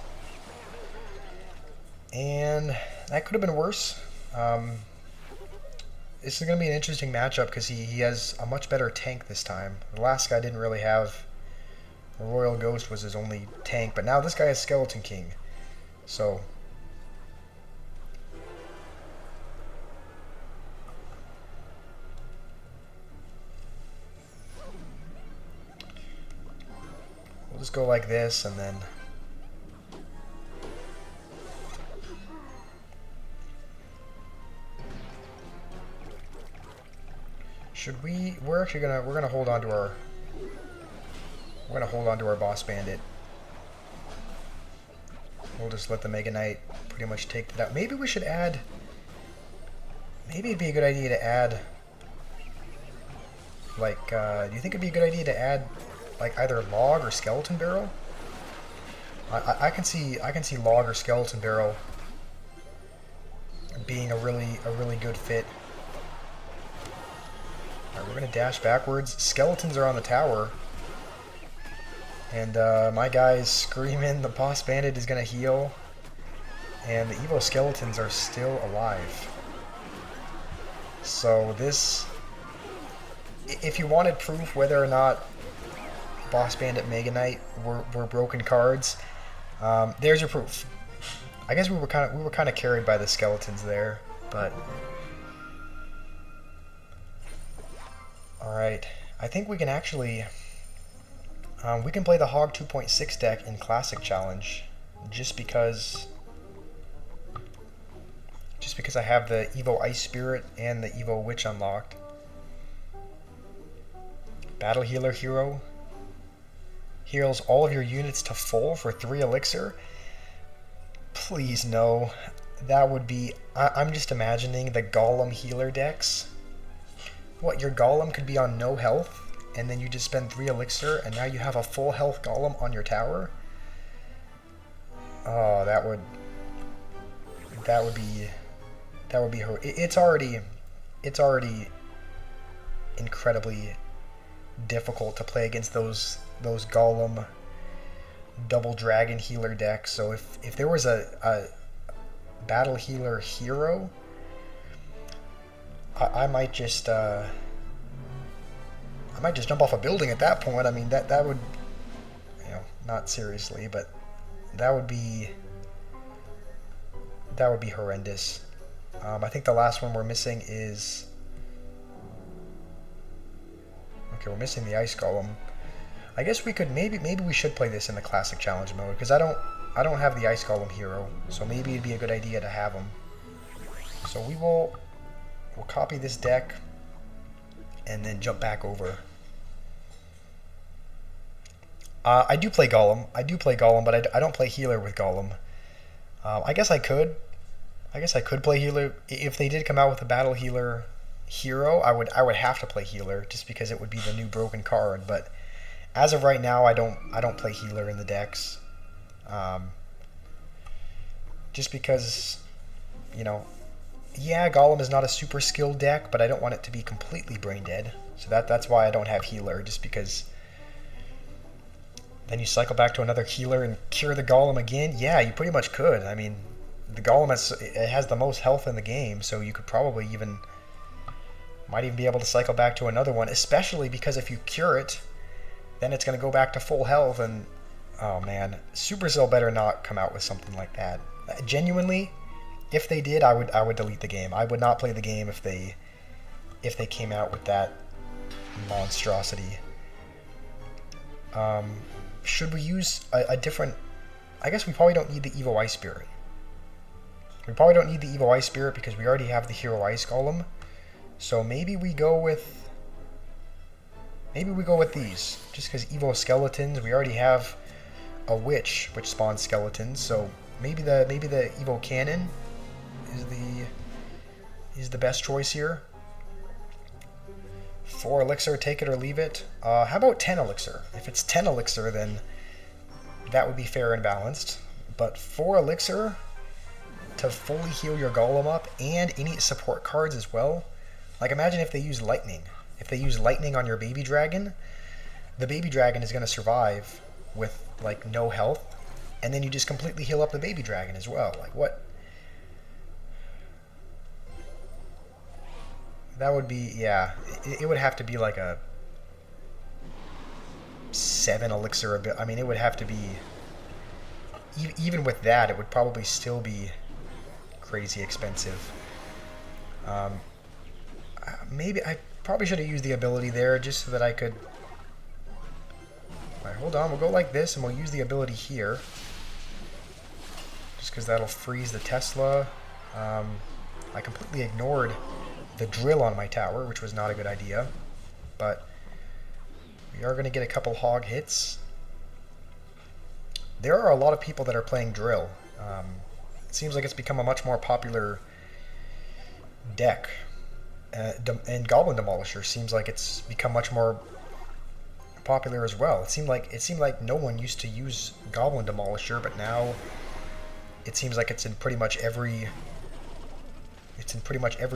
[SPEAKER 1] And that could have been worse. This is going to be an interesting matchup because he has a much better tank this time. The last guy didn't really have... The Royal Ghost was his only tank, but now this guy has Skeleton King. So... we'll just go like this and then... Should we? We're gonna hold on to our. We're gonna hold on to our Boss Bandit. We'll just let the Mega Knight pretty much take that out. Maybe we should add. Maybe it'd be a good idea to add. Like, do you think it'd be a good idea to add, like, either Log or Skeleton Barrel? I can see Log or Skeleton Barrel being a really good fit. Alright, we're going to dash backwards. Skeletons are on the tower. And my guy's screaming. The Boss Bandit is going to heal. And the Evo Skeletons are still alive. So this... If you wanted proof whether or not Boss Bandit Mega Knight were broken cards, there's your proof. I guess we were kind of carried by the skeletons there, but... Alright, I think we can actually, we can play the Hog 2.6 deck in Classic Challenge, just because I have the Evo Ice Spirit and the Evo Witch unlocked. Battle Healer Hero heals all of your units to full for 3 elixir. Please no, that would be, I'm just imagining the Golem healer decks. What, your Golem could be on no health, and then you just spend 3 elixir, and now you have a full health Golem on your tower? Oh, that would be it's already incredibly difficult to play against those Golem double dragon healer decks. So if there was a battle healer hero, I might just might just jump off a building at that point. I mean, that would, you know, not seriously, but that would be horrendous. I think the last one we're missing is, okay, we're missing the ice golem. I guess we could maybe we should play this in the classic challenge mode, because I don't have the ice golem hero, so maybe it'd be a good idea to have him. So we'll copy this deck and then jump back over. I do play Golem, but I don't play healer with Golem. I guess I could play healer if they did come out with a battle healer hero. I would have to play healer just because it would be the new broken card. But as of right now, I don't play healer in the decks. Just because, you know, yeah, Golem is not a super skilled deck, but I don't want it to be completely brain dead. So that's why I don't have healer, just because then you cycle back to another healer and cure the Golem again. Yeah, you pretty much could. I mean, the Golem has the most health in the game, so you could probably might even be able to cycle back to another one, especially because if you cure it, then it's going to go back to full health, and oh man, Supercell better not come out with something like that. Genuinely, if they did, I would delete the game. I would not play the game if they came out with that monstrosity. Should we use a different... I guess we probably don't need the Evo Ice Spirit. We probably don't need the Evo Ice Spirit because we already have the Hero Ice Golem. So maybe we go with... these. Just because Evo Skeletons, we already have a Witch, which spawns skeletons. So maybe the Evo Cannon is the best choice here. 4 elixir, take it or leave it. How about 10 elixir? If it's 10 elixir, then that would be fair and balanced. But 4 elixir to fully heal your Golem up and any support cards as well. Like, imagine if they use lightning. If they use lightning on your baby dragon, the baby dragon is going to survive with like no health, and then you just completely heal up the baby dragon as well. Like, what? That would be, yeah, it would have to be like a 7 elixir a bit. I mean, it would have to be, even with that, it would probably still be crazy expensive. Maybe I probably should have used the ability there just so that I could... Alright, hold on, we'll go like this and we'll use the ability here. Just because that'll freeze the Tesla. I completely ignored the drill on my tower, which was not a good idea. But we are going to get a couple hog hits. There are a lot of people that are playing drill. It seems like it's become a much more popular deck. And Goblin Demolisher seems like it's become much more popular as well. It seemed like no one used to use Goblin Demolisher, but now it seems like it's in pretty much every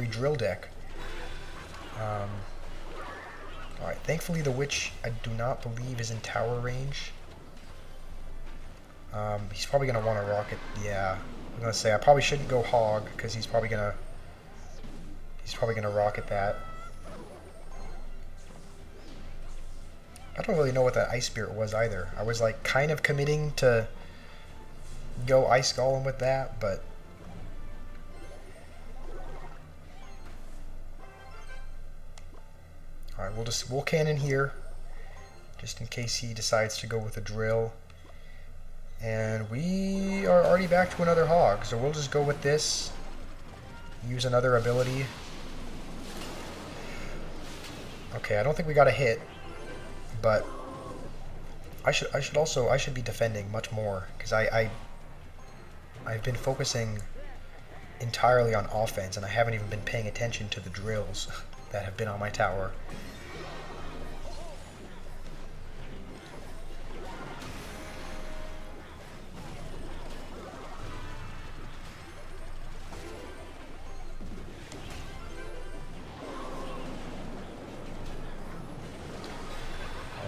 [SPEAKER 1] drill deck. Alright, thankfully the Witch I do not believe is in tower range. He's probably gonna want to rocket. Yeah, I'm gonna say I probably shouldn't go hog because he's probably gonna rocket that. I don't really know what that Ice Spirit was either. I was like kind of committing to go Ice Golem with that, but alright, we'll cannon here just in case he decides to go with a drill. And we are already back to another hog, so we'll just go with this. Use another ability. Okay, I don't think we got a hit, but I should be defending much more because I've been focusing entirely on offense and I haven't even been paying attention to the drills that have been on my tower.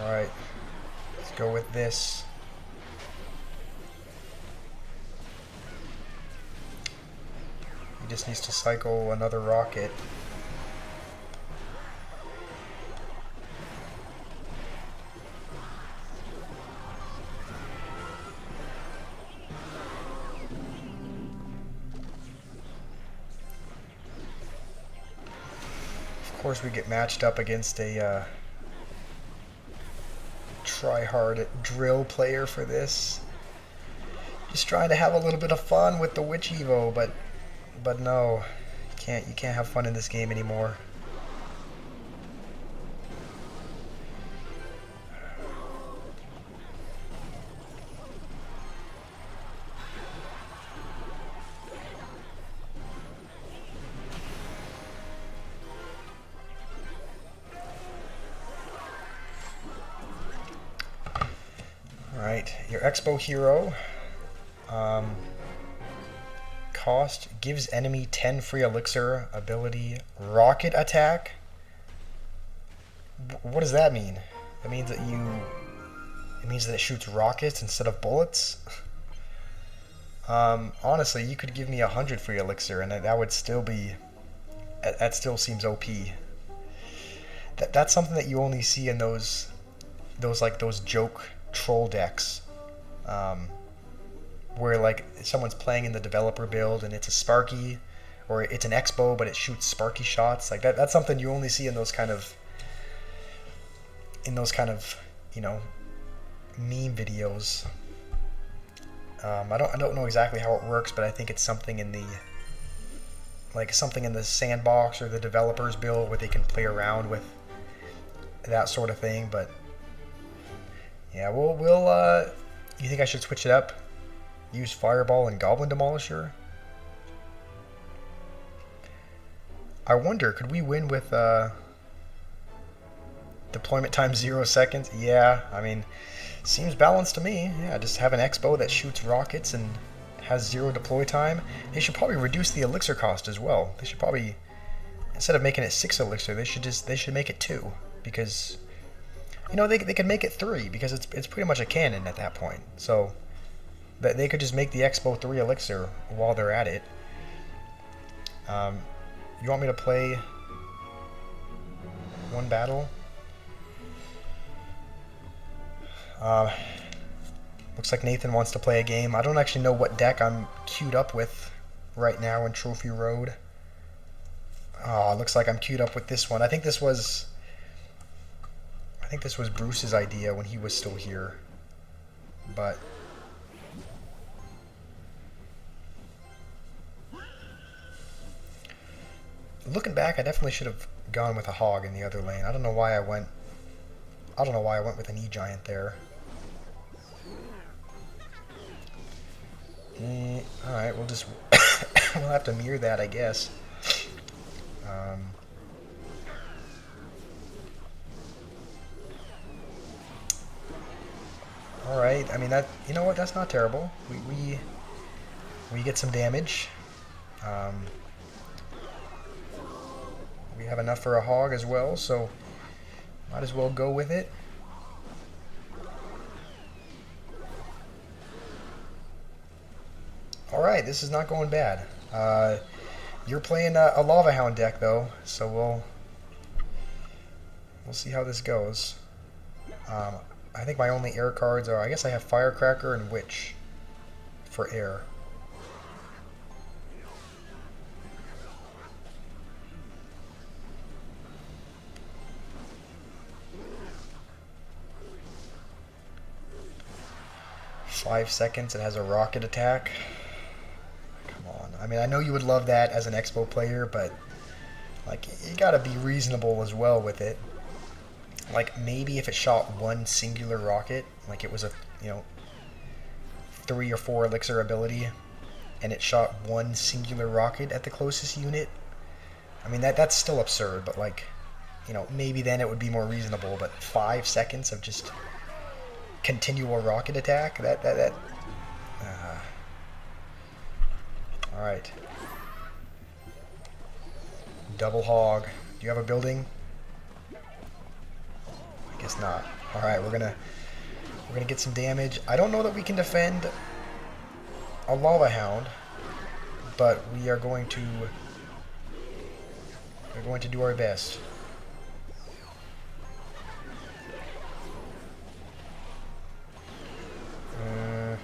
[SPEAKER 1] Alright, let's go with this. He just needs to cycle another rocket. course, we get matched up against a try-hard drill player for this. Just trying to have a little bit of fun with the Witch Evo, but no, you can't have fun in this game anymore. Alright, your Expo hero cost gives enemy 10 free elixir, ability rocket attack. What does that mean? That means that it shoots rockets instead of bullets? Honestly, you could give me 100 free elixir and that would still be, that still seems OP. That's something that you only see in those joke troll decks, where like someone's playing in the developer build and it's a Sparky, or it's an Expo but it shoots Sparky shots. Like that's something you only see in those kind of you know, meme videos. I don't know exactly how it works, but I think it's something in the sandbox or the developers build where they can play around with that sort of thing. But yeah, we'll you think I should switch it up? Use Fireball and Goblin Demolisher? I wonder, could we win with deployment time 0 seconds? Yeah, I mean, seems balanced to me. Yeah, just have an Expo that shoots rockets and has 0 deploy time. They should probably reduce the elixir cost as well. They should probably, instead of making it 6 elixir, they should make it 2, because you know, they could make it 3 because it's pretty much a cannon at that point. So they could just make the Expo 3 elixir while they're at it. You want me to play one battle? Looks like Nathan wants to play a game. I don't actually know what deck I'm queued up with right now in Trophy Road. Oh, it looks like I'm queued up with this one. I think this was Bruce's idea when he was still here, but looking back, I definitely should have gone with a hog in the other lane. I don't know why I went with an E-Giant there. Alright, we'll just we'll have to mirror that, I guess. Alright, I mean, that, you know what, that's not terrible. We get some damage. We have enough for a hog as well, so might as well go with it. Alright, this is not going bad. You're playing a Lava Hound deck though, so we'll see how this goes. I think my only air cards are, I guess I have Firecracker and Witch for air. Five seconds, it has a rocket attack. Come on. I mean, I know you would love that as an Expo player, but like, you gotta be reasonable as well with it. Like, maybe if it shot one singular rocket, like it was a, you know, 3 or 4 elixir ability, and it shot one singular rocket at the closest unit. I mean, that's still absurd, but like, you know, maybe then it would be more reasonable. But 5 seconds of just continual rocket attack, all right. Double hog. Do you have a building? I guess not. All right, we're gonna get some damage. I don't know that we can defend a Lava Hound, but we're going to do our best. I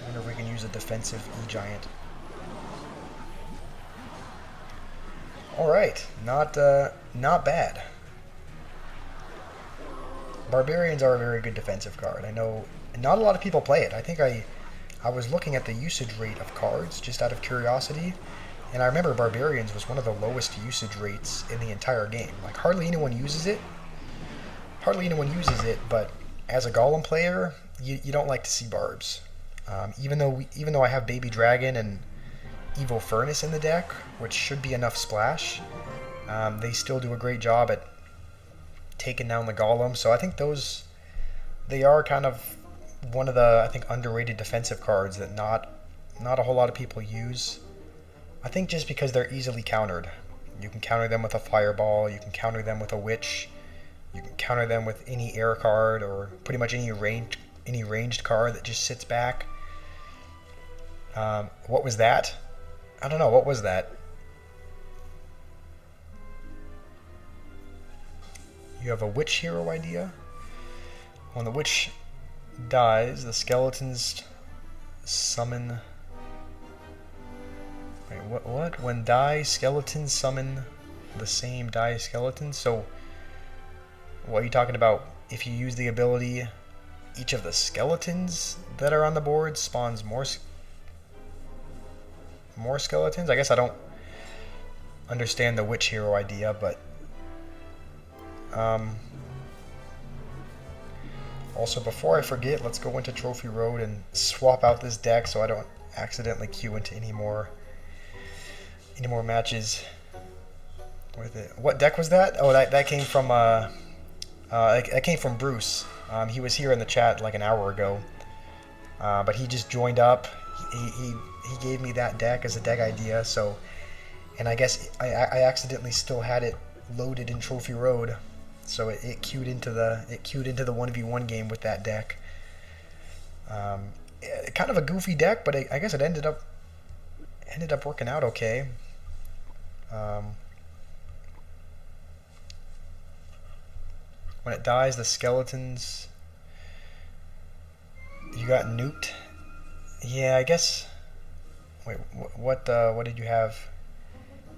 [SPEAKER 1] wonder if we can use a defensive E-Giant. All right, not bad. Barbarians are a very good defensive card. I know not a lot of people play it. I think I was looking at the usage rate of cards just out of curiosity, and I remember Barbarians was one of the lowest usage rates in the entire game. Like hardly anyone uses it. Hardly anyone uses it, but as a Golem player, you don't like to see Barbs. Even though I have Baby Dragon and Evil Furnace in the deck, which should be enough splash, they still do a great job at taking down the Golem. So I think they are kind of one of the, I think, underrated defensive cards that not a whole lot of people use. I think just because they're easily countered. You can counter them with a Fireball, you can counter them with a Witch, you can counter them with any air card or pretty much any ranged card that just sits back. What was that? I don't know, what was that? You have a Witch hero idea? When the Witch dies, the skeletons summon... Wait, what? When die, skeletons summon the same die skeleton? So, what are you talking about? If you use the ability, each of the skeletons that are on the board spawns more skeletons? I guess I don't understand the Witch hero idea, but... Also, before I forget, let's go into Trophy Road and swap out this deck so I don't accidentally queue into any more matches with it. What deck was that? Oh, that came from that came from Bruce. He was here in the chat like an hour ago, but he just joined up. He gave me that deck as a deck idea. So, and I guess I accidentally still had it loaded in Trophy Road. So it queued into the 1v1 game with that deck. Kind of a goofy deck, but I guess it ended up working out okay. When it dies, the skeletons, you got nuked. Yeah, I guess. Wait, what did you have?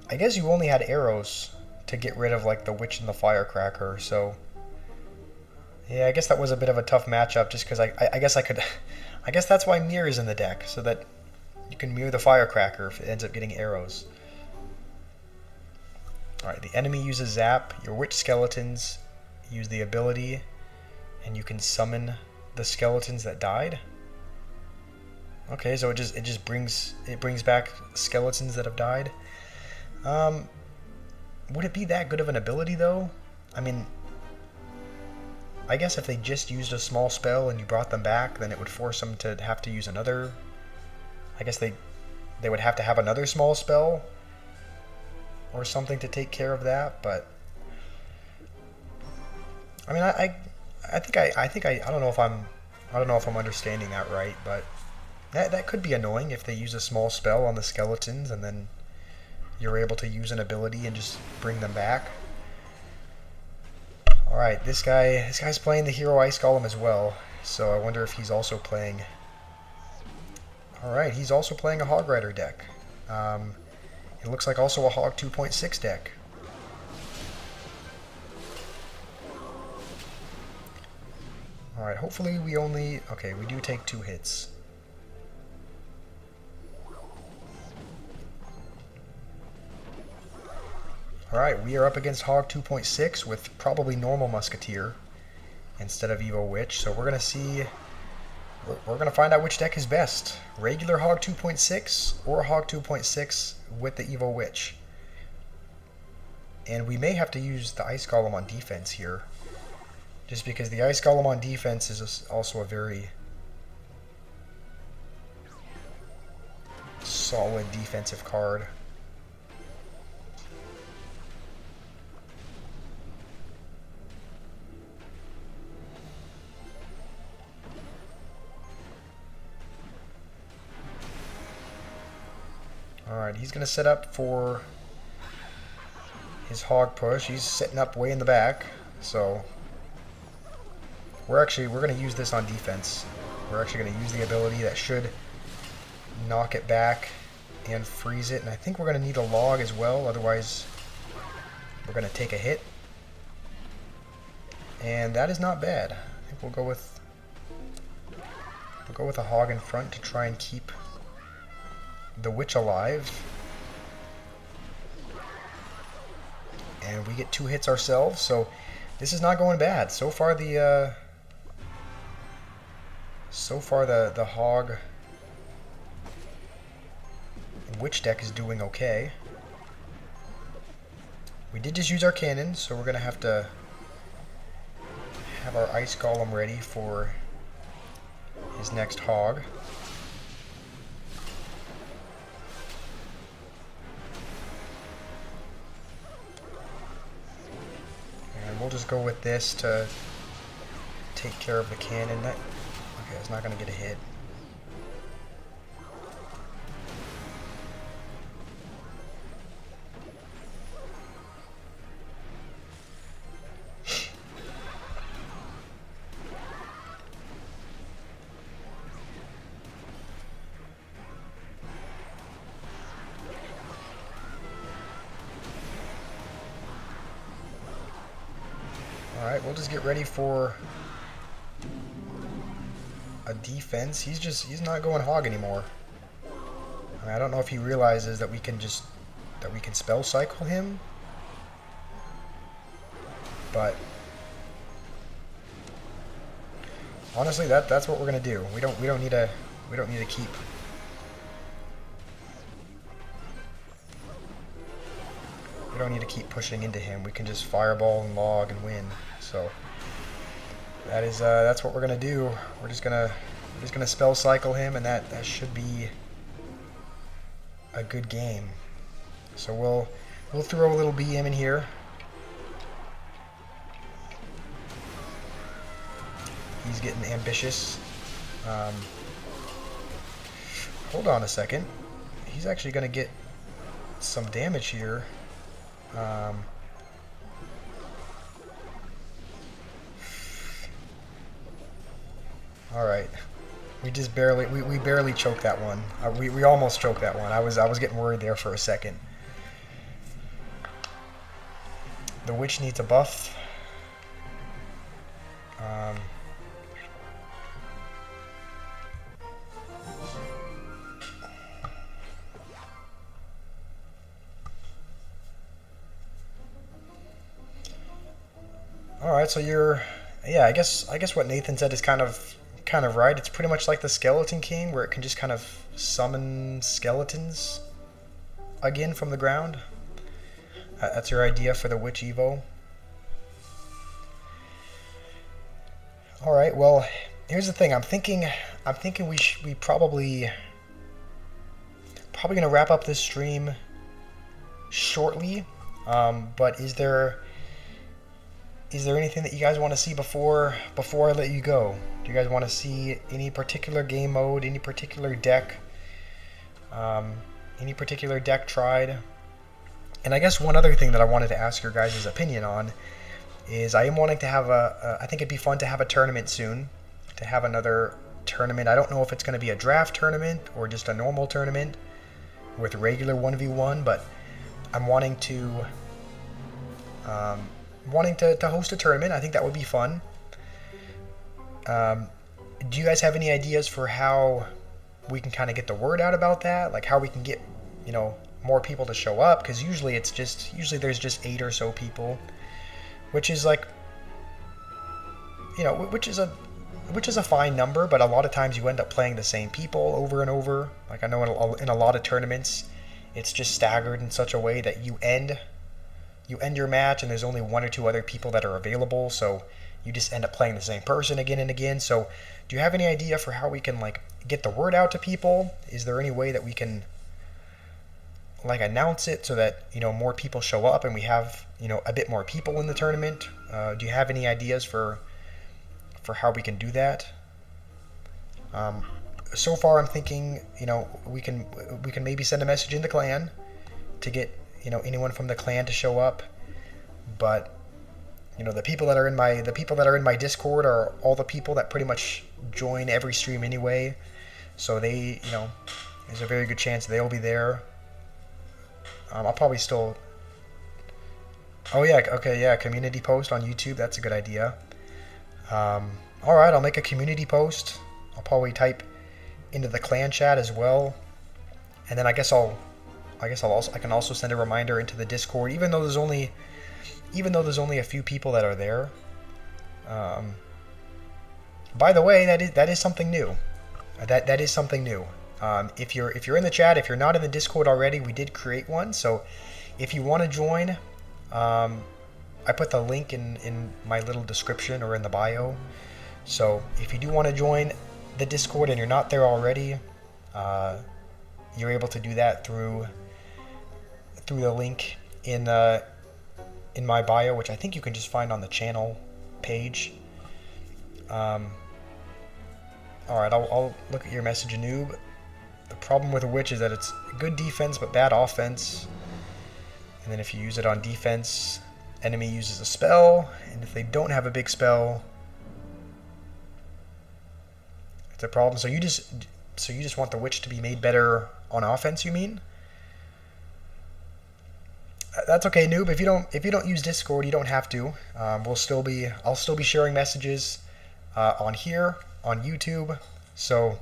[SPEAKER 1] I guess you only had arrows to get rid of like the Witch and the Firecracker, so yeah, I guess that was a bit of a tough matchup just because I guess I could I guess that's why Mirror is in the deck, so that you can mirror the Firecracker if it ends up getting arrows. Alright, the enemy uses Zap, your Witch skeletons use the ability, and you can summon the skeletons that died. Okay, so it just brings back skeletons that have died. Would it be that good of an ability, though? I mean, I guess if they just used a small spell and you brought them back, then it would force them to have to use another... I guess they would have to have another small spell or something to take care of that, but... I mean, I don't know if I'm understanding that right, but that could be annoying if they use a small spell on the skeletons and then you're able to use an ability and just bring them back. Alright, this guy's playing the Hero Ice Golem as well, so I wonder if he's also playing... Alright, he's also playing a Hog Rider deck. It looks like also a Hog 2.6 deck. Alright, hopefully we only... Okay, we do take 2 hits. Alright, we are up against Hog 2.6 with probably normal Musketeer instead of Evo Witch, so we're going to see... We're going to find out which deck is best. Regular Hog 2.6 or Hog 2.6 with the Evo Witch. And we may have to use the Ice Golem on defense here, just because the Ice Golem on defense is also a very solid defensive card. Alright, he's going to set up for his hog push. He's setting up way in the back, so we're going to use this on defense. We're actually going to use the ability that should knock it back and freeze it, and I think we're going to need a log as well, otherwise We're going to take a hit. And that is not bad. I think we'll go with a hog in front to try and keep the witch alive. And we get 2 hits ourselves, so this is not going bad. So far the hog witch deck is doing okay. We did just use our cannon, so we're gonna have to have our ice golem ready for his next hog. And we'll just go with this to take care of the cannon. Okay, it's not gonna get a hit. Alright, we'll just get ready for a defense. He's not going hog anymore. I mean, I don't know if he realizes that we can spell cycle him. But honestly, that's what we're gonna do. We don't need to keep pushing into him. We can just fireball and log and win. So that's what we're gonna do. We're just gonna spell cycle him, and that should be a good game. So we'll throw a little BM in here. He's getting ambitious. Hold on a second. He's actually gonna get some damage here. Alright. We barely choked that one. We almost choked that one. I was getting worried there for a second. The witch needs a buff. Alright, so yeah, I guess what Nathan said is kind of right. It's pretty much like the Skeleton King, where it can just kind of summon skeletons again from the ground. That's your idea for the Witch Evo. Alright, well, here's the thing. I'm thinking we probably gonna wrap up this stream shortly. But is there anything that you guys want to see before I let you go? Do you guys want to see any particular game mode, any particular deck tried? And I guess one other thing that I wanted to ask your guys' opinion on is I am wanting to have I think it'd be fun to have a tournament soon, to have another tournament. I don't know if it's going to be a draft tournament or just a normal tournament with regular 1v1, but I'm wanting to host a tournament. I think that would be fun. Do you guys have any ideas for how we can kind of get the word out about that? Like how we can get, more people to show up? Because usually there's just 8 or so people, which is like, which is a fine number, but a lot of times you end up playing the same people over and over. Like I know in a lot of tournaments, it's just staggered in such a way that you end your match and there's only 1 or 2 other people that are available, so you just end up playing the same person again and again. So do you have any idea for how we can get the word out to people? Is there any way that we can announce it so that more people show up and we have a bit more people in the tournament? Do you have any ideas for how we can do that? So far I'm thinking we can maybe send a message in the clan to get anyone from the clan to show up, but the people that are in my Discord are all the people that pretty much join every stream anyway, so they there's a very good chance they'll be there. I'll probably still Oh yeah, okay, yeah, community post on YouTube. That's a good idea. All right, I'll make a community post. I'll probably type into the clan chat as well, and then I can also send a reminder into the Discord, even though there's only a few people that are there. Um, by the way, that is something new. That is something new. If you're in the chat, if you're not in the Discord already, we did create one. So if you want to join, I put the link in my little description or in the bio. So if you do want to join the Discord and you're not there already, you're able to do that through the link in my bio, which I think you can just find on the channel page. Alright, I'll look at your message, noob. The problem with a witch is that it's good defense but bad offense. And then if you use it on defense, enemy uses a spell, and if they don't have a big spell, it's a problem. So you just want the witch to be made better on offense, you mean? That's okay, noob. If you don't use Discord, you don't have to. I'll still be sharing messages on here on YouTube. So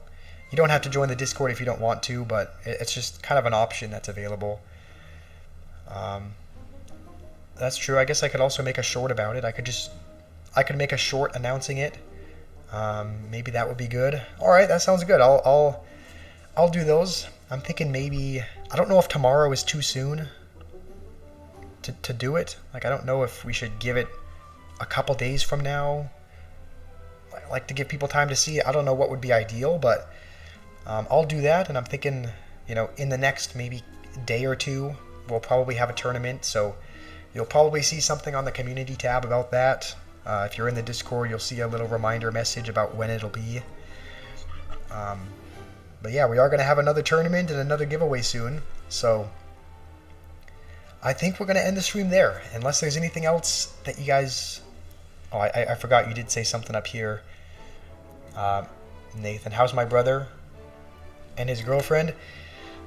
[SPEAKER 1] you don't have to join the Discord if you don't want to, but it's just kind of an option that's available. That's true. I guess I could also make a short about it. I could make a short announcing it. Maybe that would be good. All right, that sounds good. I'll do those. I'm thinking maybe, I don't know if tomorrow is too soon to do it. Like, I don't know if we should give it a couple days from now. I like to give people time to see it. I don't know what would be ideal, but I'll do that. And I'm thinking, in the next maybe day or two, we'll probably have a tournament. So you'll probably see something on the community tab about that. If you're in the Discord, you'll see a little reminder message about when it'll be. But yeah, we are going to have another tournament and another giveaway soon. So I think we're going to end the stream there. Unless there's anything else that you guys... Oh, I forgot you did say something up here. Nathan, how's my brother and his girlfriend?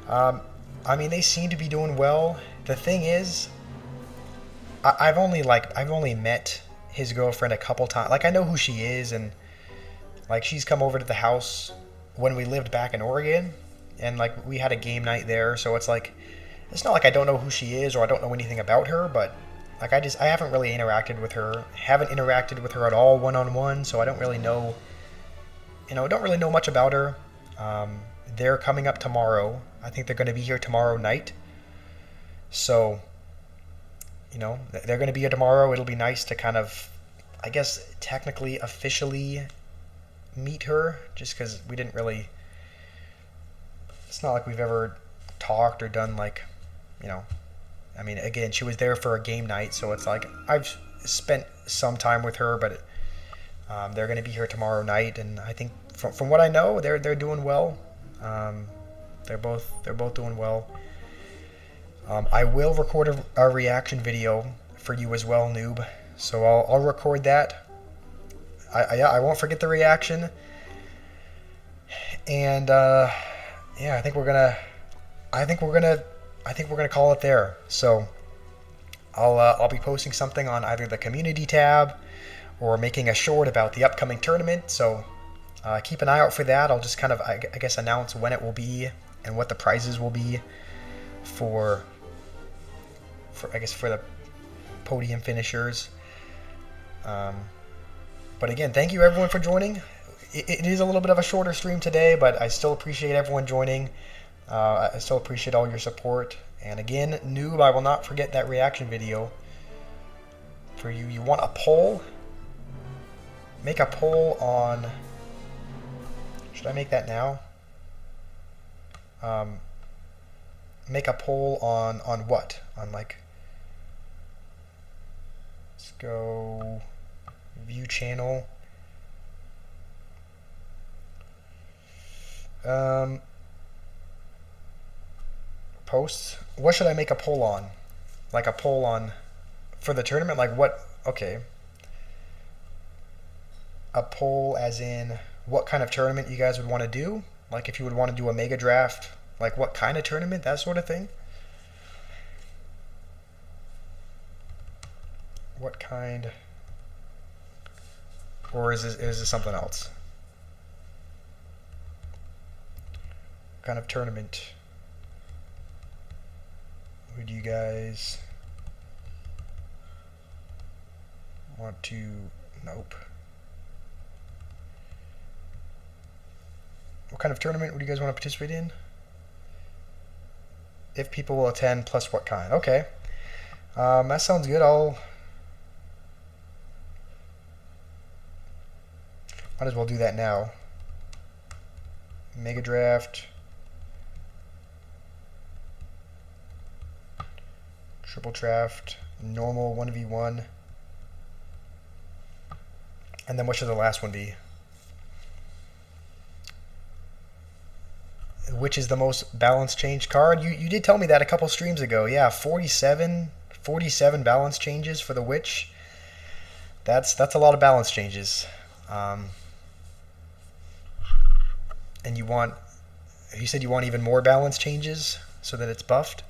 [SPEAKER 1] I mean, they seem to be doing well. The thing is, I've only met his girlfriend a couple times. Like, I know who she is, and like, she's come over to the house when we lived back in Oregon, and like, we had a game night there. So it's like, it's not like I don't know who she is or I don't know anything about her, but like, I haven't really interacted with her. Haven't interacted with her at all one-on-one, so I don't really know, don't really know much about her. They're coming up tomorrow. I think they're going to be here tomorrow night. So, they're going to be here tomorrow. It'll be nice to kind of, I guess, technically, officially meet her, just because we didn't really, it's not like we've ever talked or done, like, I mean, again, she was there for a game night, so it's like I've spent some time with her, but they're going to be here tomorrow night, and I think from what I know, they're doing well. They're both doing well. I will record a reaction video for you as well, noob. So I'll record that. I won't forget the reaction. And yeah, I think we're gonna call it there. So I'll be posting something on either the community tab or making a short about the upcoming tournament. So keep an eye out for that. I'll just kind of, I guess, announce when it will be and what the prizes will be for the podium finishers. But again, thank you everyone for joining. It is a little bit of a shorter stream today, but I still appreciate everyone joining. I still appreciate all your support. And again, noob, I will not forget that reaction video for you. You want a poll? Make a poll on... Should I make that now? Make a poll on what? On, like... Let's go... View channel. Posts. What should I make a poll on? Like a poll on for the tournament? Like what? Okay. A poll as in what kind of tournament you guys would want to do? Like if you would want to do a mega draft, like what kind of tournament, that sort of thing. What kind? Or is this something else? What kind of tournament would you guys want to? Nope. What kind of tournament would you guys want to participate in? If people will attend, plus what kind? Okay. That sounds good. Might as well do that now. Mega Draft. Triple Draft. Normal 1v1. And then what should the last one be? Which is the most balance change card? You did tell me that a couple streams ago. Yeah, 47 balance changes for the Witch. That's a lot of balance changes. And you said you want even more balance changes so that it's buffed?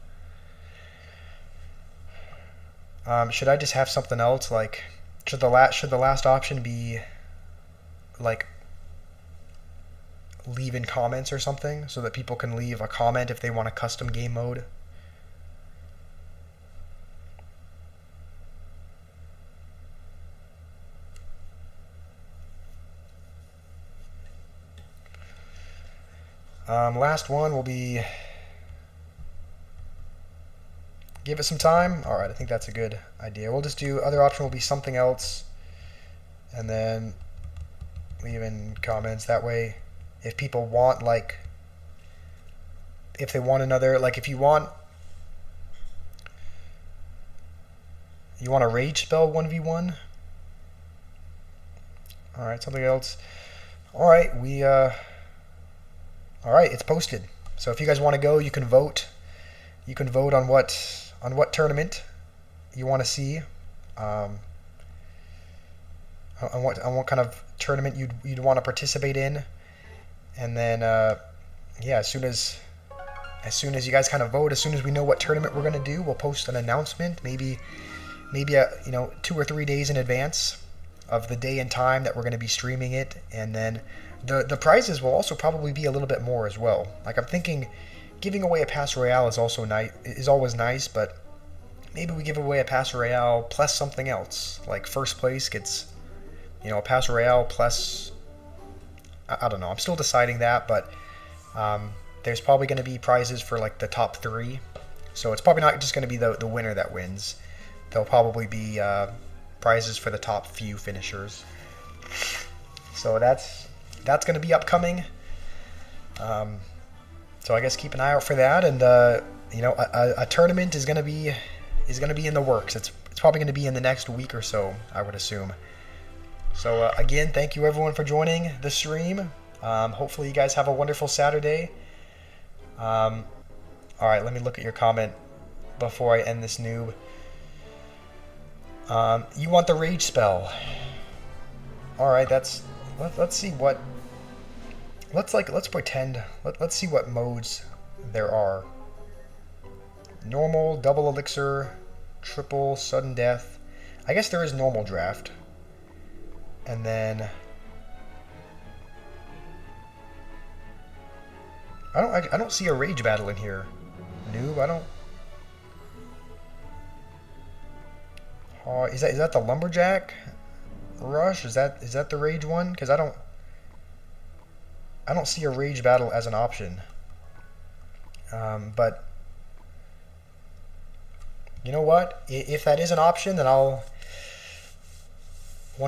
[SPEAKER 1] Should I just have something else? Like, should the last option be like leave in comments or something, so that people can leave a comment if they want a custom game mode? Last one will be give it some time. All right, I think that's a good idea. We'll just do other option will be something else, and then leave in comments. That way, if people want, like, if they want another, like, if you want a rage spell 1v1. All right, something else. All right, all right, it's posted. So if you guys want to go, you can vote. You can vote on what tournament you want to see, on what kind of tournament you'd want to participate in, and then yeah, as soon as you guys kind of vote, as soon as we know what tournament we're gonna do, we'll post an announcement, maybe 2 or 3 days in advance of the day and time that we're going to be streaming it, and then the prizes will also probably be a little bit more as well. Like, I'm thinking giving away a Pass Royale is always nice, but maybe we give away a Pass Royale plus something else. Like, first place gets, a Pass Royale plus, I don't know, I'm still deciding that, but there's probably going to be prizes for, like, the top 3. So it's probably not just going to be the winner that wins. There'll probably be prizes for the top few finishers. So that's going to be upcoming. So I guess keep an eye out for that, and a tournament is going to be in the works. It's probably going to be in the next week or so, I would assume. So again, thank you everyone for joining the stream. Hopefully you guys have a wonderful Saturday. All right, let me look at your comment before I end this noob. You want the rage spell? All right, let's see what. Let's pretend. Let's see what modes there are. Normal, double elixir, triple, sudden death. I guess there is normal draft. And then I don't see a rage battle in here. Noob, I don't. Is that the lumberjack rush? Is that the rage one? Because I don't see a rage battle as an option. But you know what? If that is an option, then 1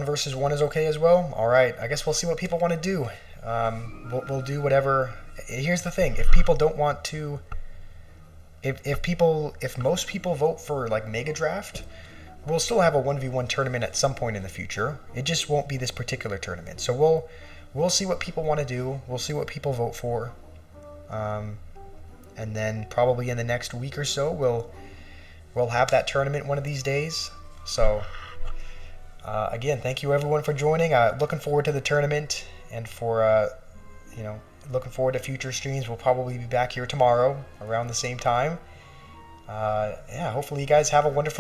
[SPEAKER 1] versus 1 is okay as well. All right, I guess we'll see what people want to do. We'll do whatever. Here's the thing: if people don't want to, if most people vote for, like, Mega Draft, we'll still have a 1v1 tournament at some point in the future. It just won't be this particular tournament. So we'll see what people want to do. We'll see what people vote for, and then probably in the next week or so we'll have that tournament one of these days. So again, thank you everyone for joining. Looking forward to the tournament, and for looking forward to future streams. We'll probably be back here tomorrow around the same time. Yeah, hopefully you guys have a wonderful